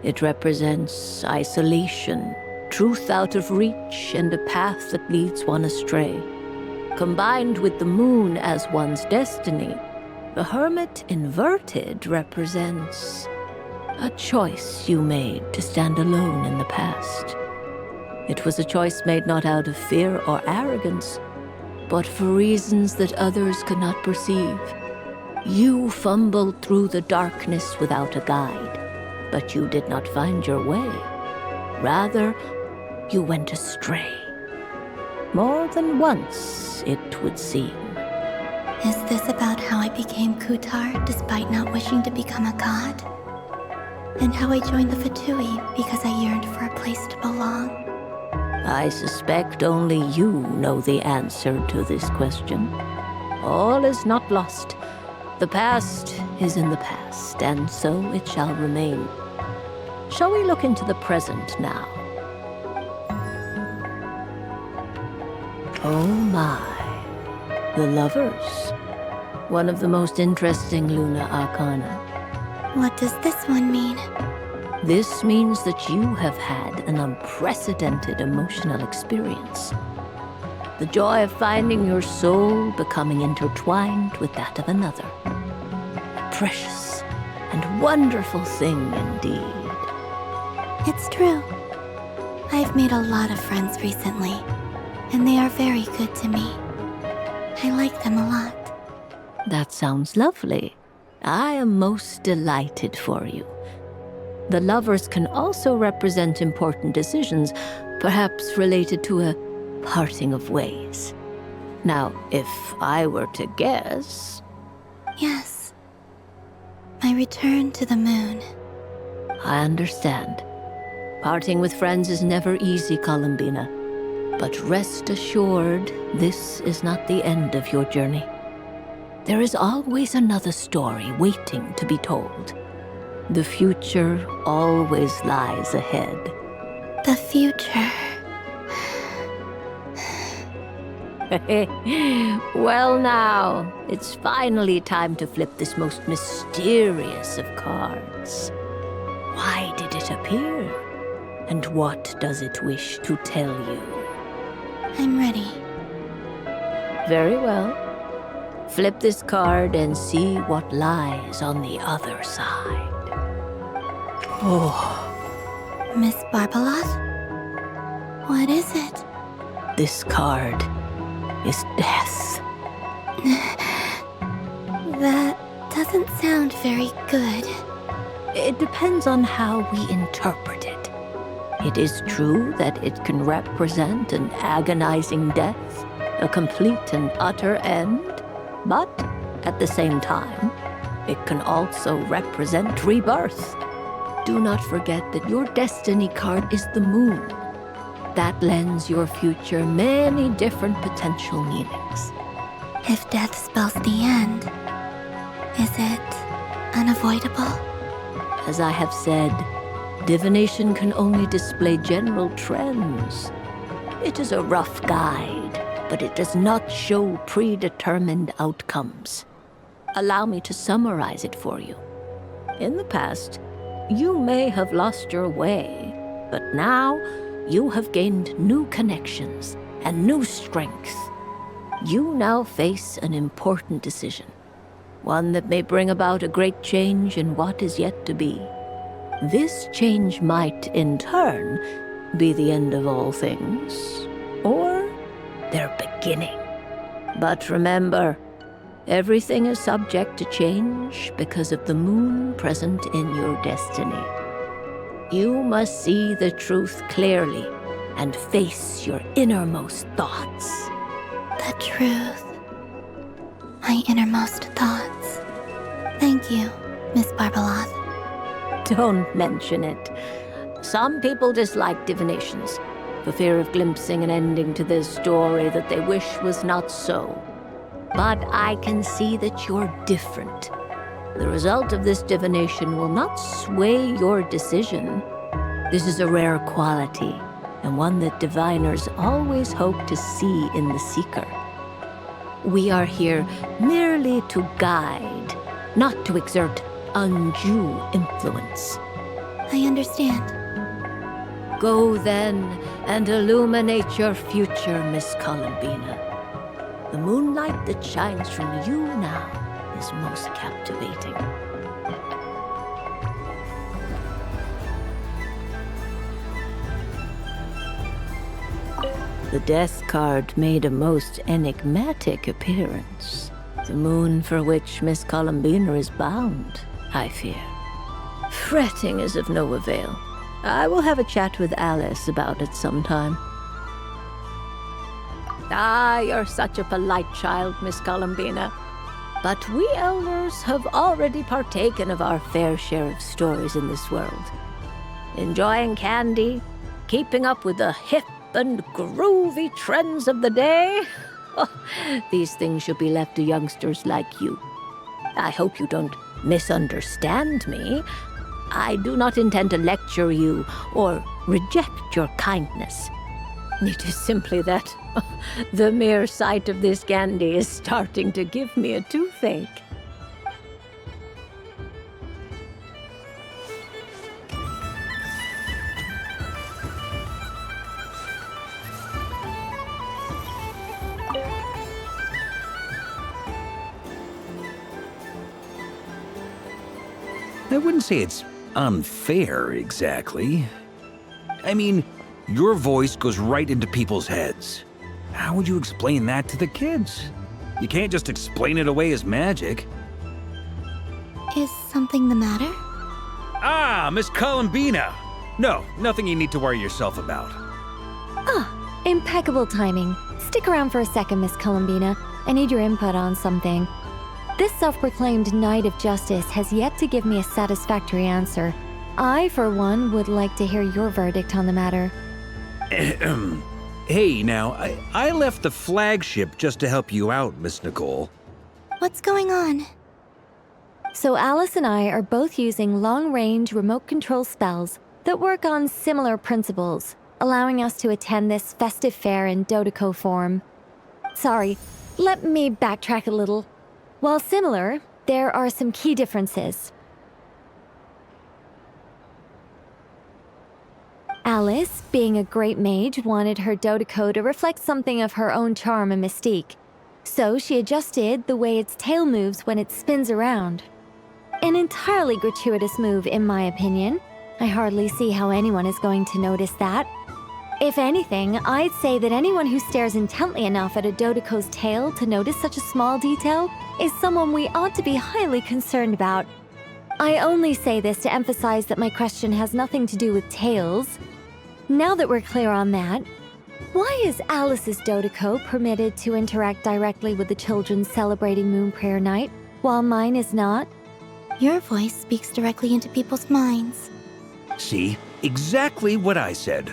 it represents isolation, truth out of reach, and a path that leads one astray. Combined with the moon as one's destiny, the Hermit inverted represents a choice you made to stand alone in the past. It was a choice made not out of fear or arrogance, but for reasons that others could not perceive. You fumbled through the darkness without a guide, but you did not find your way. Rather, you went astray. More than once, it would seem. Is this about how I became Kutar despite not wishing to become a god? And how I joined the Fatui because I yearned for a place to belong? I suspect only you know the answer to this question. All is not lost. The past is in the past, and so it shall remain. Shall we look into the present now? Oh my. The Lovers. One of the most interesting Luna Arcana. What does this one mean? This means that you have had an unprecedented emotional experience. The joy of finding your soul becoming intertwined with that of another. A precious and wonderful thing indeed. It's true. I've made a lot of friends recently, and they are very good to me. I like them a lot. That sounds lovely. I am most delighted for you. The Lovers can also represent important decisions, perhaps related to a parting of ways. Now, if I were to guess... Yes. My return to the moon. I understand. Parting with friends is never easy, Columbina. But rest assured, this is not the end of your journey. There is always another story waiting to be told. The future always lies ahead. The future. Well now, it's finally time to flip this most mysterious of cards. Why did it appear? And what does it wish to tell you? I'm ready. Very well. Flip this card and see what lies on the other side. Oh. Miss Barbaloth? What is it? This card is death. That doesn't sound very good. It depends on how we interpret it. It is true that it can represent an agonizing death, a complete and utter end, but at the same time, it can also represent rebirth. Do not forget that your destiny card is the moon. That lends your future many different potential meanings. If death spells the end, is it unavoidable? As I have said, divination can only display general trends. It is a rough guide, but it does not show predetermined outcomes. Allow me to summarize it for you. In the past, you may have lost your way, but now you have gained new connections and new strength. You now face an important decision, one that may bring about a great change in what is yet to be. This change might, in turn, be the end of all things, or their beginning. But remember, everything is subject to change because of the moon present in your destiny. You must see the truth clearly and face your innermost thoughts. The truth. My innermost thoughts. Thank you, Miss Barbeloth. Don't mention it. Some people dislike divinations, for fear of glimpsing an ending to their story that they wish was not so. But I can see that you're different. The result of this divination will not sway your decision. This is a rare quality, and one that diviners always hope to see in the seeker. We are here merely to guide, not to exert undue influence. I understand. Go then and illuminate your future, Miss Columbina. The moonlight that shines from you now is most captivating. The death card made a most enigmatic appearance. The moon for which Miss Columbina is bound, I fear. Fretting is of no avail. I will have a chat with Alice about it sometime. Ah, you're such a polite child, Miss Columbina. But we elders have already partaken of our fair share of stories in this world. Enjoying candy, keeping up with the hip and groovy trends of the day. These things should be left to youngsters like you. I hope you don't misunderstand me. I do not intend to lecture you or reject your kindness. It is simply that the mere sight of this candy is starting to give me a toothache. I wouldn't say it's unfair, exactly. I mean, your voice goes right into people's heads. How would you explain that to the kids? You can't just explain it away as magic. Is something the matter? Ah, Miss Columbina! No, nothing you need to worry yourself about. Ah, impeccable timing. Stick around for a second, Miss Columbina. I need your input on something. This self-proclaimed Knight of Justice has yet to give me a satisfactory answer. I, for one, would like to hear your verdict on the matter. Hey, now, I left the flagship just to help you out, Miss Nicole. What's going on? So Alice and I are both using long-range remote control spells that work on similar principles, allowing us to attend this festive fair in Dottore form. Sorry, let me backtrack a little. While similar, there are some key differences. Alice, being a great mage, wanted her Dottore to reflect something of her own charm and mystique. So she adjusted the way its tail moves when it spins around. An entirely gratuitous move, in my opinion. I hardly see how anyone is going to notice that. If anything, I'd say that anyone who stares intently enough at a Dottore's tail to notice such a small detail is someone we ought to be highly concerned about. I only say this to emphasize that my question has nothing to do with tails. Now that we're clear on that, why is Alice's Dotoko permitted to interact directly with the children celebrating Moon Prayer Night, while mine is not? Your voice speaks directly into people's minds. See? Exactly what I said.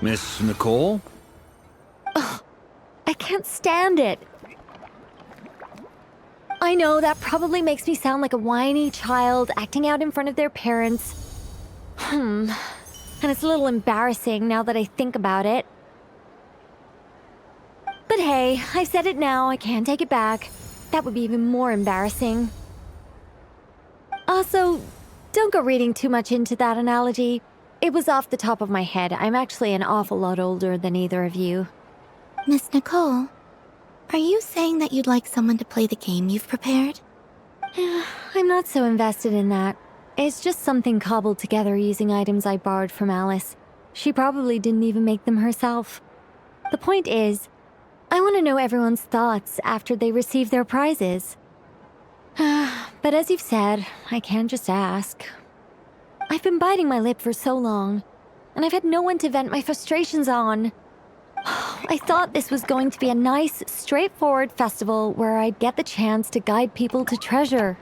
Miss Nicole? Ugh, I can't stand it. I know that probably makes me sound like a whiny child acting out in front of their parents. And it's a little embarrassing now that I think about it. But hey, I've said it now, I can't take it back. That would be even more embarrassing. Also, don't go reading too much into that analogy. It was off the top of my head. I'm actually an awful lot older than either of you. Miss Nicole, are you saying that you'd like someone to play the game you've prepared? I'm not so invested in that. It's just something cobbled together using items I borrowed from Alice. She probably didn't even make them herself. The point is, I want to know everyone's thoughts after they receive their prizes. But as you've said, I can't just ask. I've been biting my lip for so long, and I've had no one to vent my frustrations on. I thought this was going to be a nice, straightforward festival where I'd get the chance to guide people to treasure.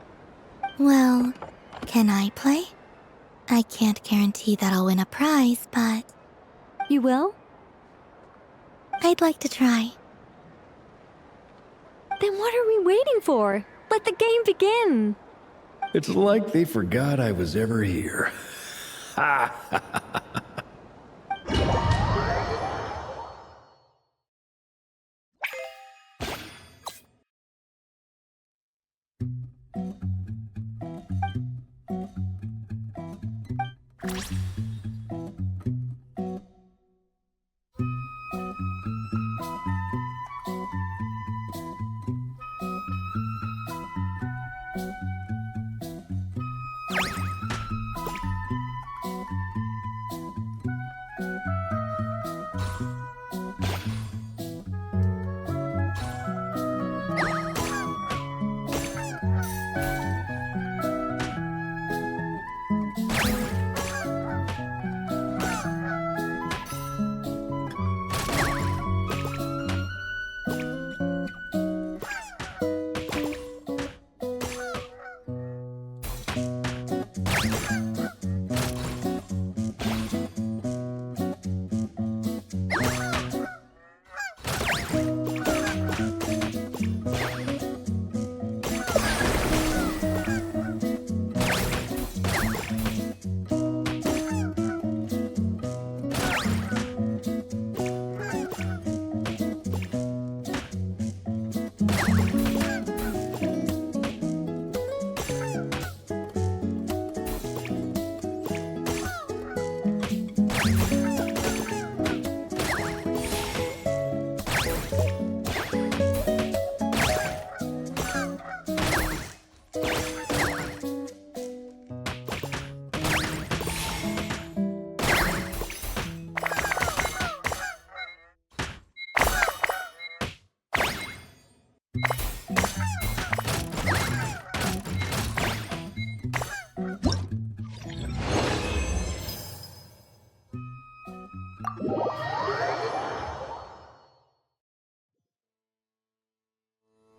Well, can I play? I can't guarantee that I'll win a prize, but... You will? I'd like to try. Then what are we waiting for? Let the game begin! It's like they forgot I was ever here. Ha ha ha ha.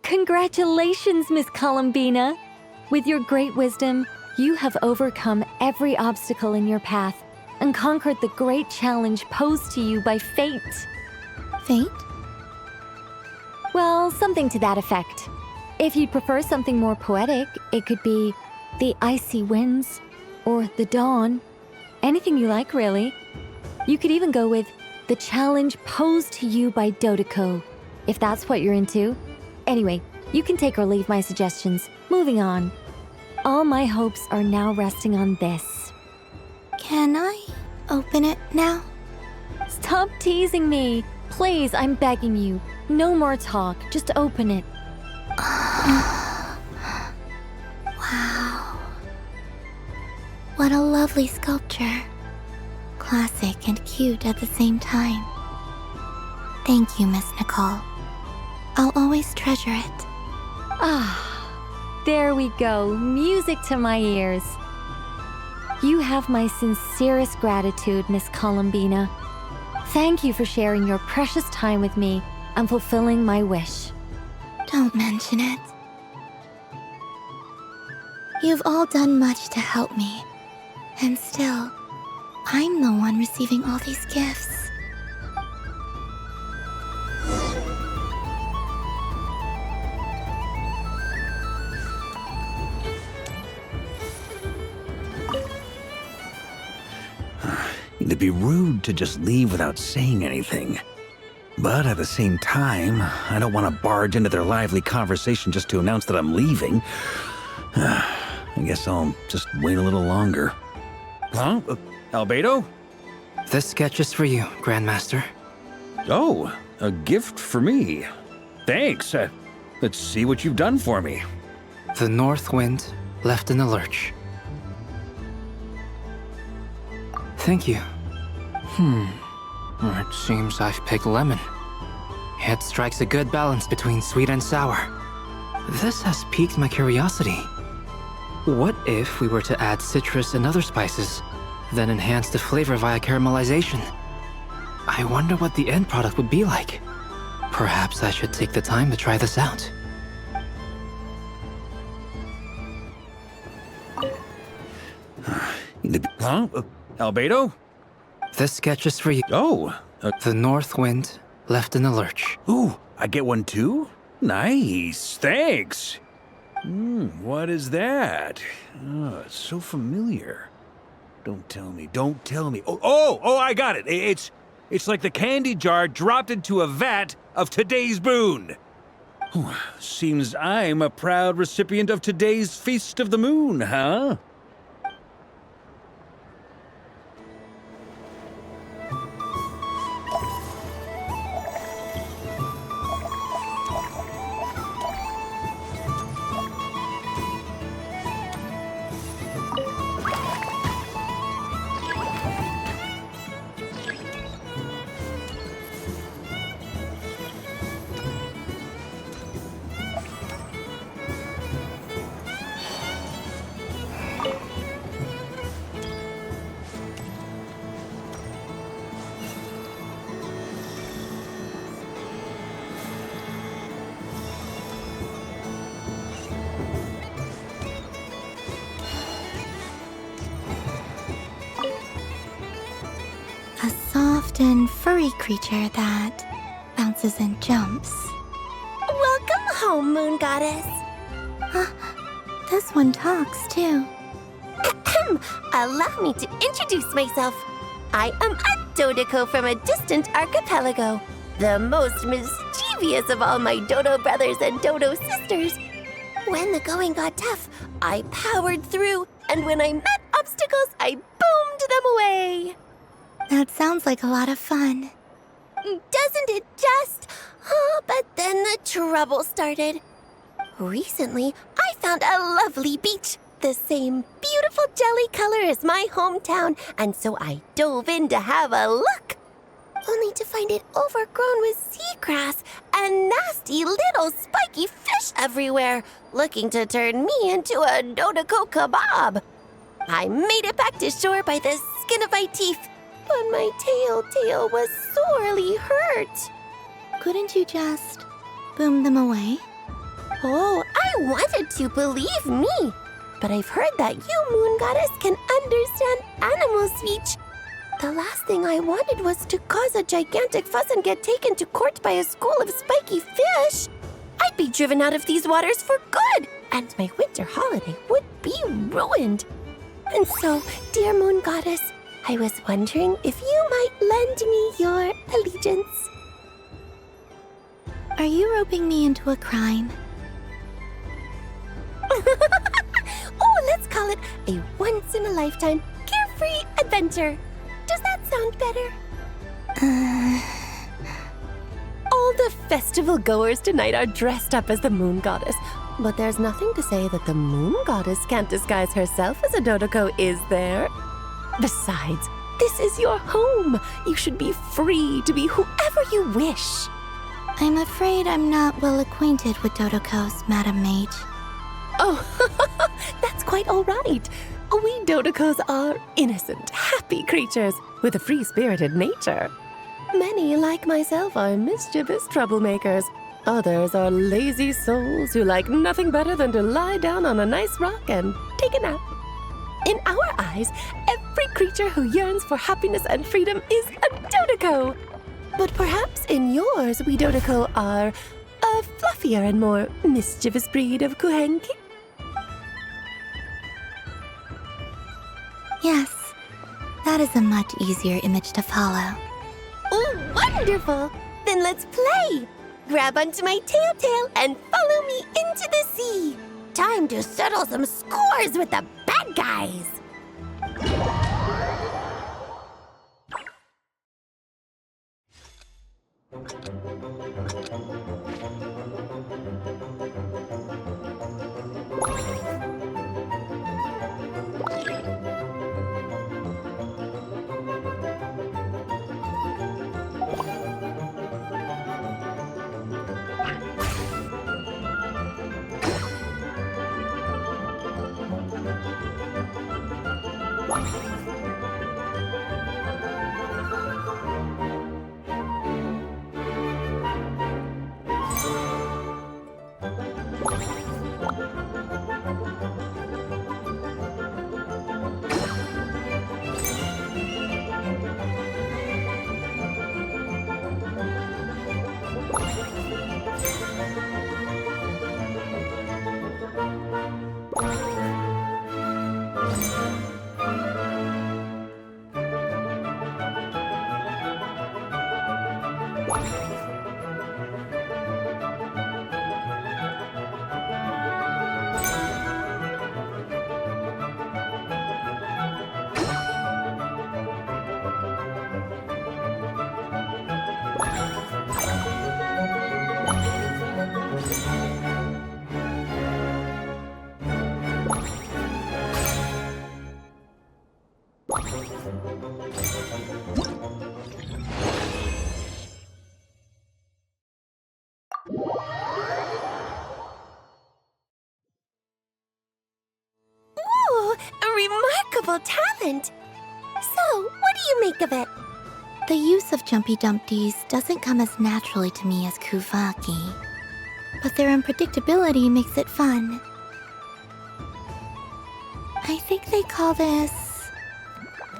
Congratulations, Miss Columbina! With your great wisdom, you have overcome every obstacle in your path and conquered the great challenge posed to you by fate. Fate? Well, something to that effect. If you'd prefer something more poetic, it could be the icy winds or the dawn. Anything you like, really. You could even go with the challenge posed to you by Dotoko, if that's what you're into. Anyway, you can take or leave my suggestions. Moving on. All my hopes are now resting on this. Can I open it now? Stop teasing me. Please, I'm begging you. No more talk. Just open it. Wow. What a lovely sculpture. Classic and cute at the same time. Thank you, Miss Nicole. I'll always treasure it. Ah, there we go. Music to my ears. You have my sincerest gratitude, Miss Columbina. Thank you for sharing your precious time with me and fulfilling my wish. Don't mention it. You've all done much to help me. And still, I'm the one receiving all these gifts. It'd be rude to just leave without saying anything. But at the same time, I don't want to barge into their lively conversation just to announce that I'm leaving. I guess I'll just wait a little longer. Huh? Albedo? This sketch is for you, Grandmaster. Oh, a gift for me. Thanks. Let's see what you've done for me. The North Wind left in a lurch. Thank you. It seems I've picked lemon. It strikes a good balance between sweet and sour. This has piqued my curiosity. What if we were to add citrus and other spices, then enhance the flavor via caramelization? I wonder what the end product would be like. Perhaps I should take the time to try this out. Huh? Albedo? This sketch is for you. Oh. The North Wind left in a lurch. Ooh, I get one too? Nice, thanks. What is that? Oh, it's so familiar. Don't tell me, don't tell me. Oh, I got it. It's like the candy jar dropped into a vat of today's boon. Seems I'm a proud recipient of today's Feast of the Moon, huh? A soft and furry creature that bounces and jumps. Welcome home, Moon Goddess. This one talks too. Allow me to introduce myself. I am a Dottore from a distant archipelago, the most mischievous of all my Dodo brothers and Dodo sisters. When the going got tough, I powered through, and when I met obstacles, I boomed them away. That sounds like a lot of fun. Doesn't it just? Oh, but then the trouble started. Recently, I found a lovely beach, the same beautiful jelly color as my hometown, and so I dove in to have a look. Only to find it overgrown with seagrass and nasty little spiky fish everywhere, looking to turn me into a Dottore kebab. I made it back to shore by the skin of my teeth, but my tail was sorely hurt. Couldn't you just boom them away? Oh, I wanted to, believe me. But I've heard that you, Moon Goddess, can understand animal speech. The last thing I wanted was to cause a gigantic fuss and get taken to court by a school of spiky fish. I'd be driven out of these waters for good, and my winter holiday would be ruined. And so, dear Moon Goddess, I was wondering if you might lend me your allegiance. Are you roping me into a crime? Oh, let's call it a once-in-a-lifetime carefree adventure. Does that sound better? All the festival goers tonight are dressed up as the Moon Goddess, but there's nothing to say that the Moon Goddess can't disguise herself as a Dottore, is there? Besides, this is your home. You should be free to be whoever you wish. I'm afraid I'm not well acquainted with Dodokos, Madam Mage. Oh, that's quite all right. We Dodokos are innocent, happy creatures with a free-spirited nature. Many, like myself, are mischievous troublemakers. Others are lazy souls who like nothing better than to lie down on a nice rock and take a nap. In our eyes, every creature who yearns for happiness and freedom is a Dodoko. But perhaps in yours, we Dodoko are a fluffier and more mischievous breed of Kuhenki? Yes, that is a much easier image to follow. Oh, wonderful! Then let's play! Grab onto my tail and follow me into the sea! Time to settle some scores with the bad guys! Remarkable talent! So, what do you make of it? The use of Jumpy Dumpties doesn't come as naturally to me as Kuvaki, but their unpredictability makes it fun. I think they call this...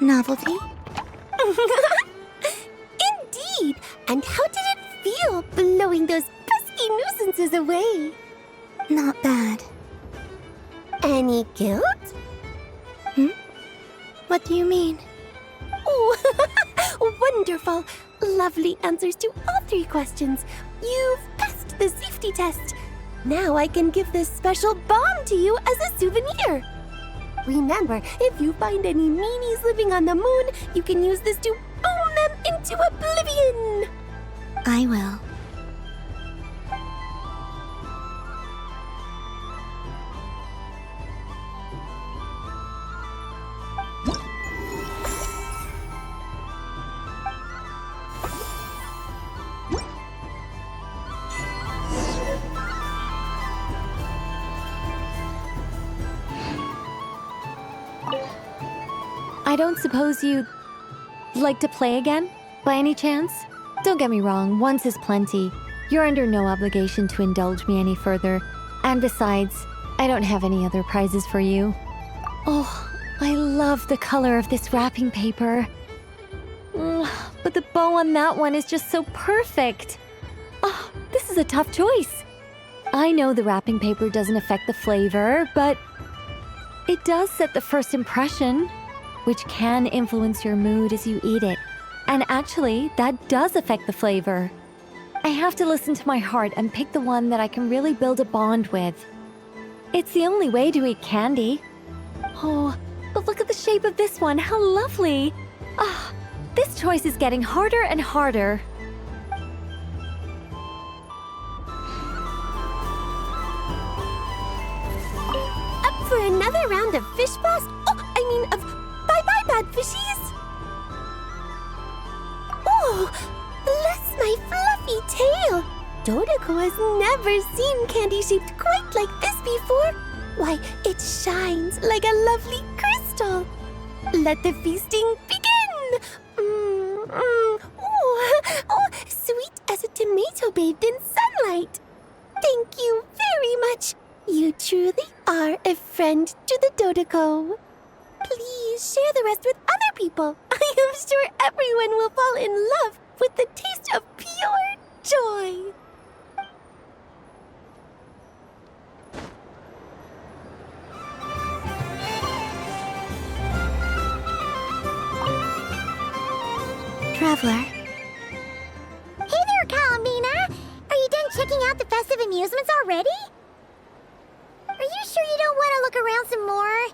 novelty? Indeed! And how did it feel blowing those pesky nuisances away? Not bad. Any guilt? What do you mean? Oh, wonderful! Lovely answers to all 3 questions. You've passed the safety test. Now I can give this special bomb to you as a souvenir. Remember, if you find any meanies living on the moon, you can use this to boom them into oblivion. I will. I don't suppose you'd like to play again, by any chance? Don't get me wrong, once is plenty. You're under no obligation to indulge me any further. And besides, I don't have any other prizes for you. Oh, I love the color of this wrapping paper. But the bow on that one is just so perfect. Oh, this is a tough choice. I know the wrapping paper doesn't affect the flavor, but it does set the first impression, which can influence your mood as you eat it. And actually, that does affect the flavor. I have to listen to my heart and pick the one that I can really build a bond with. It's the only way to eat candy. Oh, but look at the shape of this one, how lovely! Ah, this choice is getting harder and harder. Up for another round of fish blast? Of bye-bye, bad fishies! Oh, bless my fluffy tail! Dodoko has never seen candy shaped quite like this before. Why, it shines like a lovely crystal. Let the feasting begin. Oh, sweet as a tomato bathed in sunlight. Thank you very much. You truly are a friend to the Dodoko. Please share the rest with other people. I am sure everyone will fall in love with the taste of pure joy. Traveler. Hey there, Columbina! Are you done checking out the festive amusements already? Are you sure you don't want to look around some more?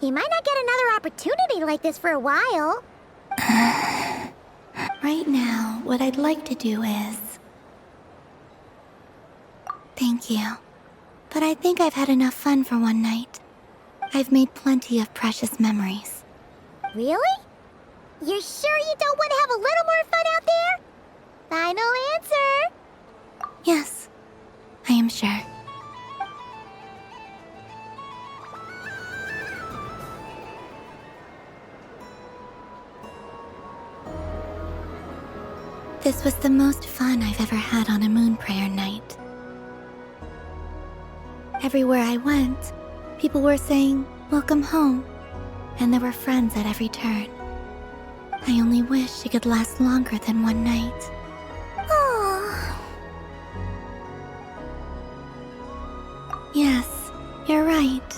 You might not get another opportunity like this for a while. Right now, what I'd like to do is... Thank you. But I think I've had enough fun for one night. I've made plenty of precious memories. Really? You're sure you don't want to have a little more fun out there? Final answer! Yes, I am sure. This was the most fun I've ever had on a moon prayer night. Everywhere I went, people were saying, "Welcome home," and there were friends at every turn. I only wish it could last longer than one night. Oh. Yes, you're right.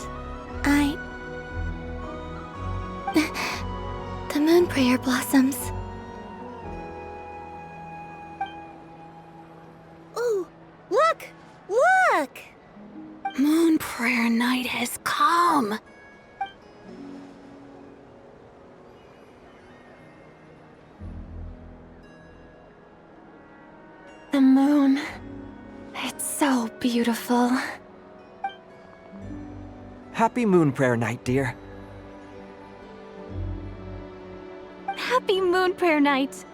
The moon prayer blossoms. Ooh, look! Look! Moon prayer night has come. The moon. It's so beautiful. Happy Moon Prayer Night, dear. Happy Moon Prayer Night.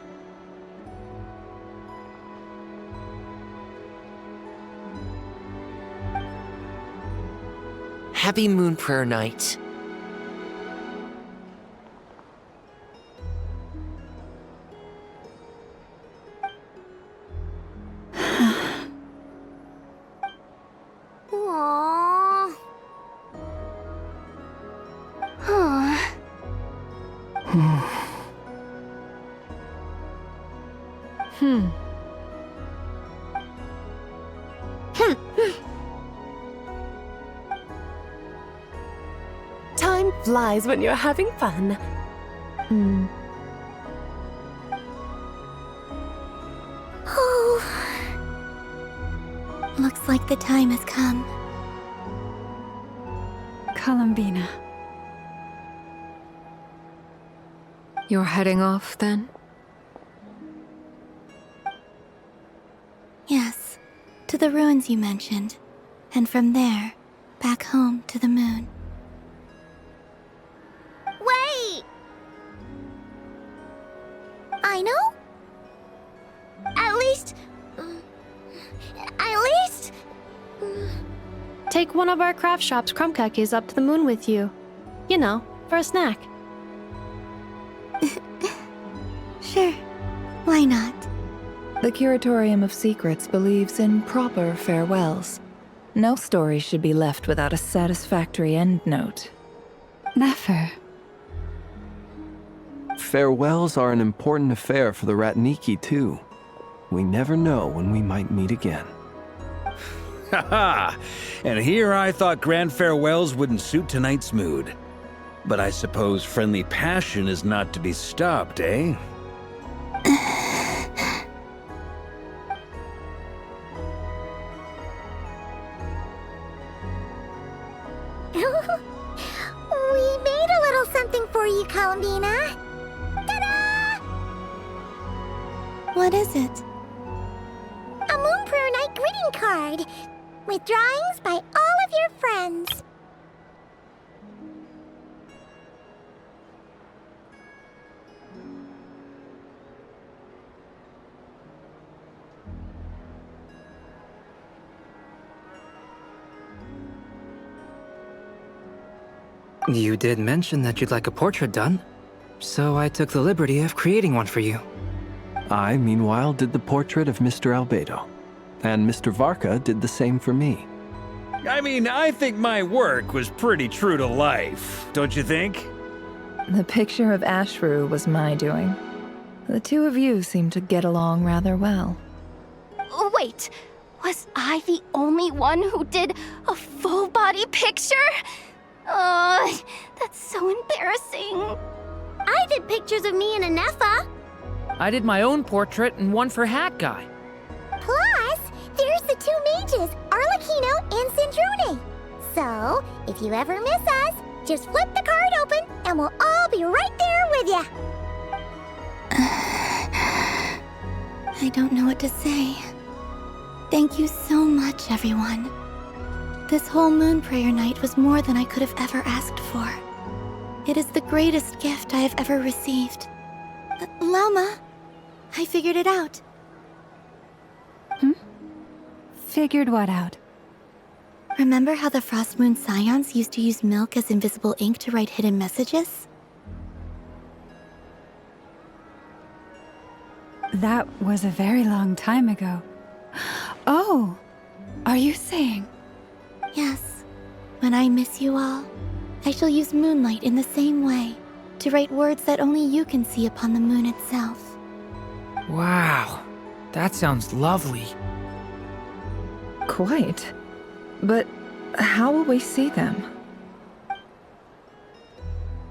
Happy Moon Prayer Night. Aww. Huh. Time flies when you're having fun. Oh. Looks like the time has come. Columbina. You're heading off, then? Yes, to the ruins you mentioned. And from there, back home to the moon. Wait! I know? At least... Take one of our craft shop's crumb cookies up to the moon with you. You know, for a snack. Sure, why not? The Curatorium of Secrets believes in proper farewells. No story should be left without a satisfactory endnote. Nefer. Farewells are an important affair for the Ratniki, too. We never know when we might meet again. Haha! And here I thought grand farewells wouldn't suit tonight's mood. But I suppose friendly passion is not to be stopped, eh? We made a little something for you, Columbina. Ta-da! What is it? A Moon Prayer Night greeting card with drawings by all of your friends. You did mention that you'd like a portrait done, so I took the liberty of creating one for you. I, meanwhile, did the portrait of Mr. Albedo, and Mr. Varka did the same for me. I mean, I think my work was pretty true to life, don't you think? The picture of Ashru was my doing. The two of you seem to get along rather well. Wait, was I the only one who did a full-body picture? That's so embarrassing. I did pictures of me and Ineffa. I did my own portrait and one for Hat Guy. Plus, there's the two mages, Arlecchino and Sandrone. So, if you ever miss us, just flip the card open and we'll all be right there with you. I don't know what to say. Thank you so much, everyone. This whole moon prayer night was more than I could have ever asked for. It is the greatest gift I have ever received. Lauma, I figured it out. Figured what out? Remember how the Frost Moon Scions used to use milk as invisible ink to write hidden messages? That was a very long time ago. Oh, are you saying? Yes. When I miss you all, I shall use Moonlight in the same way, to write words that only you can see upon the moon itself. Wow, that sounds lovely. Quite. But how will we see them?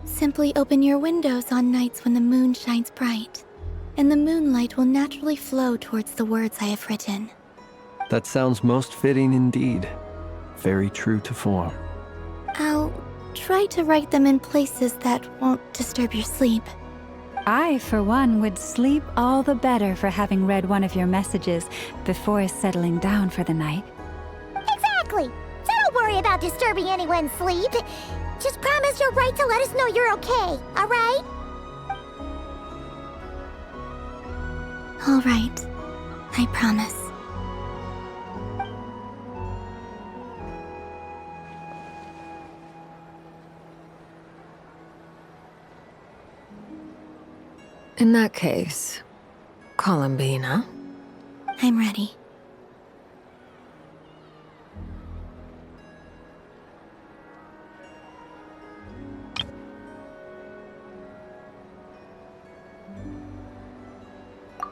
Simply open your windows on nights when the moon shines bright, and the moonlight will naturally flow towards the words I have written. That sounds most fitting indeed. Very true to form. I'll try to write them in places that won't disturb your sleep. I, for one, would sleep all the better for having read one of your messages before settling down for the night. Exactly! So don't worry about disturbing anyone's sleep. Just promise you'll write to let us know you're okay, alright? Alright. I promise. In that case, Columbina? I'm ready.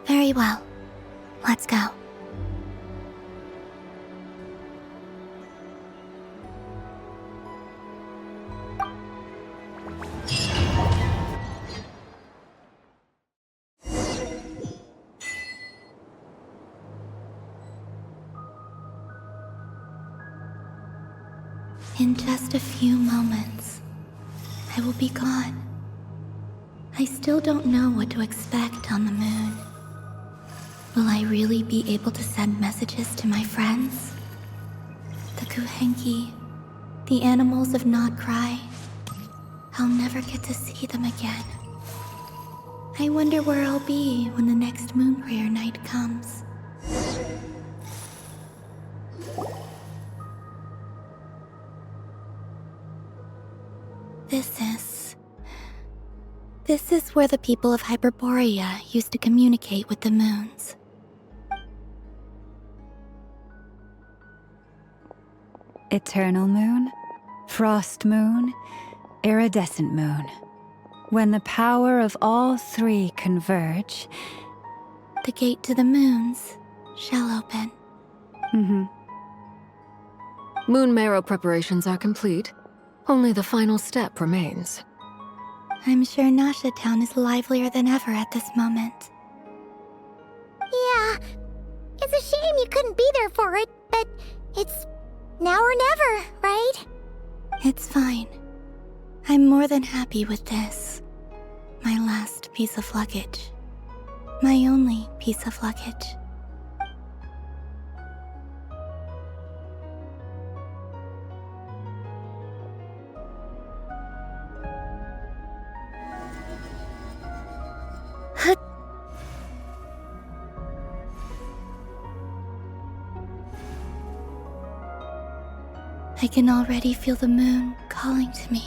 Very well. Let's go. In just a few moments, I will be gone. I still don't know what to expect on the moon. Will I really be able to send messages to my friends? The Kuhenki, the animals of Not Krai. I'll never get to see them again. I wonder where I'll be when the next moon prayer night comes. This is where the people of Hyperborea used to communicate with the moons. Eternal moon, frost moon, iridescent moon. When the power of all three converge, the gate to the moons shall open. Moon marrow preparations are complete. Only the final step remains. I'm sure Nasha Town is livelier than ever at this moment. Yeah, it's a shame you couldn't be there for it, but it's now or never, right? It's fine. I'm more than happy with this. My last piece of luggage. My only piece of luggage. I can already feel the moon calling to me.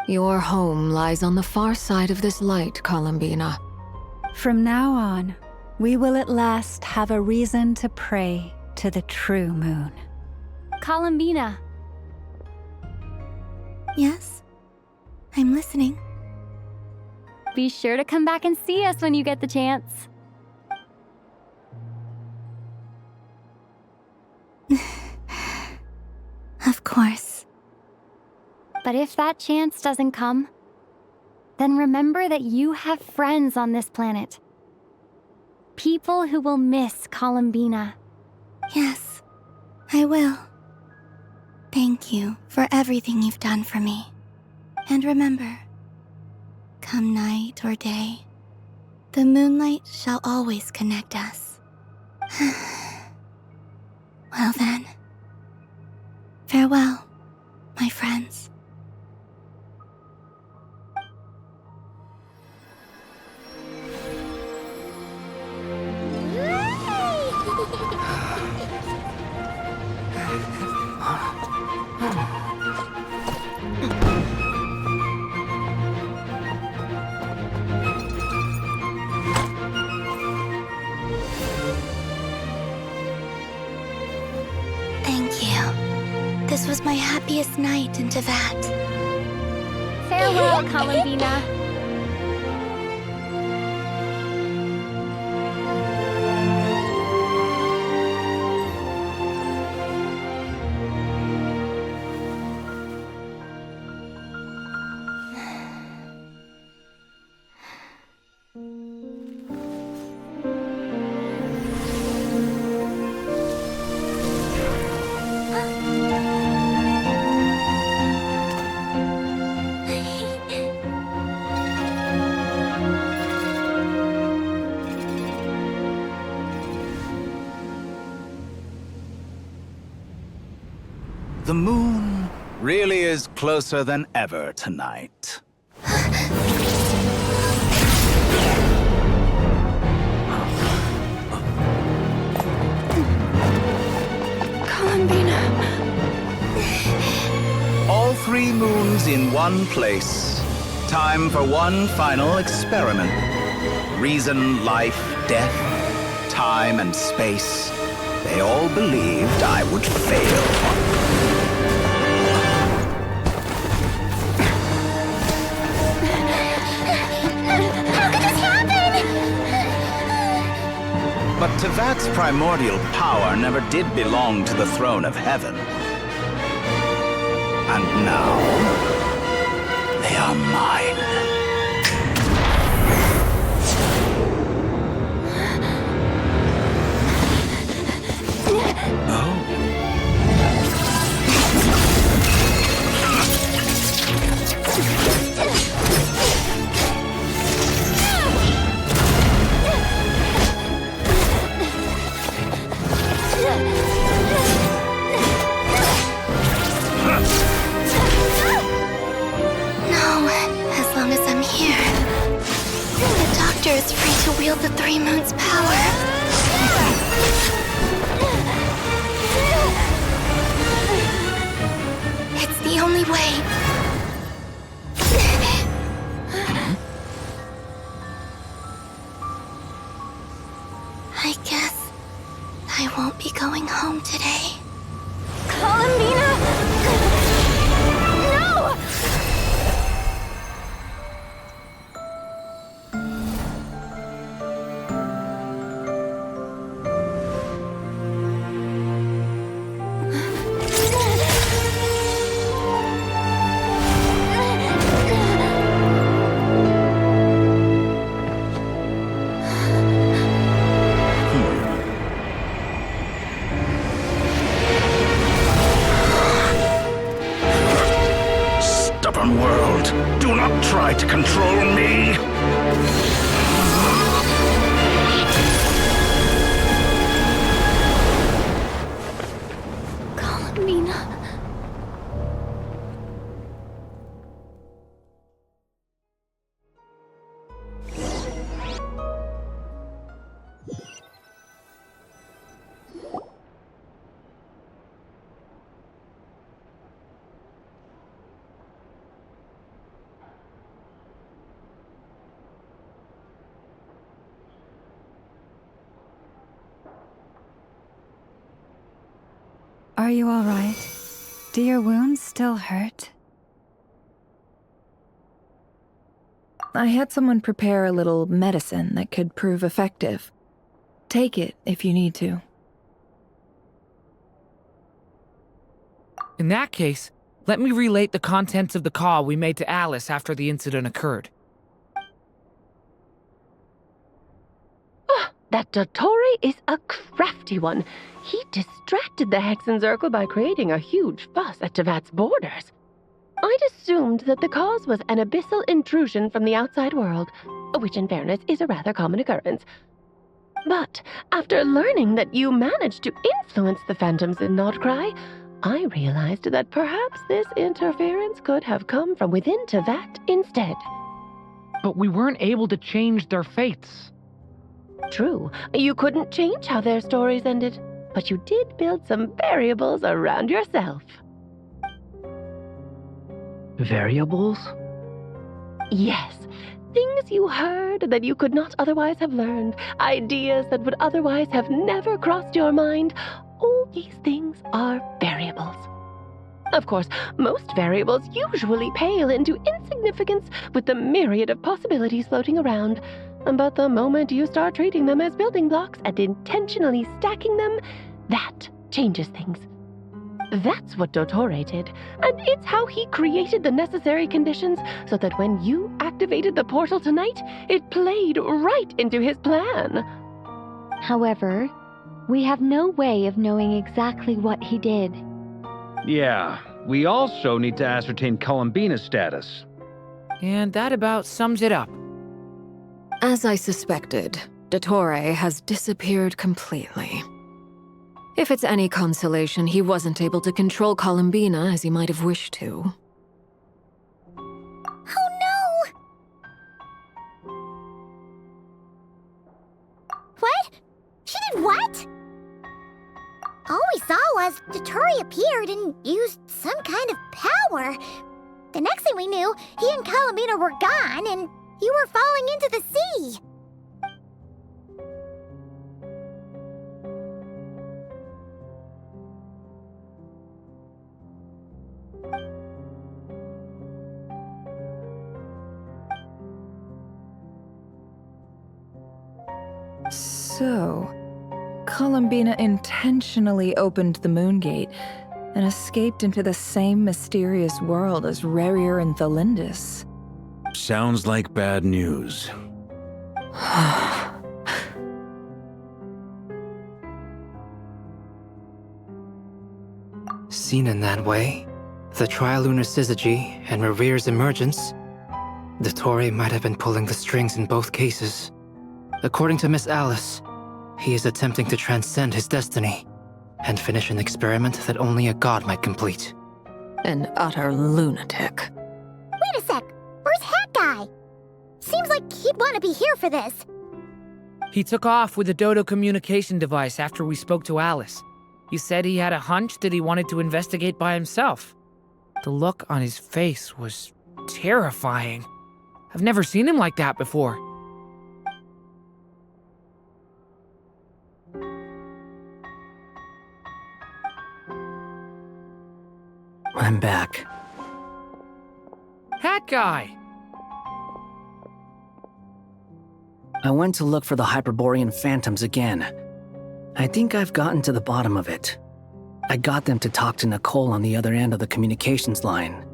Your home lies on the far side of this light, Columbina. From now on, we will at last have a reason to pray to the true moon. Columbina. Yes? I'm listening. Be sure to come back and see us when you get the chance. Of course. But if that chance doesn't come, then remember that you have friends on this planet. People who will miss Columbina. Yes, I will. Thank you for everything you've done for me. And remember, come night or day, the moonlight shall always connect us. Well then, farewell, my friends. Thank you. This was my happiest night in Tevat. Farewell, Columbina. The moon really is closer than ever tonight. Columbina. All 3 moons in one place. Time for one final experiment. Reason, life, death, time, and space. They all believed I would fail. But Tevat's primordial power never did belong to the throne of heaven. And now, they are mine. Is free to wield the 3 moons' power. It's the only way. I guess I won't be going home today. Columbina! No! you all right? Do your wounds still hurt? I had someone prepare a little medicine that could prove effective. Take it if you need to. In that case, let me relate the contents of the call we made to Alice after the incident occurred. That Dottore is a crafty one. He distracted the Hexenzirkel by creating a huge fuss at Tevat's borders. I'd assumed that the cause was an abyssal intrusion from the outside world, which in fairness is a rather common occurrence. But after learning that you managed to influence the phantoms in Nordkrai, I realized that perhaps this interference could have come from within Tevat instead. But we weren't able to change their fates. True, you couldn't change how their stories ended, but you did build some variables around yourself. Variables? Yes, things you heard that you could not otherwise have learned, ideas that would otherwise have never crossed your mind. All these things are variables. Of course, most variables usually pale into insignificance with the myriad of possibilities floating around. But the moment you start treating them as building blocks and intentionally stacking them, that changes things. That's what Dottore did, and it's how he created the necessary conditions so that when you activated the portal tonight, it played right into his plan. However, we have no way of knowing exactly what he did. Yeah, we also need to ascertain Columbina's status. And that about sums it up. As I suspected, Dottore has disappeared completely. If it's any consolation, he wasn't able to control Columbina as he might have wished to. Oh no! What? She did what? All we saw was Dottore appeared and used some kind of power. The next thing we knew, he and Columbina were gone and you were falling into the sea. So, Columbina intentionally opened the Moon Gate and escaped into the same mysterious world as Rarier and Thalindis. Sounds like bad news. Seen in that way, the Trilunar Syzygy and Rarier's emergence, Dottore might have been pulling the strings in both cases. According to Miss Alice, he is attempting to transcend his destiny and finish an experiment that only a god might complete. An utter lunatic. Wait a sec, where's Hat Guy? Seems like he'd want to be here for this. He took off with a Dodo communication device after we spoke to Alice. He said he had a hunch that he wanted to investigate by himself. The look on his face was terrifying. I've never seen him like that before. I'm back. Hat Guy! I went to look for the Hyperborean phantoms again. I think I've gotten to the bottom of it. I got them to talk to Nicole on the other end of the communications line.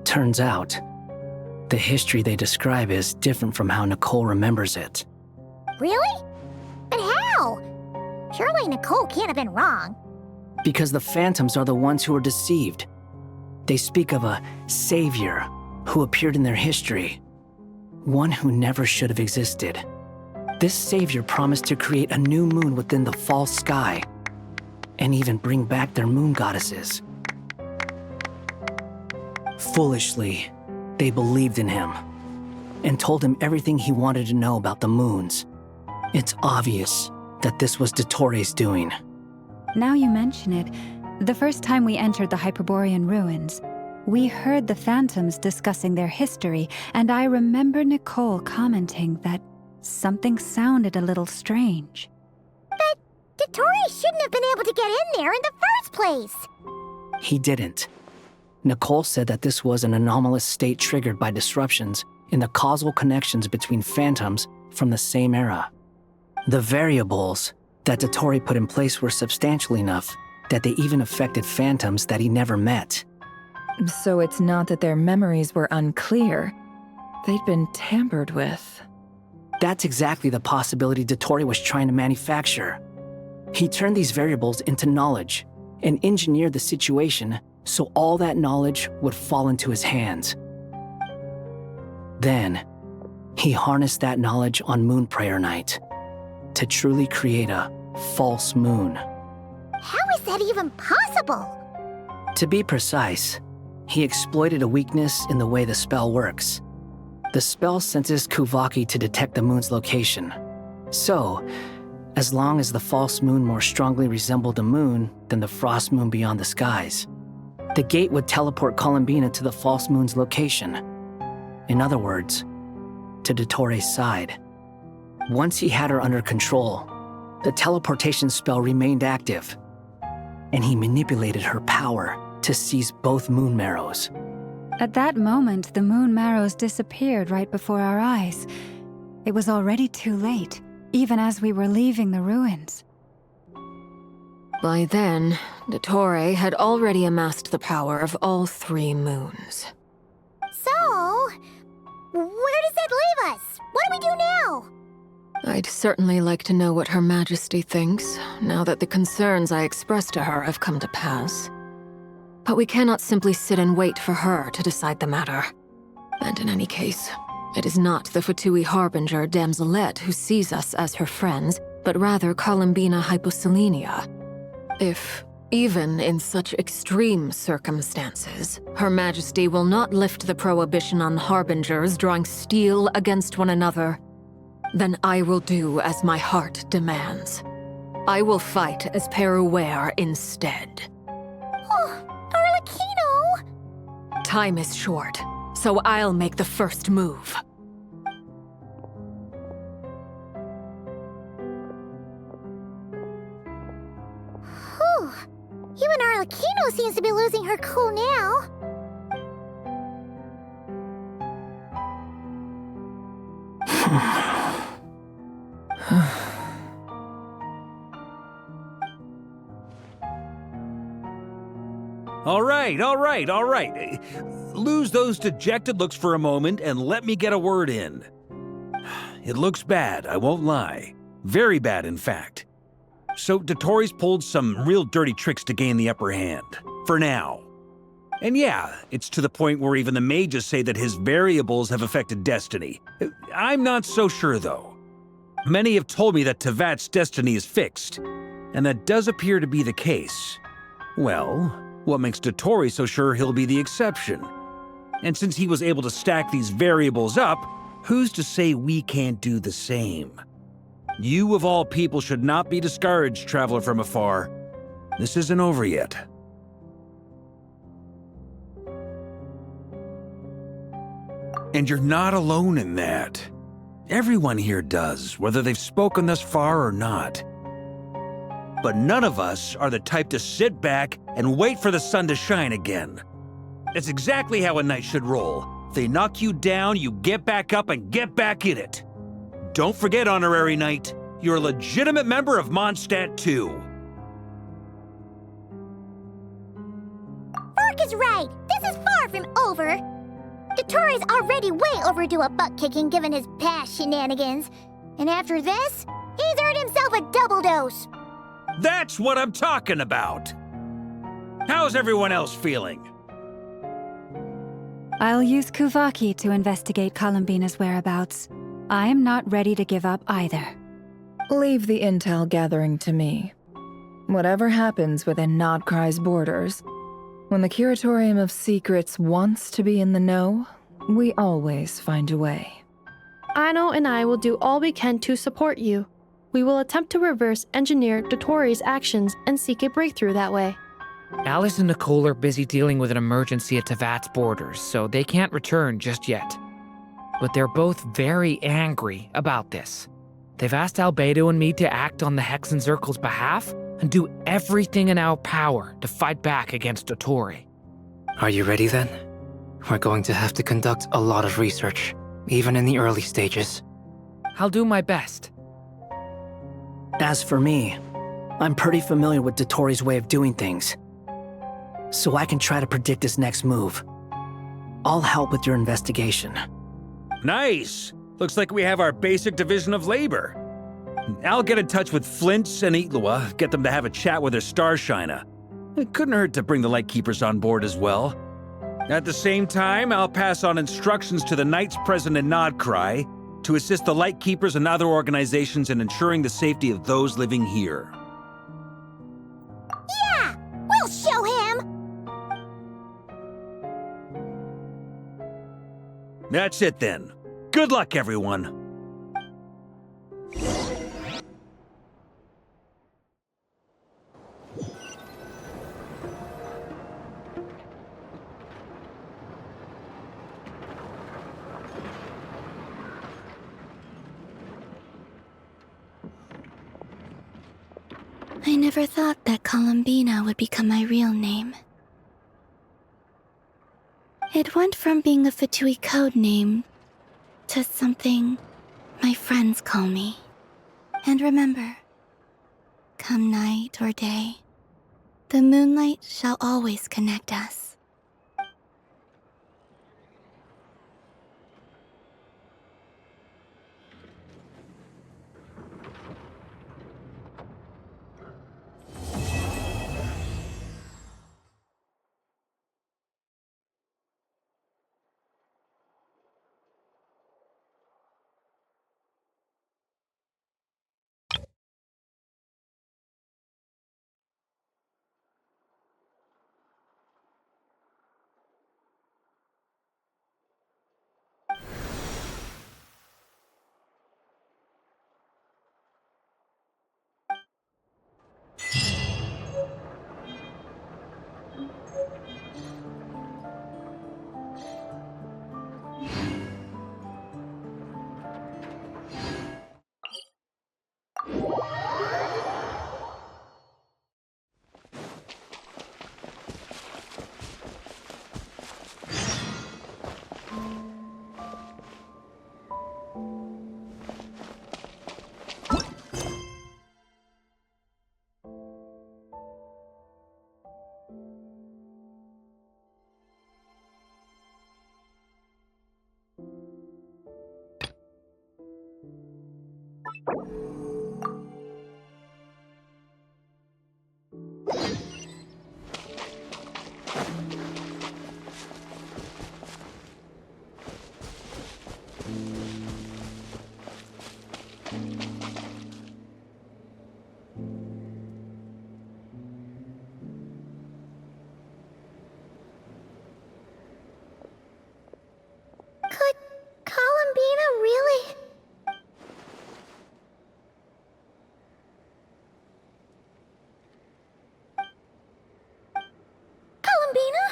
Turns out, the history they describe is different from how Nicole remembers it. Really? But how? Surely Nicole can't have been wrong. Because the phantoms are the ones who are deceived. They speak of a savior who appeared in their history. One who never should have existed. This savior promised to create a new moon within the false sky, and even bring back their moon goddesses. Foolishly, they believed in him, and told him everything he wanted to know about the moons. It's obvious that this was Dottore's doing. Now you mention it, the first time we entered the Hyperborean ruins, we heard the phantoms discussing their history, and I remember Nicole commenting that something sounded a little strange. But Dottore shouldn't have been able to get in there in the first place. He didn't. Nicole said that this was an anomalous state triggered by disruptions in the causal connections between phantoms from the same era. The variables that Dottore put in place were substantial enough that they even affected phantoms that he never met. So it's not that their memories were unclear. They'd been tampered with. That's exactly the possibility Dottore was trying to manufacture. He turned these variables into knowledge and engineered the situation so all that knowledge would fall into his hands. Then, he harnessed that knowledge on Moon Prayer Night to truly create a false moon. How is that even possible? To be precise, he exploited a weakness in the way the spell works. The spell senses Kuvaki to detect the moon's location. So, as long as the false moon more strongly resembled a moon than the frost moon beyond the skies, the gate would teleport Columbina to the false moon's location. In other words, to Dottore's side. Once he had her under control, the teleportation spell remained active, and he manipulated her power to seize both moon marrows. At that moment, the moon marrows disappeared right before our eyes. It was already too late, even as we were leaving the ruins. By then, Dottore had already amassed the power of all 3 moons. So, where does that leave us? What do we do now? I'd certainly like to know what Her Majesty thinks, now that the concerns I expressed to her have come to pass. But we cannot simply sit and wait for her to decide the matter. And in any case, it is not the Fatui Harbinger Damselette who sees us as her friends, but rather Columbina Hyposelenia. If, even in such extreme circumstances, Her Majesty will not lift the prohibition on Harbingers drawing steel against one another, then I will do as my heart demands. I will fight as Peruware instead. Oh, Arlecchino! Time is short, so I'll make the first move. Whew. Even Arlecchino seems to be losing her cool now. All right. Lose those dejected looks for a moment and let me get a word in. It looks bad, I won't lie. Very bad, in fact. So Dottore's pulled some real dirty tricks to gain the upper hand. For now. And yeah, it's to the point where even the mages say that his variables have affected destiny. I'm not so sure, though. Many have told me that Tevat's destiny is fixed, and that does appear to be the case. Well, what makes Dottore so sure he'll be the exception? And since he was able to stack these variables up, who's to say we can't do the same? You of all people should not be discouraged, traveler from afar. This isn't over yet. And you're not alone in that. Everyone here does, whether they've spoken thus far or not. But none of us are the type to sit back and wait for the sun to shine again. That's exactly how a knight should roll. If they knock you down, you get back up and get back in it. Don't forget, Honorary Knight, you're a legitimate member of Mondstadt too. Varka's right. This is far from over. Dottore's already way overdue a butt-kicking given his past shenanigans. And after this, he's earned himself a double dose. That's what I'm talking about. How's everyone else feeling? I'll use Kuvaki to investigate Columbina's whereabouts. I am not ready to give up either. Leave the intel gathering to me. Whatever happens within Nodkrai's borders, when the Curatorium of Secrets wants to be in the know, we always find a way. Aino and I will do all we can to support you. We will attempt to reverse engineer Dottore's actions and seek a breakthrough that way. Alice and Nicole are busy dealing with an emergency at Tevat's borders, so they can't return just yet. But they're both very angry about this. They've asked Albedo and me to act on the Hexen Circle's behalf and do everything in our power to fight back against Dottore. Are you ready then? We're going to have to conduct a lot of research, even in the early stages. I'll do my best. As for me, I'm pretty familiar with Dottore's way of doing things, so I can try to predict his next move. I'll help with your investigation. Nice! Looks like we have our basic division of labor. I'll get in touch with Flins and Itlua, get them to have a chat with their Starshiner. It couldn't hurt to bring the Lightkeepers on board as well. At the same time, I'll pass on instructions to the knights present in Nodkrai to assist the Lightkeepers and other organizations in ensuring the safety of those living here. Yeah! We'll show him! That's it then. Good luck, everyone. I never thought that Columbina would become my real name. It went from being a Fatui code name to something my friends call me. And remember, come night or day, the moonlight shall always connect us. Could Columbina really? Columbina?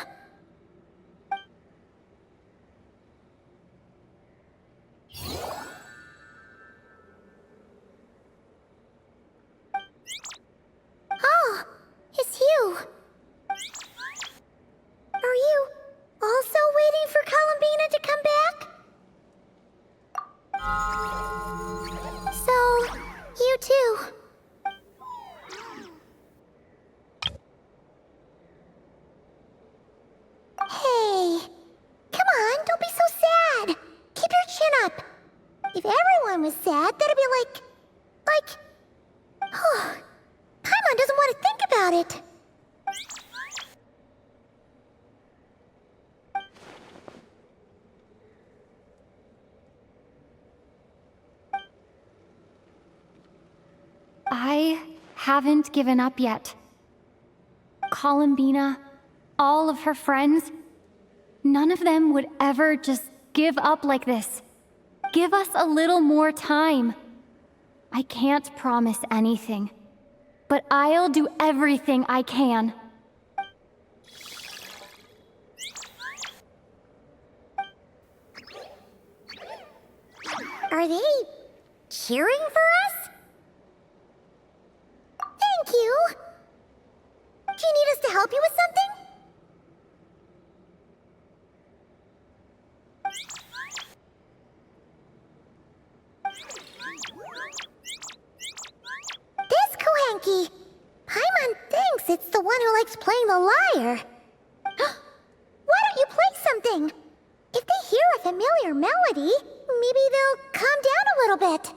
Oh, it's you. Are you also waiting for Columbina to come back? So, you too. Hey, come on, don't be so sad. Keep your chin up. If everyone was sad, that'd be like... Paimon doesn't want to think about it. I haven't given up yet. Columbina, all of her friends, none of them would ever just give up like this. Give us a little more time. I can't promise anything, but I'll do everything I can. Are they cheering for help you with something? This Kuhenki. Paimon thinks it's the one who likes playing the lyre. Why don't you play something? If they hear a familiar melody, maybe they'll calm down a little bit.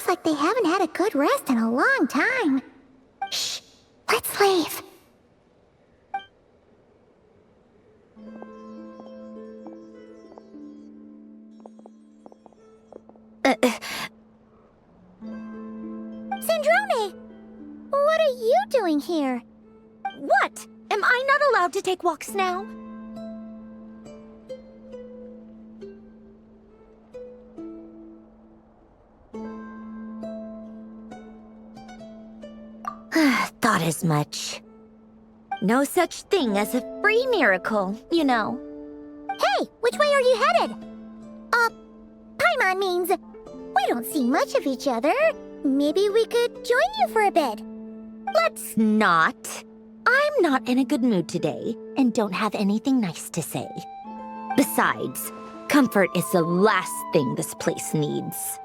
Like they haven't had a good rest in a long time. Shh, let's leave. Sandrone! What are you doing here? What? Am I not allowed to take walks now? Thought as much. No such thing as a free miracle, you know. Hey, which way are you headed? Paimon means we don't see much of each other. Maybe we could join you for a bit. Let's not. I'm not in a good mood today and don't have anything nice to say. Besides, comfort is the last thing this place needs.